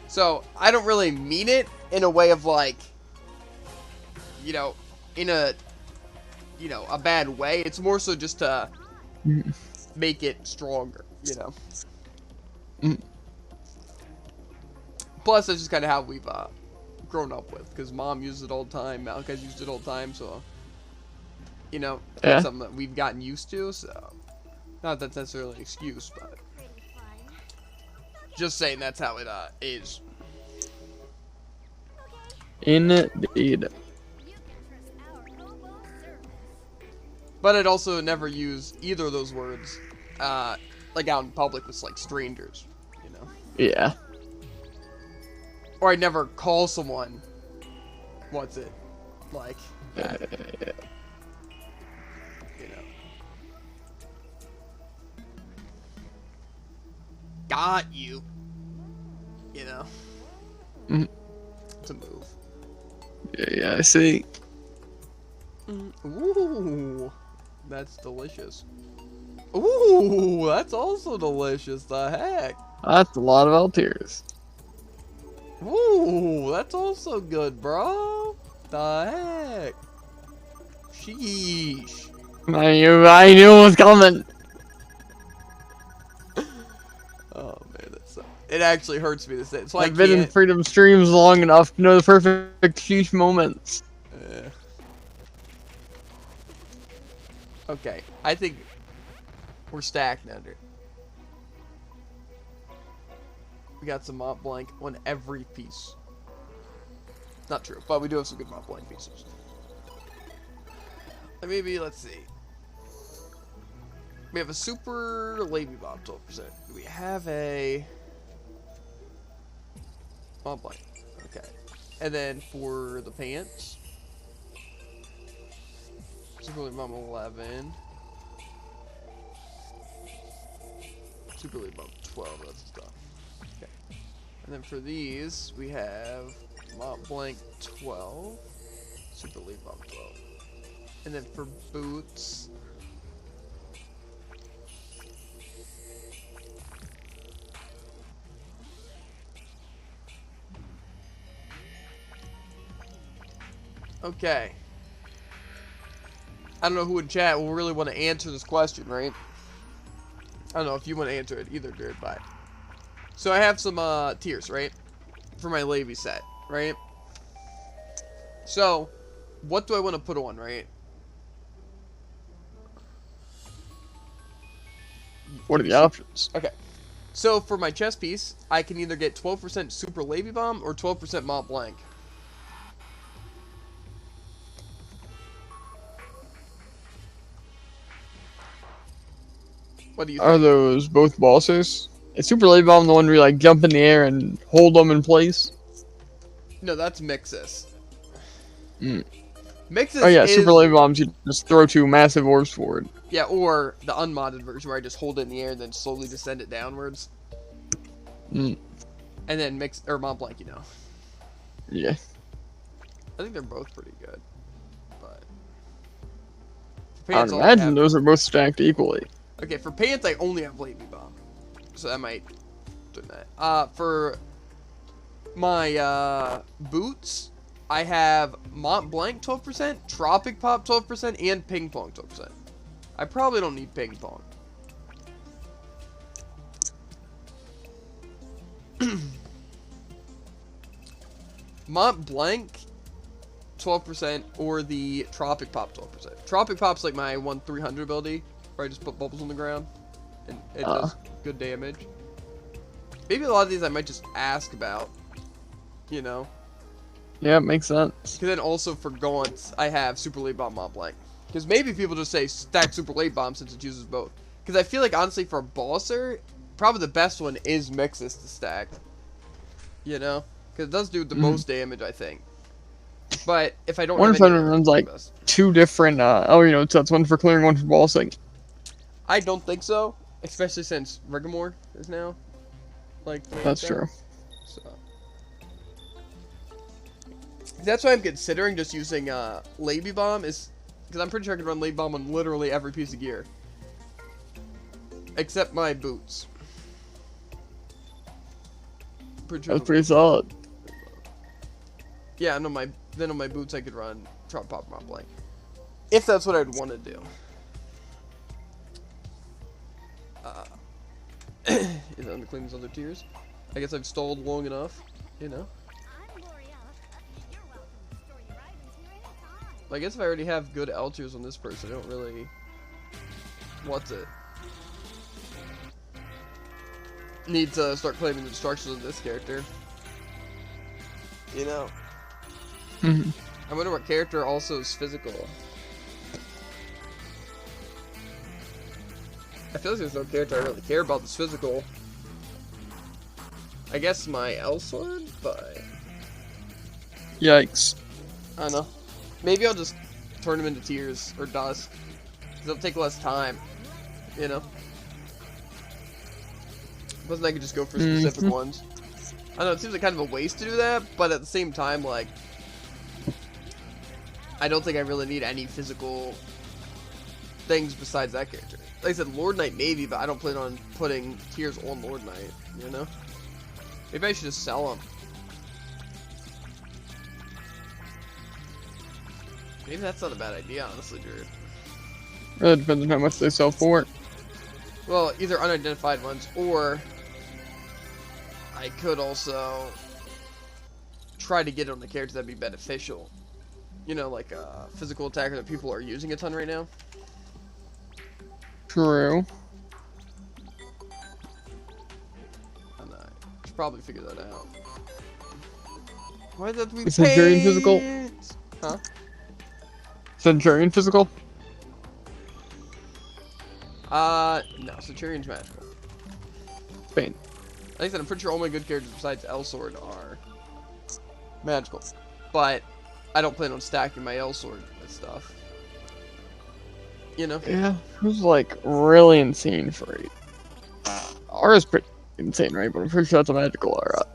So, I don't really mean it in a way of like, you know, in a, you know, a bad way. It's more so just to make it stronger, you know? Plus, that's just kind of how we've grown up with, because Mom uses it all the time, Malachi's used it all the time, so, you know, that's something that we've gotten used to, so, not that that's necessarily an excuse, but just saying that's how it is. Indeed. But I'd also never use either of those words, like out in public with like strangers, you know? Yeah. Or I'd never call someone, what's it, like, that. You know? Got you. You know? It's a move. Yeah, I see. Ooh, that's delicious. Ooh, that's also delicious. The heck? That's a lot of L tiers. Ooh, that's also good, bro. The heck? Sheesh. I knew it was coming. Oh man, that's so. It actually hurts me to say. So I I've been in can't. Freedom streams long enough to know the perfect sheesh moments. Okay, I think we're stacked under. We got some Mont Blanc on every piece. Not true, but we do have some good Mont Blanc pieces. Maybe, let's see. We have a super Lady Bob 12%. Do we have a Mont Blanc? Okay. And then for the pants, Super Lady Bob 11. Super Lady Bob 12, that's the stuff. Okay. And then for these, we have Mont Blanc 12. Super Lady Bob 12. And then for boots, okay. I don't know who in chat will really want to answer this question, right? I don't know if you want to answer it either, dude, but. So I have some tiers, right? For my Levy set, right? So, what do I want to put on, right? What are the options? Okay. So for my chest piece, I can either get 12% Super Levy Bomb or 12% Mont Blanc. What do you think? Are those both bosses? Is Super Late Bomb the one where you like jump in the air and hold them in place? No, that's Mixus. Mm. Mixus Oh yeah, is... Super Late Bombs you just throw two massive orbs forward. Yeah, or the unmodded version where I just hold it in the air and then slowly descend it downwards. Mm. And then Mont Blanc, you know. Yeah. I think they're both pretty good. But... I'd imagine those are both stacked equally. Okay, for pants, I only have Levy Bomb. So that might do that. For my boots, I have Mont Blanc 12%, Tropic Pop 12%, and Ping Pong 12%. I probably don't need Ping Pong. Mont Blanc 12% or the Tropic Pop 12%. Tropic Pop's like my 1-300 ability, where I just put bubbles on the ground and it does good damage. Maybe a lot of these I might just ask about, you know? Yeah, it makes sense. Because then also for gaunts, I have Super Late Bomb Mont Blanc. Because maybe people just say stack Super Late Bomb since it uses both. Because I feel like, honestly, for a bosser, probably the best one is Mixus to stack. You know? Because it does do the most damage, I think. But if I don't Wonder have if any... anyone runs like two different sets, one for clearing, one for bossing. I don't think so. Especially since Riggamore is now. Like, that's true. So. That's why I'm considering just using Levy Bomb, is because I'm pretty sure I can run Levy Bomb on literally every piece of gear. Except my boots. That's pretty solid. Yeah, no, then on my boots I could run Trop Pop Mont Blanc. If that's what I'd want to do. Is that to clean these other tiers? I guess I've stalled long enough, you know? I guess if I already have good L tiers on this person, I don't really... What's it? Need to start claiming the destructions of this character. You know? I wonder what character also is physical. I feel like there's no character I really care about that's physical. I guess my L sword, but... Yikes. I don't know. Maybe I'll just turn them into tears or dust. Because it'll take less time. You know? Plus I could just go for specific ones. I don't know, it seems like kind of a waste to do that, but at the same time, like... I don't think I really need any physical things besides that character. Like I said, Lord Knight maybe, but I don't plan on putting tiers on Lord Knight, you know? Maybe I should just sell them. Maybe that's not a bad idea, honestly, Drew. Really depends on how much they sell for. Well, either unidentified ones, or I could also try to get it on the character that'd be beneficial. You know, like a physical attacker that people are using a ton right now. True. And I should probably figure that out. Why did that we Is Centurion paint? physical? Huh? Centurion physical? No, Centurion's magical. Spain. Like I said, I'm pretty sure all my good characters besides L-Sword are magical. But I don't plan on stacking my L-Sword with stuff. You know? Yeah, who's like really insane for it? Aura's pretty insane, right? But I'm pretty sure that's a magical aura.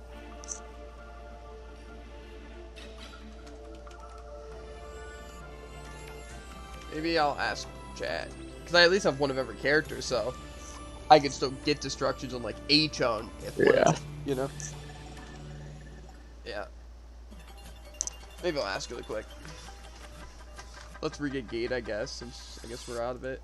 Maybe I'll ask Chad. Because I at least have one of every character, so I can still get destructions on like a chunk. Yeah. You know? Yeah. Maybe I'll ask really quick. Let's re-get Gate, I guess, since I guess we're out of it.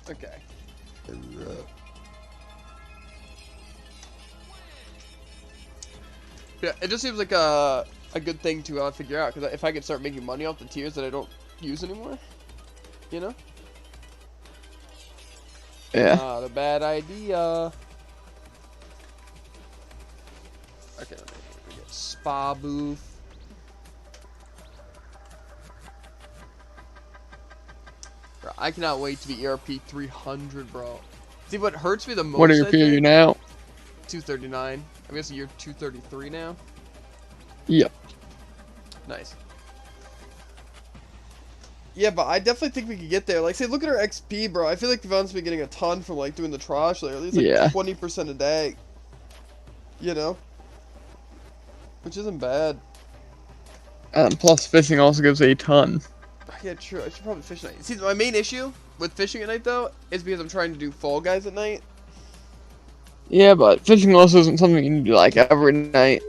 Okay. Yeah, it just seems like a good thing to figure out, because if I could start making money off the tiers that I don't use anymore, you know? Yeah. Not a bad idea. Okay, we get spa booth. Bro, I cannot wait to be ERP 300, bro. See, what hurts me the most, What are you now? 239. I guess you're 233 now. Yep. Nice. Yeah, but I definitely think we could get there. Like, say, look at our XP, bro. I feel like Devon's been getting a ton from, like, doing the trash layer. At least, like, Yeah. 20% a day. You know? Which isn't bad. Plus, fishing also gives a ton. Yeah, true. I should probably fish at night. See, my main issue with fishing at night, though, is because I'm trying to do Fall Guys at night. Yeah, but fishing also isn't something you can do, like, every night.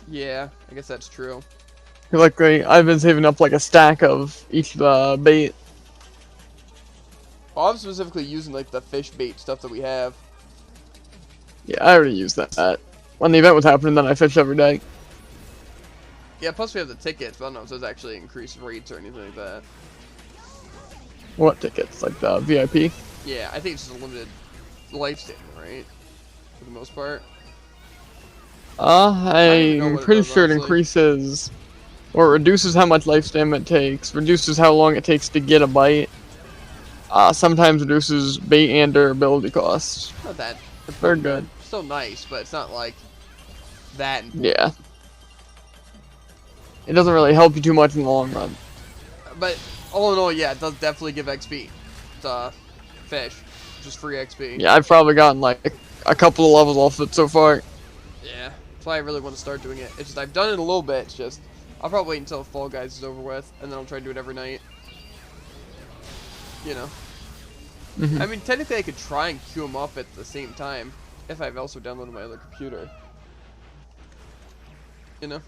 Yeah, I guess that's true. Like, I've been saving up, like, a stack of each bait. Well, I'm specifically using, like, the fish bait stuff that we have. Yeah, I already used that. When the event was happening, then I fished every day. Yeah, plus we have the tickets, but I don't know if those actually increase rates or anything like that. What tickets? Like the VIP? Yeah, I think it's just a limited lifespan, right? For the most part. I'm pretty sure it honestly. increases, or reduces how much lifespan it takes, reduces how long it takes to get a bite, sometimes reduces bait and durability costs. Not that. They're good. Still nice, but it's not like that important. Yeah. It doesn't really help you too much in the long run. But all in all, yeah, it does definitely give XP to fish, just free XP. Yeah, I've probably gotten like a couple of levels off it so far. Yeah, that's why I really want to start doing it. It's just I've done it a little bit. It's just I'll probably wait until Fall Guys is over with, and then I'll try to do it every night. You know. I mean, technically, I could try and queue them up at the same time if I've also downloaded my other computer. You know.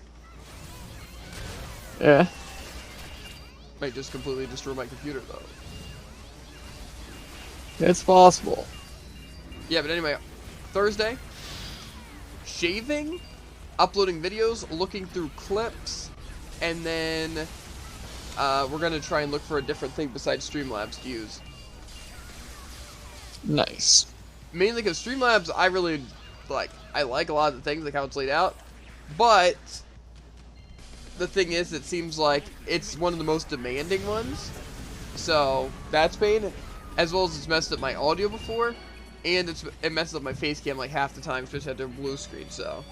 Yeah. Might just completely destroy my computer though. It's possible. Yeah, but anyway, Thursday, shaving, uploading videos, looking through clips, and then we're gonna try and look for a different thing besides Streamlabs to use. Nice. Mainly because Streamlabs, I really like. I like a lot of the things, like how it's laid out, but the thing is, it seems like it's one of the most demanding ones. So that's pain, as well as it's messed up my audio before, and it messes up my face cam like half the time, especially after blue screen. So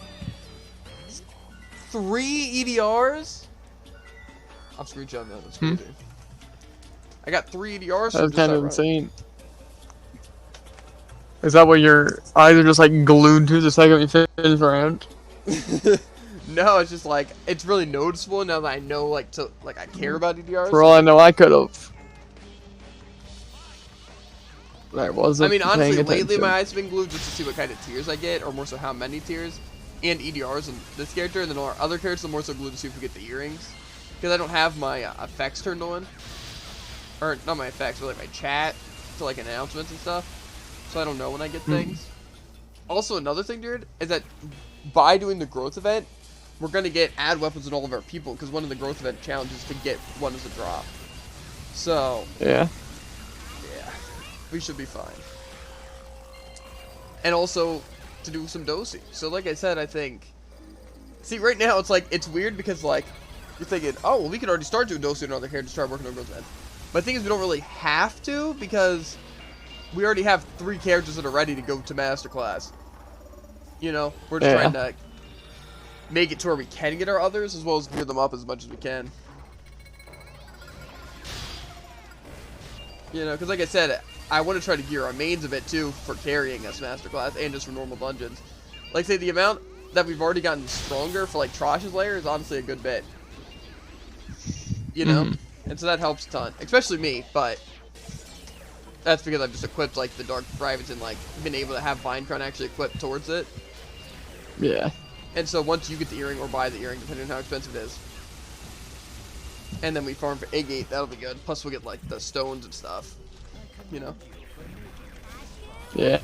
3 EDRs. I'm screenshotting that. That's crazy. I got 3 EDRs. That's kind of insane. Is that what your eyes are just like glued to the second you finish round? No, it's just like it's really noticeable now that I know I care about EDRs. For all I know, I could have. I wasn't. I mean, honestly, paying lately attention. my eyes have been glued just to see what kind of tiers I get, or more so how many tiers, and EDRs in this character, and then our other characters are more so glued to see if we get the earrings, because I don't have my effects turned on, or not my effects, but like my chat to like announcements and stuff. So I don't know when I get things. Also, another thing, dude, is that by doing the growth event, we're going to get add weapons in all of our people, because one of the growth event challenges is to get one as a drop. So, yeah, we should be fine. And also, to do some dosing. So like I said, I think, see, right now, it's like, it's weird because, like, you're thinking, oh, well, we could already start doing dosing in another character to start working on growth event. But the thing is, we don't really have to, because we already have 3 characters that are ready to go to Masterclass. You know, we're just trying to make it to where we can get our others, as well as gear them up as much as we can. You know, because like I said, I want to try to gear our mains a bit too for carrying us Masterclass and just for normal dungeons. Like, say, the amount that we've already gotten stronger for like Trosh's lair is honestly a good bit. You know, and so that helps a ton, especially me. But that's because I've just equipped like the Dark Privates and like been able to have Vinecrown actually equipped towards it. Yeah. And so once you get the earring or buy the earring, depending on how expensive it is, and then we farm for Agate, that'll be good. Plus we'll get like the stones and stuff, you know? Yeah.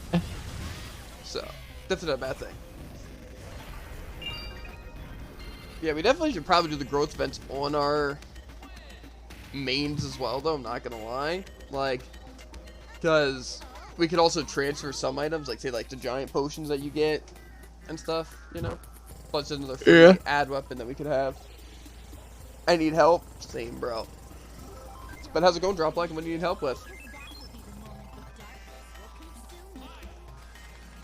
So, that's not a bad thing. Yeah, we definitely should probably do the growth events on our mains as well, though, I'm not gonna lie. Like, because we could also transfer some items, like say like the giant potions that you get and stuff, you know? Plus another free add weapon that we could have. I need help. Same, bro. But how's it going, Drop Like? What do you need help with?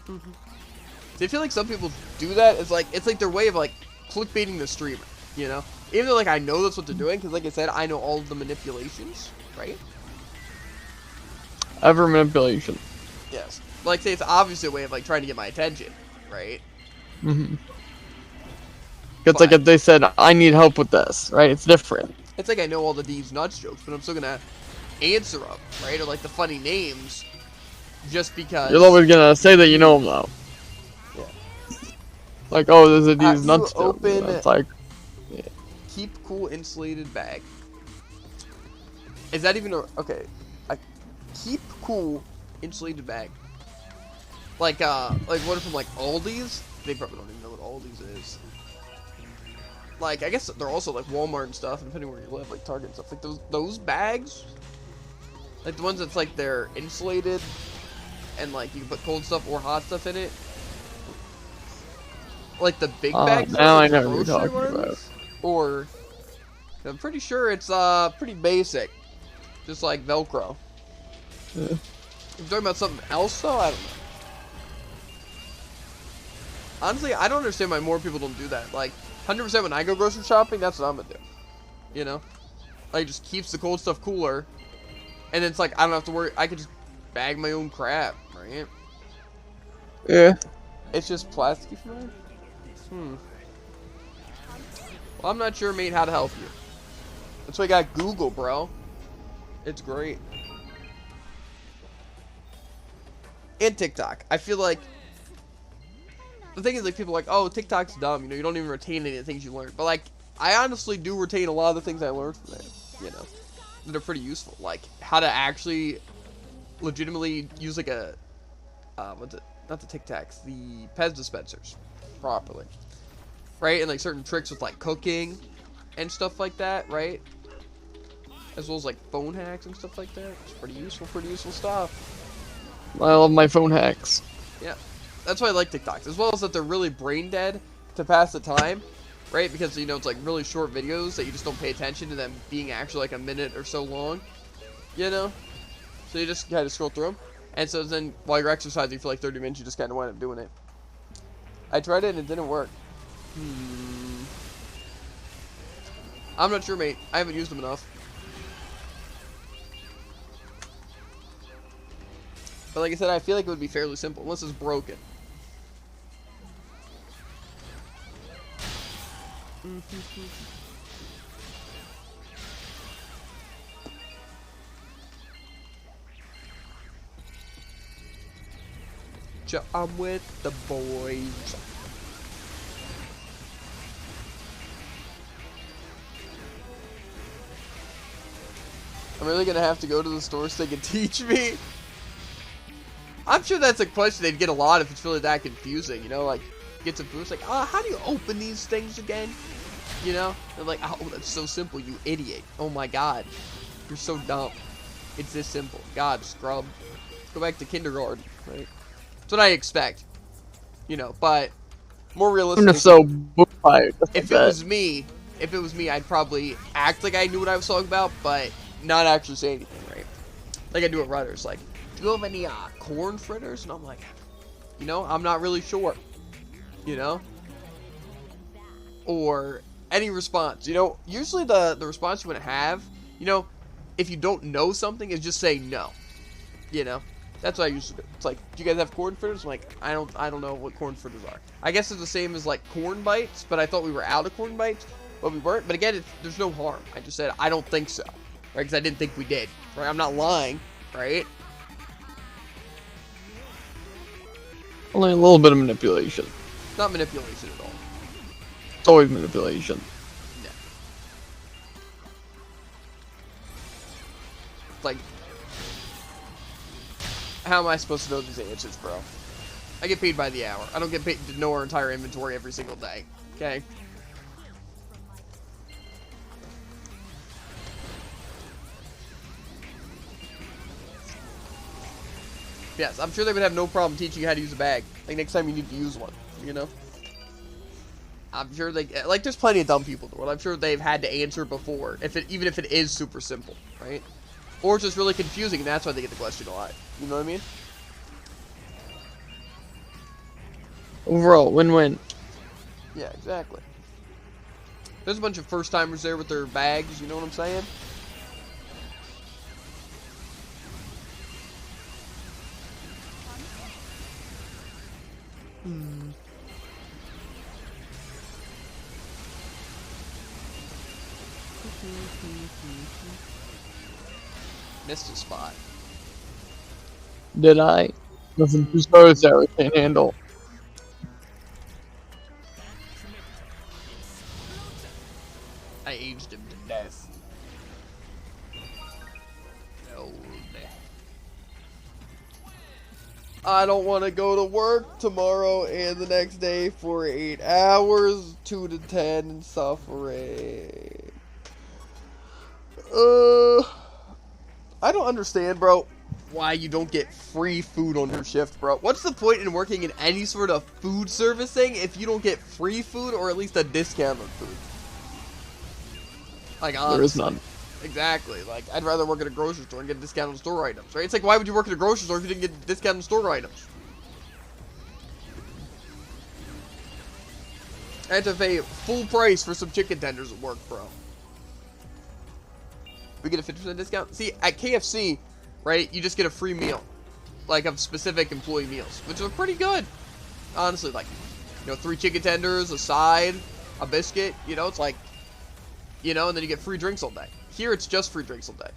See, I feel like some people do that. It's like their way of like clickbaiting the streamer, you know? Even though like I know that's what they're doing, because like I said, I know all of the manipulations, right? Ever manipulation. Yes. Like, say it's obviously a way of like trying to get my attention, right? It's like if they said, I need help with this, right? It's different. It's like I know all the D's nuts jokes, but I'm still gonna answer them, right? Or like the funny names, just because. You're always gonna say that you know them, though. Yeah. Like, oh, there's a D's nuts joke. It's like, keep cool insulated bag. Is that even a okay? A keep cool insulated bag. Like one from like Aldi's. They probably don't even know what Aldi's is. Like, I guess they're also like Walmart and stuff, depending where you live, like Target and stuff. Like those bags, like the ones that's like they're insulated, and like you can put cold stuff or hot stuff in it. Like the big bags. Now like I know what you're talking about. Or I'm pretty sure it's pretty basic, just like Velcro. Yeah. If you're talking about something else, though, I don't know. Honestly, I don't understand why more people don't do that. Like, 100% when I go grocery shopping, that's what I'm gonna do. You know? Like, it just keeps the cold stuff cooler. And it's like, I don't have to worry. I could just bag my own crap, right? Yeah. It's just plasticky for me? Well, I'm not sure, mate, how to help you. That's why I got Google, bro. It's great. And TikTok. I feel like the thing is, like, people are like, oh, TikTok's dumb, you know, you don't even retain any of the things you learned. But, like, I honestly do retain a lot of the things I learned from it, you know, that are pretty useful. Like, how to actually legitimately use, like, a, what's it, not the Tic Tacs, the Pez dispensers properly. Right? And, like, certain tricks with, like, cooking and stuff like that, right? As well as like phone hacks and stuff like that. It's pretty useful stuff. I love my phone hacks. Yeah, that's why I like TikToks, as well as that they're really brain dead to pass the time, right? Because, you know, it's like really short videos that you just don't pay attention to them being actually like a minute or so long, you know? So you just kind of scroll through them. And so then while you're exercising for like 30 minutes, you just kind of wind up doing it. I tried it and it didn't work. I'm not sure, mate. I haven't used them enough. But like I said, I feel like it would be fairly simple, unless it's broken. I'm with the boys. I'm really gonna have to go to the store so they can teach me. I'm sure that's a question they'd get a lot if it's really that confusing, you know, like, get some food, it's like, how do you open these things again? You know? They're like, oh, that's so simple, you idiot. Oh my god. You're so dumb. It's this simple. God, scrub. Go back to kindergarten, right? That's what I expect. You know, but more realistically, if it was me, I'd probably act like I knew what I was talking about, but not actually say anything, right? Like I do at Rudders, like, do you have any corn fritters? And I'm like, you know, I'm not really sure, you know? Or any response, you know, usually the response you want to have, you know, if you don't know something, is just say no, you know? That's what I usually do. It's like, do you guys have corn fritters? I'm like, I don't know what corn fritters are. I guess it's the same as like corn bites, but I thought we were out of corn bites, but we weren't. But again, there's no harm. I just said, I don't think so, right? Because I didn't think we did, right? I'm not lying, right? Only a little bit of manipulation. Not manipulation at all. It's always manipulation. Yeah. Like, how am I supposed to know these answers, bro? I get paid by the hour. I don't get paid to know our entire inventory every single day. Okay? Yes, I'm sure they would have no problem teaching you how to use a bag. Like, next time you need to use one, you know? I'm sure they... Like, there's plenty of dumb people in the world. I'm sure they've had to answer before, even if it is super simple, right? Or it's just really confusing, and that's why they get the question a lot. You know what I mean? Overall, win-win. Yeah, exactly. There's a bunch of first-timers there with their bags, you know what I'm saying? Missed a spot. Did I? Nothing too stars there we can't handle. I aged him to death. No. I don't want to go to work tomorrow and the next day for 8 hours, 2 to 10, and suffering. I don't understand, bro, why you don't get free food on your shift, bro. What's the point in working in any sort of food servicing if you don't get free food or at least a discount on food? Like, honestly. There is none. Exactly. Like, I'd rather work at a grocery store and get a discount on store items, right? It's like, why would you work at a grocery store if you didn't get a discount on store items? I had to pay full price for some chicken tenders at work, bro. We get a 50% discount. See, at KFC, right, you just get a free meal. Like, of specific employee meals, which are pretty good. Honestly, like, you know, 3 chicken tenders, a side, a biscuit, you know, it's like, you know, and then you get free drinks all day. Here, it's just free drinks all day.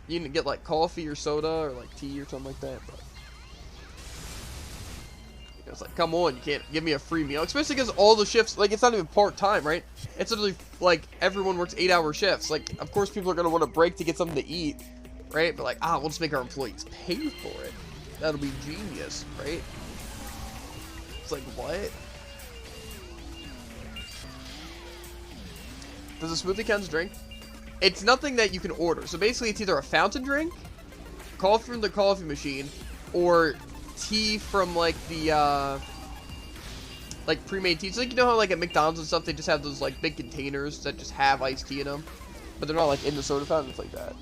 You can get, like, coffee or soda or, like, tea or something like that, but... It's like, come on, you can't give me a free meal. Especially because all the shifts, like, it's not even part-time, right? It's literally, like, everyone works 8-hour shifts. Like, of course people are going to want a break to get something to eat, right? But, like, we'll just make our employees pay for it. That'll be genius, right? It's like, what? Does a smoothie count as a drink? It's nothing that you can order. So basically, it's either a fountain drink, coffee from the coffee machine, or tea from like the like pre-made tea. So like, you know how like at McDonald's and stuff they just have those like big containers that just have iced tea in them, but they're not like in the soda fountains like that.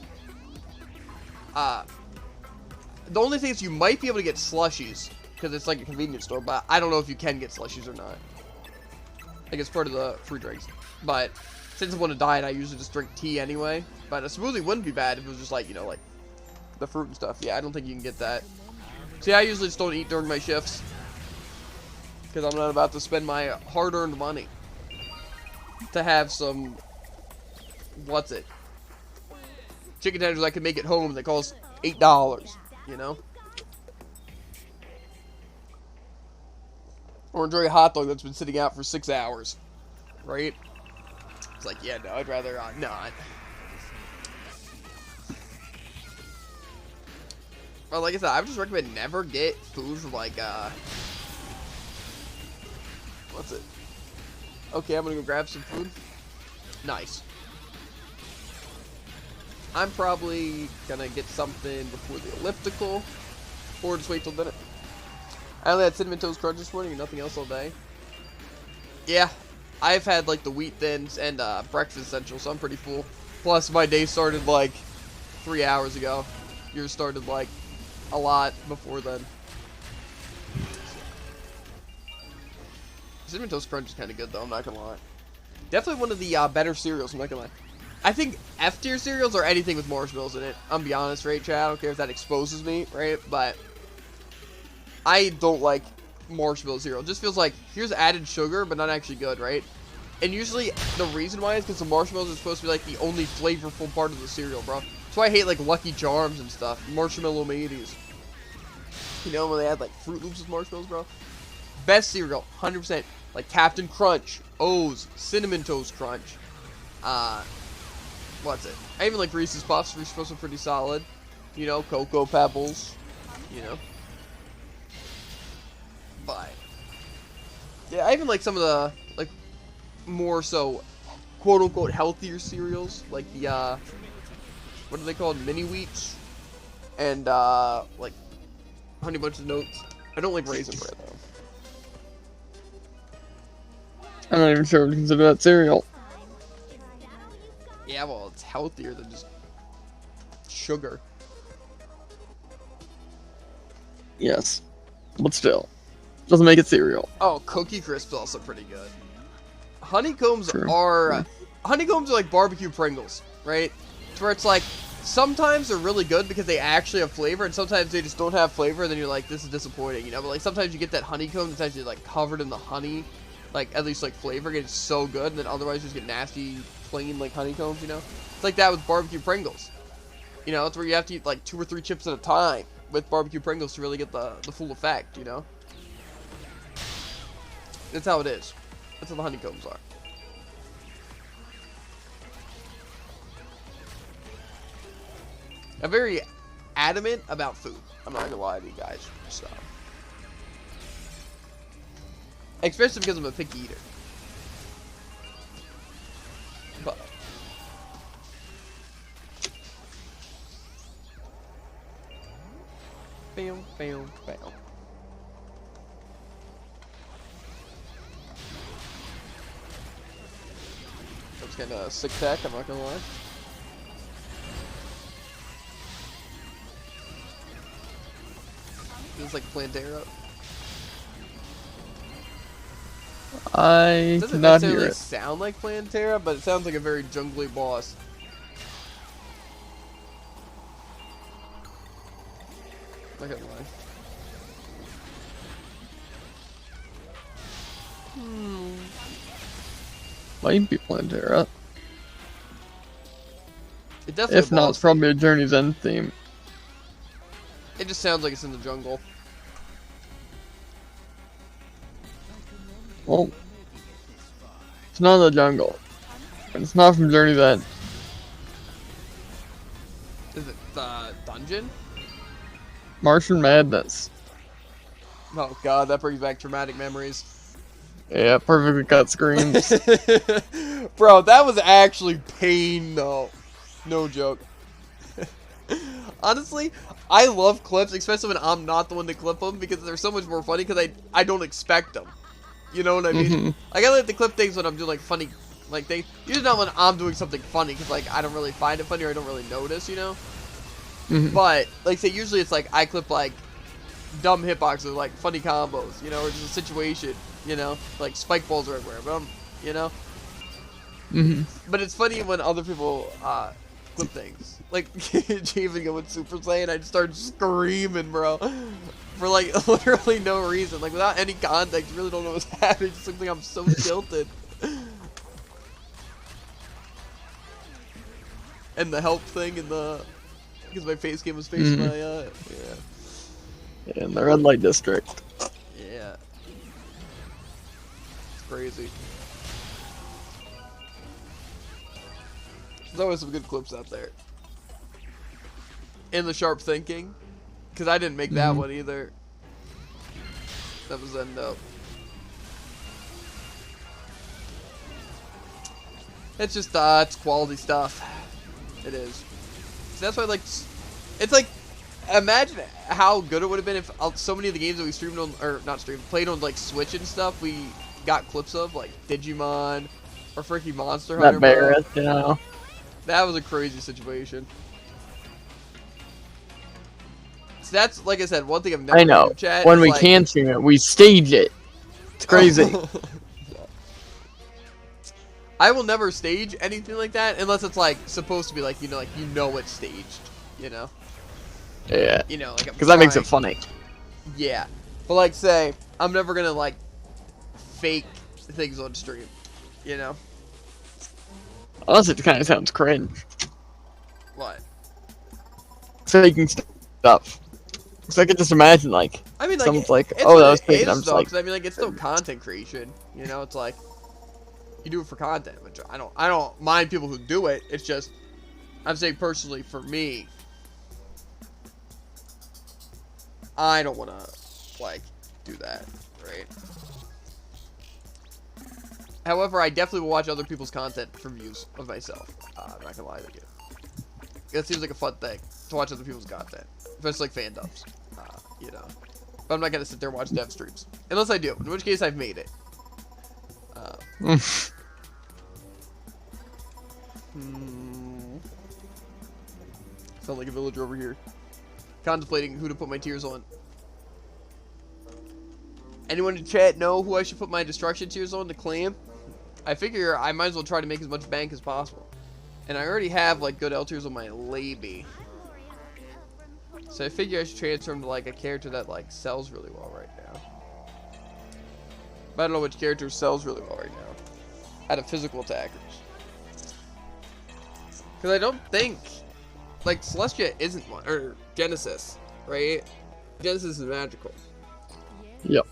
The only thing is you might be able to get slushies because it's like a convenience store, but I don't know if you can get slushies or not. Like it's part of the free drinks. But since I want to diet, I usually just drink tea anyway. But a smoothie wouldn't be bad if it was just like, you know, like the fruit and stuff. Yeah, I don't think you can get that. See, I usually just don't eat during my shifts because I'm not about to spend my hard-earned money to have some, what's it? Chicken tenders I can make at home that cost $8, you know? Or enjoy a hot dog that's been sitting out for 6 hours, right? It's like, yeah, no, I'd rather not. Well, like I said, I would just recommend never get food from, like, what's it? Okay, I'm gonna go grab some food. Nice. I'm probably gonna get something before the elliptical, or just wait till dinner. I only had Cinnamon Toast Crunch this morning and nothing else all day. Yeah, I've had like the Wheat Thins and Breakfast Essential, so I'm pretty full. Plus, my day started like 3 hours ago. Yours started like a lot before then. Cinnamon Toast Crunch is kind of good though, I'm not gonna lie. Definitely one of the better cereals, I'm not gonna lie. I think F tier cereals are anything with marshmallows in it. I'm be honest, right, Chad? I don't care if that exposes me, right? But I don't like marshmallow cereal. It just feels like here's added sugar, but not actually good, right? And usually the reason why is because the marshmallows are supposed to be like the only flavorful part of the cereal, bro. That's why I hate like Lucky Charms and stuff. Marshmallow Mateys. You know when they add like Fruit Loops with marshmallows, bro? Best cereal, 100%. Like Captain Crunch, O's, Cinnamon Toast Crunch. What's it? I even like Reese's Puffs. Reese's Puffs are pretty solid. You know, Cocoa Pebbles. You know. But yeah, I even like some of the like more so quote unquote healthier cereals, like the what are they called? Mini Wheats and like Honey Bunches of Oats. I don't like Raisin Bread though. I'm not even sure what to consider that cereal. Yeah, well, it's healthier than just sugar. Yes, but still, doesn't make it cereal. Oh, Cookie Crisp is also pretty good. Honeycombs True. are honeycombs are like barbecue Pringles, right? It's where it's like sometimes they're really good because they actually have flavor, and sometimes they just don't have flavor. And then you're like, this is disappointing, you know. But like sometimes you get that honeycomb that's actually like covered in the honey, like at least like flavor, and it's so good. And then otherwise you just get nasty, plain like honeycombs, you know. It's like that with barbecue Pringles. You know, it's where you have to eat like 2 or 3 chips at a time with barbecue Pringles to really get the full effect, you know. That's how it is. That's how the honeycombs are. I'm very adamant about food. I'm not gonna lie to you guys. So. Especially because I'm a picky eater. But. Bam, bam, bam. That's kind of sick tech, I'm not gonna lie. Feels like Plantera. I Doesn't cannot hear necessarily it. sound like Plantera, but it sounds like a very jungly boss. Not gonna lie. Might be Plantera. It definitely If not, it's probably a Journey's End theme. It just sounds like it's in the jungle. Well, it's not in the jungle. And it's not from Journey's End. Is it the dungeon? Martian Madness. Oh god, that brings back traumatic memories. Yeah, perfectly cut screens. Bro, that was actually pain, though. No joke. Honestly, I love clips, especially when I'm not the one to clip them, because they're so much more funny, because I don't expect them. You know what I mean? Like, I like to clip things when I'm doing, like, funny, like, things. Usually not when I'm doing something funny, because, like, I don't really find it funny, or I don't really notice, you know? But, like, say, usually it's, like, I clip, like, dumb hitboxes, like, funny combos, you know, or just a situation, you know? Like, spike balls are everywhere, but you know? But it's funny when other people, clip things. Like, even go with Super Saiyan, I'd start screaming, bro. For, like, literally no reason. Like, without any context, you really don't know what's happening. It just looks like I'm so tilted. And the help thing and the... Because my face cam was facing my, yeah. Yeah, in the red light district. Yeah. It's crazy. There's always some good clips out there. And the sharp thinking. Because I didn't make that one either. That was end up. It's just, it's quality stuff. It is. So that's why I like, it's like, imagine how good it would have been if so many of the games that we streamed on, or not streamed, played on like Switch and stuff, we got clips of, like Digimon, or freaking Monster Hunter. That Barrett, you know. That was a crazy situation. So that's, like I said, one thing I've never I know. done in chat. When we like, can stream it, we stage it. It's crazy. I will never stage anything like that unless it's like supposed to be like, you know it's staged, you know? Yeah. You know, like, because that makes it funny. Yeah. But like, say, I'm never gonna like fake things on stream, you know? Unless it kind of sounds cringe. What? Faking stuff. So I can just imagine, like, I mean, like, someone's like, oh, that was fake. fake. I'm just like, I mean, like, it's still content creation, you know? It's like, you do it for content, which I don't mind people who do it. It's just, I'm saying personally for me, I don't want to, like, do that, right? However, I definitely will watch other people's content for views of myself. I'm not gonna lie to you. It seems like a fun thing to watch other people's content, especially like fan dubs, you know. But I'm not gonna sit there and watch dev streams unless I do, in which case I've made it. Sound like a villager over here. Contemplating who to put my tears on. Anyone in chat know who I should put my destruction tears on to claim? I figure I might as well try to make as much bank as possible. And I already have like good L tiers on my Laby. So I figure I should transfer him to like a character that like sells really well right now. But I don't know which character sells really well right now. Out of physical attackers. Because I don't think, like, Celestia isn't one, or Genesis, right? Genesis is magical. Yep.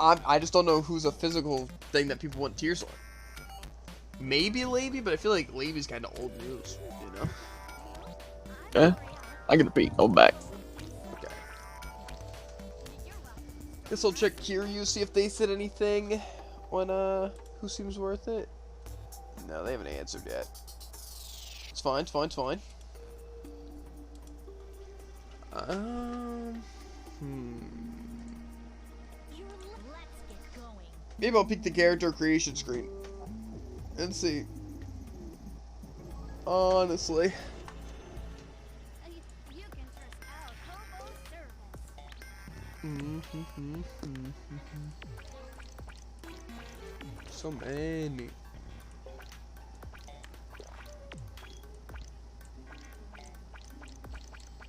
I just don't know who's a physical thing that people want tiers on. Maybe Laby, but I feel like Laby's kind of old news, you know? Yeah, I get a peek. Go back. Okay. Guess I'll check Kiryu, see if they said anything on, who seems worth it. No, they haven't answered yet. It's fine, it's fine, it's fine. Maybe I'll pick the character creation screen. And see. Honestly. So many.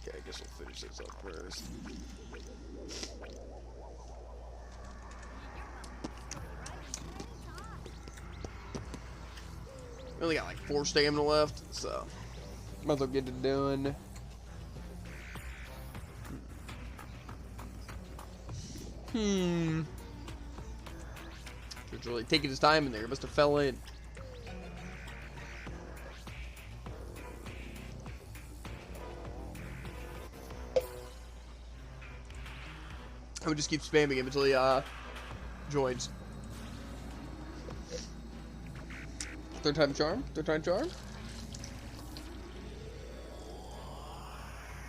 Okay, I guess we'll finish this up first. We only got like 4 stamina left, so might as well get it done. He's really taking his time in there. Must have fell in. I would just keep spamming him until he joins. Third time charm? Third time charm?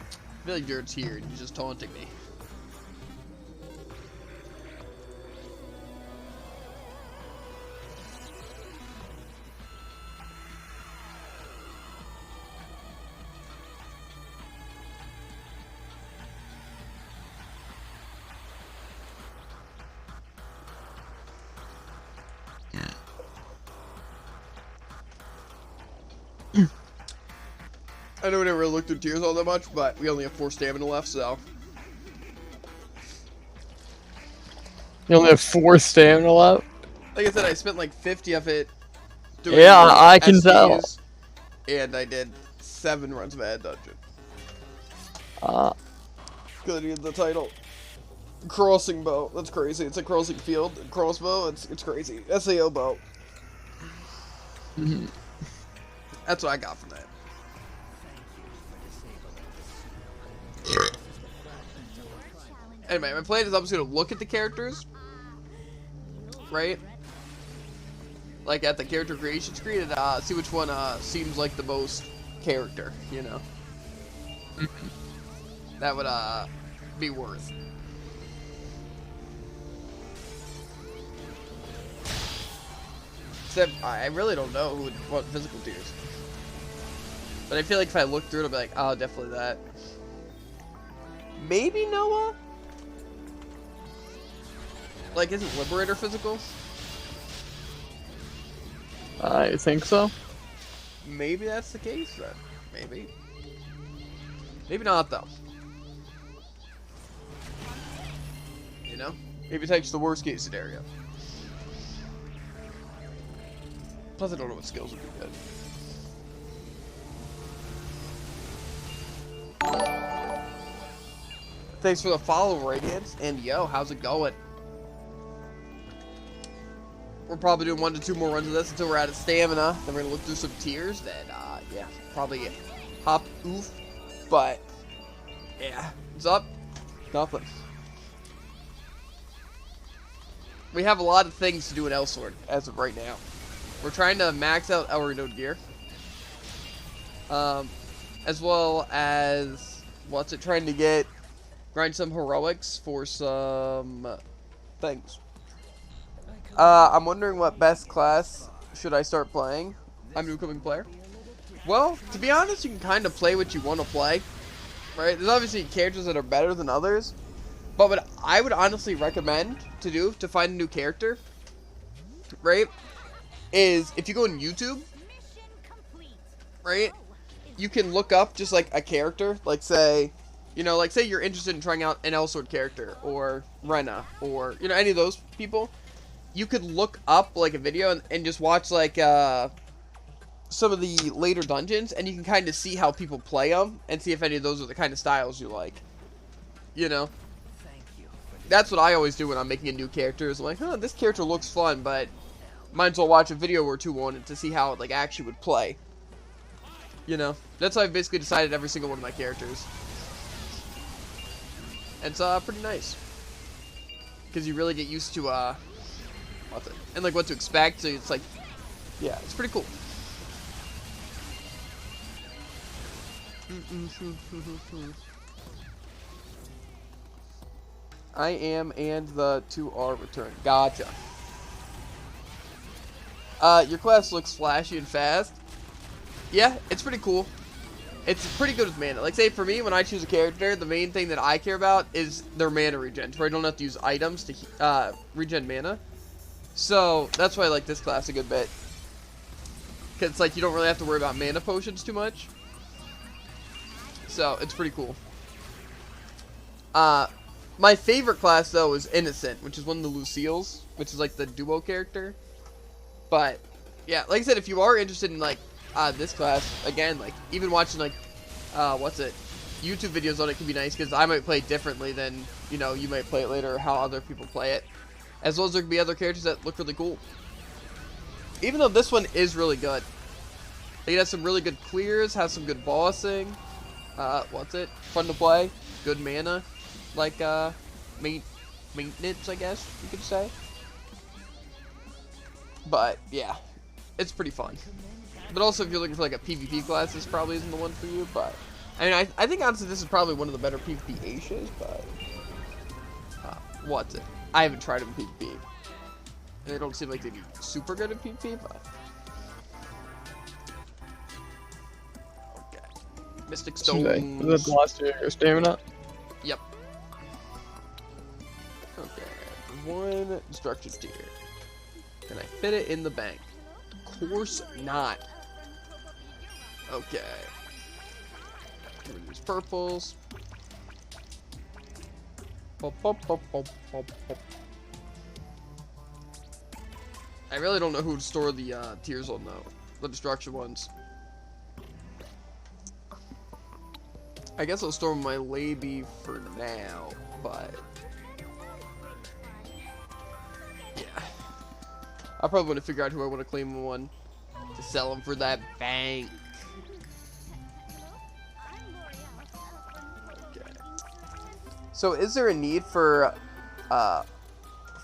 I feel like Jared's here and he's just taunting me. I know we never really looked through tiers all that much, but we only have 4 stamina left, so. You only have 4 stamina left? Like I said, I spent like 50 of it doing I can tell. And I did 7 runs of Ad Dungeon. Good to get the title. Crossing bow. That's crazy. It's a crossing field. Crossbow. It's crazy. SAO bow. That's what I got from that. Anyway, my plan is I'm just gonna look at the characters, right? Like at the character creation screen and see which one seems like the most character, you know. That would be worth. Except I really don't know who would want physical tiers. But I feel like if I look through it, I'll be like, oh, definitely that. Maybe Noah? Like, isn't Liberator physical? I think so. Maybe that's the case then. Maybe. Maybe not though. You know? Maybe it takes the worst case scenario. Plus I don't know what skills would be good. Thanks for the follow, Radiance. And yo, how's it going? We're probably doing 1 to 2 more runs of this until we're out of stamina. Then we're gonna look through some tiers. Then, yeah, probably hop oof. But, yeah. What's up? Nothing. We have a lot of things to do in Elsword as of right now. We're trying to max out our renewed gear. As well as, trying to grind some heroics for some things. I'm wondering what best class should I start playing. I'm a newcoming player. Well, to be honest, you can kind of play what you want to play, right? There's obviously characters that are better than others, but what I would honestly recommend to do to find a new character, right, is if you go on YouTube, right, you can look up just like a character, like say, you know, like say you're interested in trying out an Elsword character or Rena or, you know, any of those people. You could look up like a video and just watch like some of the later dungeons, and you can kind of see how people play them and see if any of those are the kind of styles you like. You know, that's what I always do when I'm making a new character. Is I'm like, huh, this character looks fun, but might as well watch a video or two on it to see how it like actually would play. You know, that's how I've basically decided every single one of my characters. And it's pretty nice because you really get used to and like what to expect, so it's like, yeah, it's pretty cool. I am and the 2 are returned. Gotcha. Your class looks flashy and fast. Yeah, it's pretty cool. It's pretty good with mana. Like, say, for me, when I choose a character, the main thing that I care about is their mana regen, where I don't have to use items to regen mana. So, that's why I like this class a good bit. Because it's like, you don't really have to worry about mana potions too much. So, it's pretty cool. My favorite class, though, is Innocent, which is one of the Lucille's, which is like the duo character. But, yeah, like I said, if you are interested in, like, this class, again, like, even watching, like, YouTube videos on it can be nice, because I might play it differently than, you know, you might play it later, or how other people play it. As well as there can be other characters that look really cool. Even though this one is really good. It has some really good clears, has some good bossing. Fun to play. Good mana. Like, maintenance, I guess you could say. But, yeah. it's pretty fun. But also, if you're looking for like a PvP class, this probably isn't the one for you. But I mean, I think honestly, this is probably one of the better PvP Asias. But what's it? I haven't tried them in PvP. They don't seem like they'd be super good at PvP, but okay. Mystic Stones. Is that the last of your stamina? Yep. Okay. One destruction tier. Can I fit it in the bank? Of course not. Okay. Get rid of these purples. Pop, pop, pop, pop, pop, pop. I really don't know who to store the tiers on though. The destruction ones. I guess I'll store my Labie for now, but yeah. I probably want to figure out who I want to claim one to sell them for that bank. Okay. So is there a need for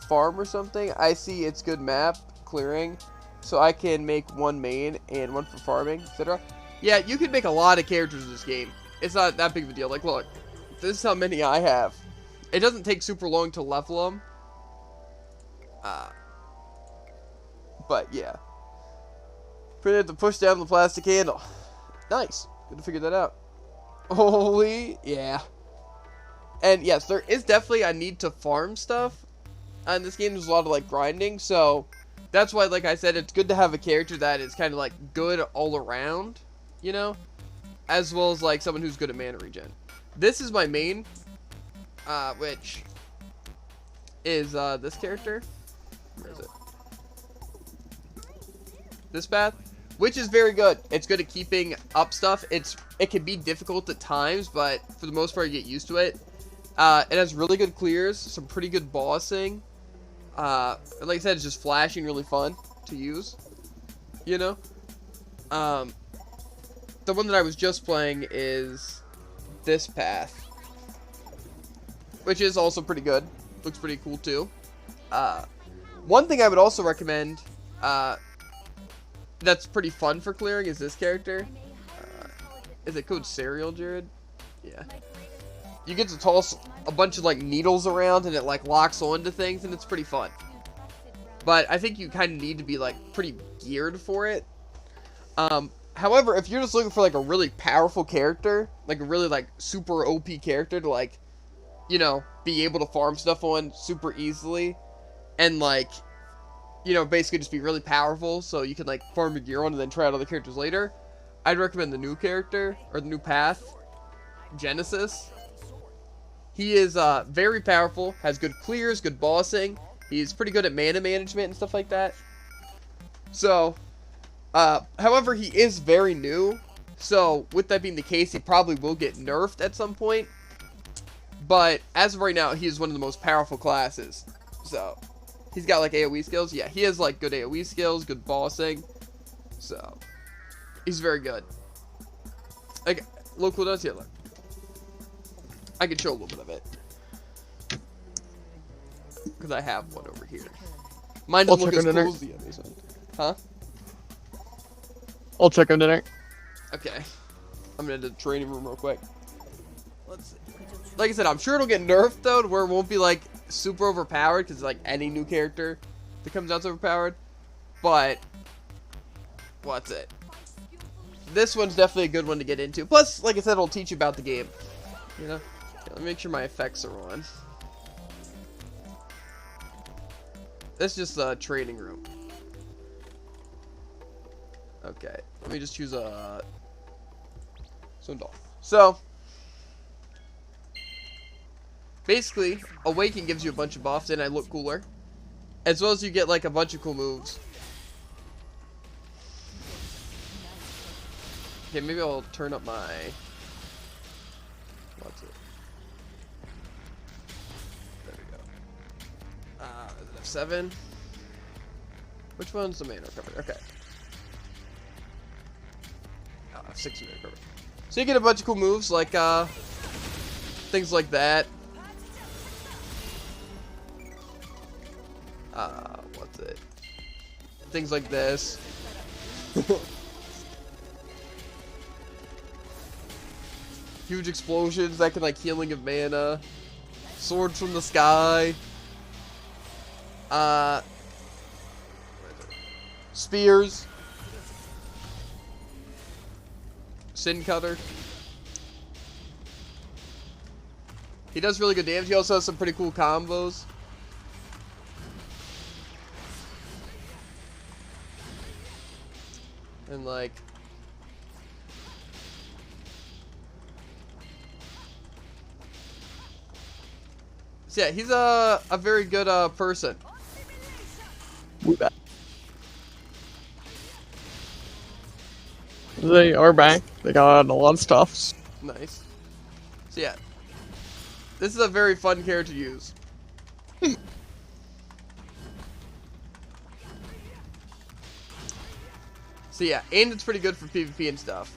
farm or something? I see it's good map clearing, so I can make one main and one for farming, etc. Yeah, you can make a lot of characters in this game. It's not that big of a deal. Like, look, this is how many I have. It doesn't take super long to level them. But yeah. Pretty have to push down the plastic handle. Nice. Good to figure that out. Holy, yeah. And yes, there is definitely a need to farm stuff. And this game there's a lot of like grinding, so that's why, like I said, it's good to have a character that is kind of like good all around, you know, as well as like someone who's good at mana regen. This is my main, which is this character. Where is it? This path, which is very good. It's good at keeping up stuff. It can be difficult at times, but for the most part, you get used to it. It has really good clears, some pretty good bossing. And like I said, it's just flashy and really fun to use, you know. The one that I was just playing is this path, which is also pretty good. Looks pretty cool too. One thing I would also recommend, that's pretty fun for clearing, is this character. Is it called Serial, Jared? Yeah. You get to toss a bunch of like needles around and it like locks onto things and it's pretty fun. But I think you kind of need to be like pretty geared for it. However, if you're just looking for like a really powerful character, like a really like super OP character to like, you know, be able to farm stuff on super easily and like, you know, basically just be really powerful so you can like farm your gear on and then try out other characters later, I'd recommend the new character or the new path, Genesis. He is very powerful, has good clears, good bossing. He's pretty good at mana management and stuff like that. So, however, he is very new. So, with that being the case, he probably will get nerfed at some point. But, as of right now, he is one of the most powerful classes. So, he's got like AoE skills. Yeah, he has like good AoE skills, good bossing. So, he's very good. Like, look what does he look. I can show a little bit of it. Because I have one over here. Mine doesn't look as cool as the others. Huh? I'll check him tonight. Okay. I'm going to the training room real quick. Let's see. Like I said, I'm sure it'll get nerfed though, to where it won't be like super overpowered, because like any new character that comes out's overpowered. But, what's it? This one's definitely a good one to get into. Plus, like I said, it'll teach you about the game. You know? Okay, let me make sure my effects are on. That's just a training room. Okay, let me just choose a Sundal. So, basically, Awaken gives you a bunch of buffs and I look cooler. As well as you get like a bunch of cool moves. Okay, maybe I'll turn up my... What's it? There we go. F7. Which one's the main recovery? Okay. F6 main recovery. So you get a bunch of cool moves like things like that. What's it? Things like this. Huge explosions that can like healing of mana. Swords from the sky. Spears. Sin Cutter. He does really good damage. He also has some pretty cool combos. And like... So yeah, he's a very good person. They are back. They got a lot of stuff. Nice. So yeah, this is a very fun character to use. So yeah, and it's pretty good for PvP and stuff.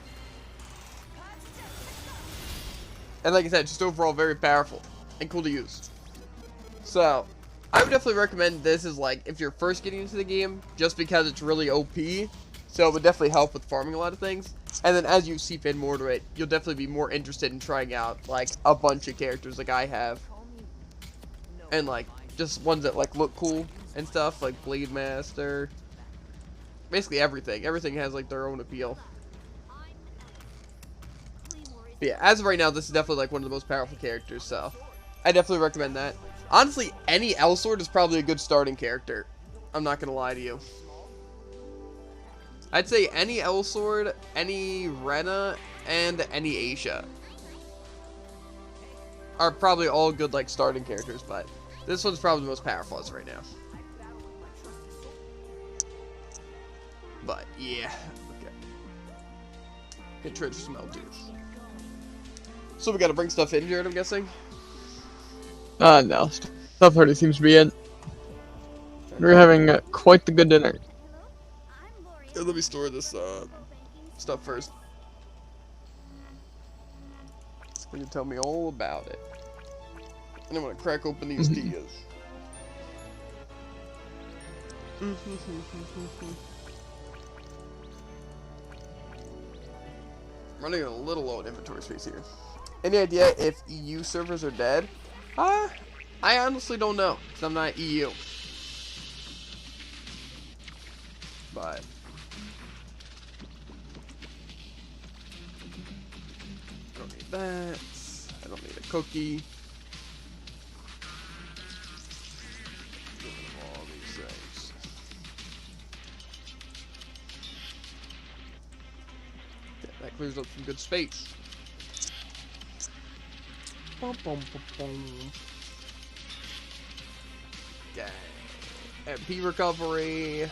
And like I said, just overall very powerful and cool to use. So, I would definitely recommend this as like, if you're first getting into the game, just because it's really OP. So it would definitely help with farming a lot of things. And then as you seep in more to it, you'll definitely be more interested in trying out like a bunch of characters like I have. And like, just ones that like look cool and stuff, like Blade Master. Basically everything. Everything has like their own appeal. But yeah, as of right now, this is definitely like one of the most powerful characters, so I definitely recommend that. Honestly, any L-Sword is probably a good starting character. I'm not gonna lie to you. I'd say any L-Sword, any Rena, and any Aisha are probably all good like starting characters, but this one's probably the most powerful as of right now. But yeah, okay. Get trade for some L2s. So we gotta bring stuff in here, I'm guessing? No. Stuff already seems to be in. We're having quite the good dinner. Yeah, let me store this stuff first. Can you tell me all about it? And I'm gonna crack open these Dias. Running a little low on inventory space here. Any idea if EU servers are dead? I honestly don't know, because I'm not EU. But I don't need that. I don't need a cookie. All these things. Yeah, that clears up some good space. Bum, bum, bum, bum. Okay. MP recovery.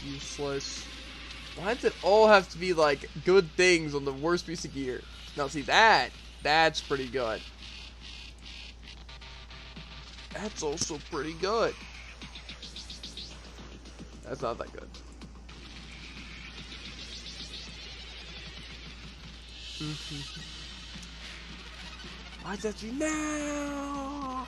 Useless. Why does it all have to be like good things on the worst piece of gear? Now see that's pretty good. That's also pretty good. That's not that good. Why'd that be now?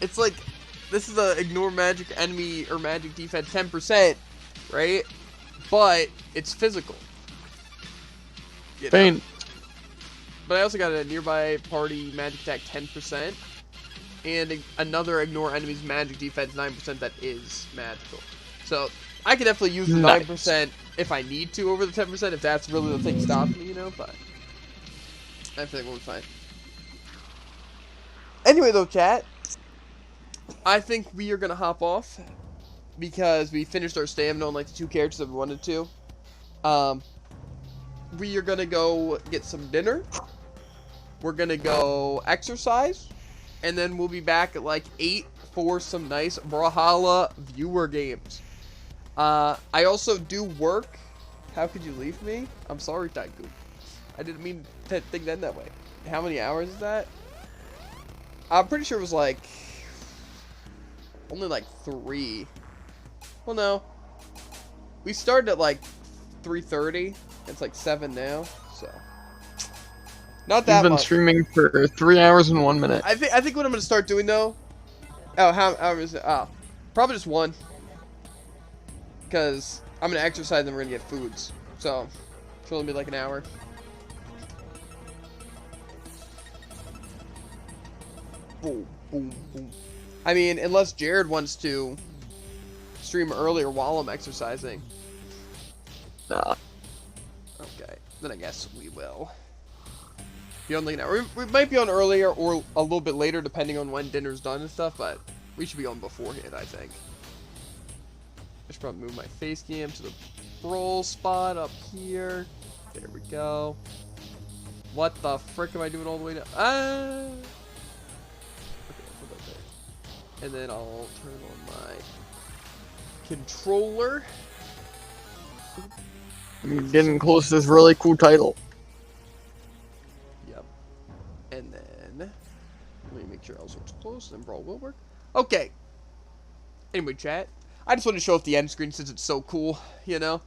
It's like, this is a ignore magic enemy or magic defense 10%, right? But it's physical. You know? Pain. But I also got a nearby party magic attack 10%, and another ignore enemy's magic defense 9% that is magical. So I could definitely use the 9% if I need to over the 10% if that's really the thing stopping me, you know. But I think we'll be fine. Anyway, though, chat. I think we are going to hop off because we finished our stamina on like the 2 characters that we wanted to. We are going to go get some dinner. We're going to go exercise. And then we'll be back at like 8 for some nice Brawlhalla viewer games. I also do work. How could you leave me? I'm sorry, Tycoon. I didn't mean to think that way. How many hours is that? I'm pretty sure it was like... only like 3. Well, no. We started at like 3:30. It's like 7 now, so... Not You've that been much. streaming for 3 hours and 1 minute. I think what I'm gonna start doing though. Oh, how is it? Oh, probably just one. Because I'm gonna exercise and we're gonna get foods. So it's only be like an hour. Boom, boom, boom. I mean, unless Jared wants to stream earlier while I'm exercising. Nah. Okay, then I guess we will. Be on like an hour. We might be on earlier or a little bit later, depending on when dinner's done and stuff. But we should be on beforehand, I think. I should probably move my face cam to the roll spot up here. There we go. What the frick am I doing all the way down? Okay, put that there. And then I'll turn on my controller. You're getting close to this really cool title. Yep. And then let me make sure Ellsworth's close, and Brawl will work. Okay. Anyway, chat. I just want to show off the end screen since it's so cool, you know.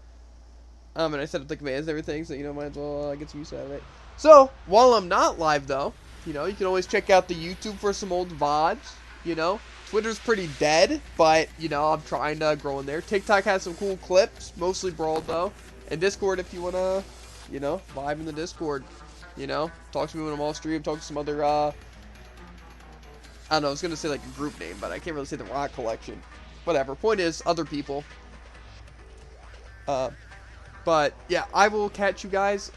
And I set up the commands and everything, so you know, might as well get some use out of it. So while I'm not live though, you know, you can always check out the YouTube for some old VODs. You know, Twitter's pretty dead, but you know, I'm trying to grow in there. TikTok has some cool clips, mostly Brawl though. And Discord if you wanna, you know, vibe in the Discord. You know, talk to me when I'm off stream. Talk to some other, I don't know. I was gonna say like a group name, but I can't really say the Rock Collection. Whatever. Point is, other people. But yeah, I will catch you guys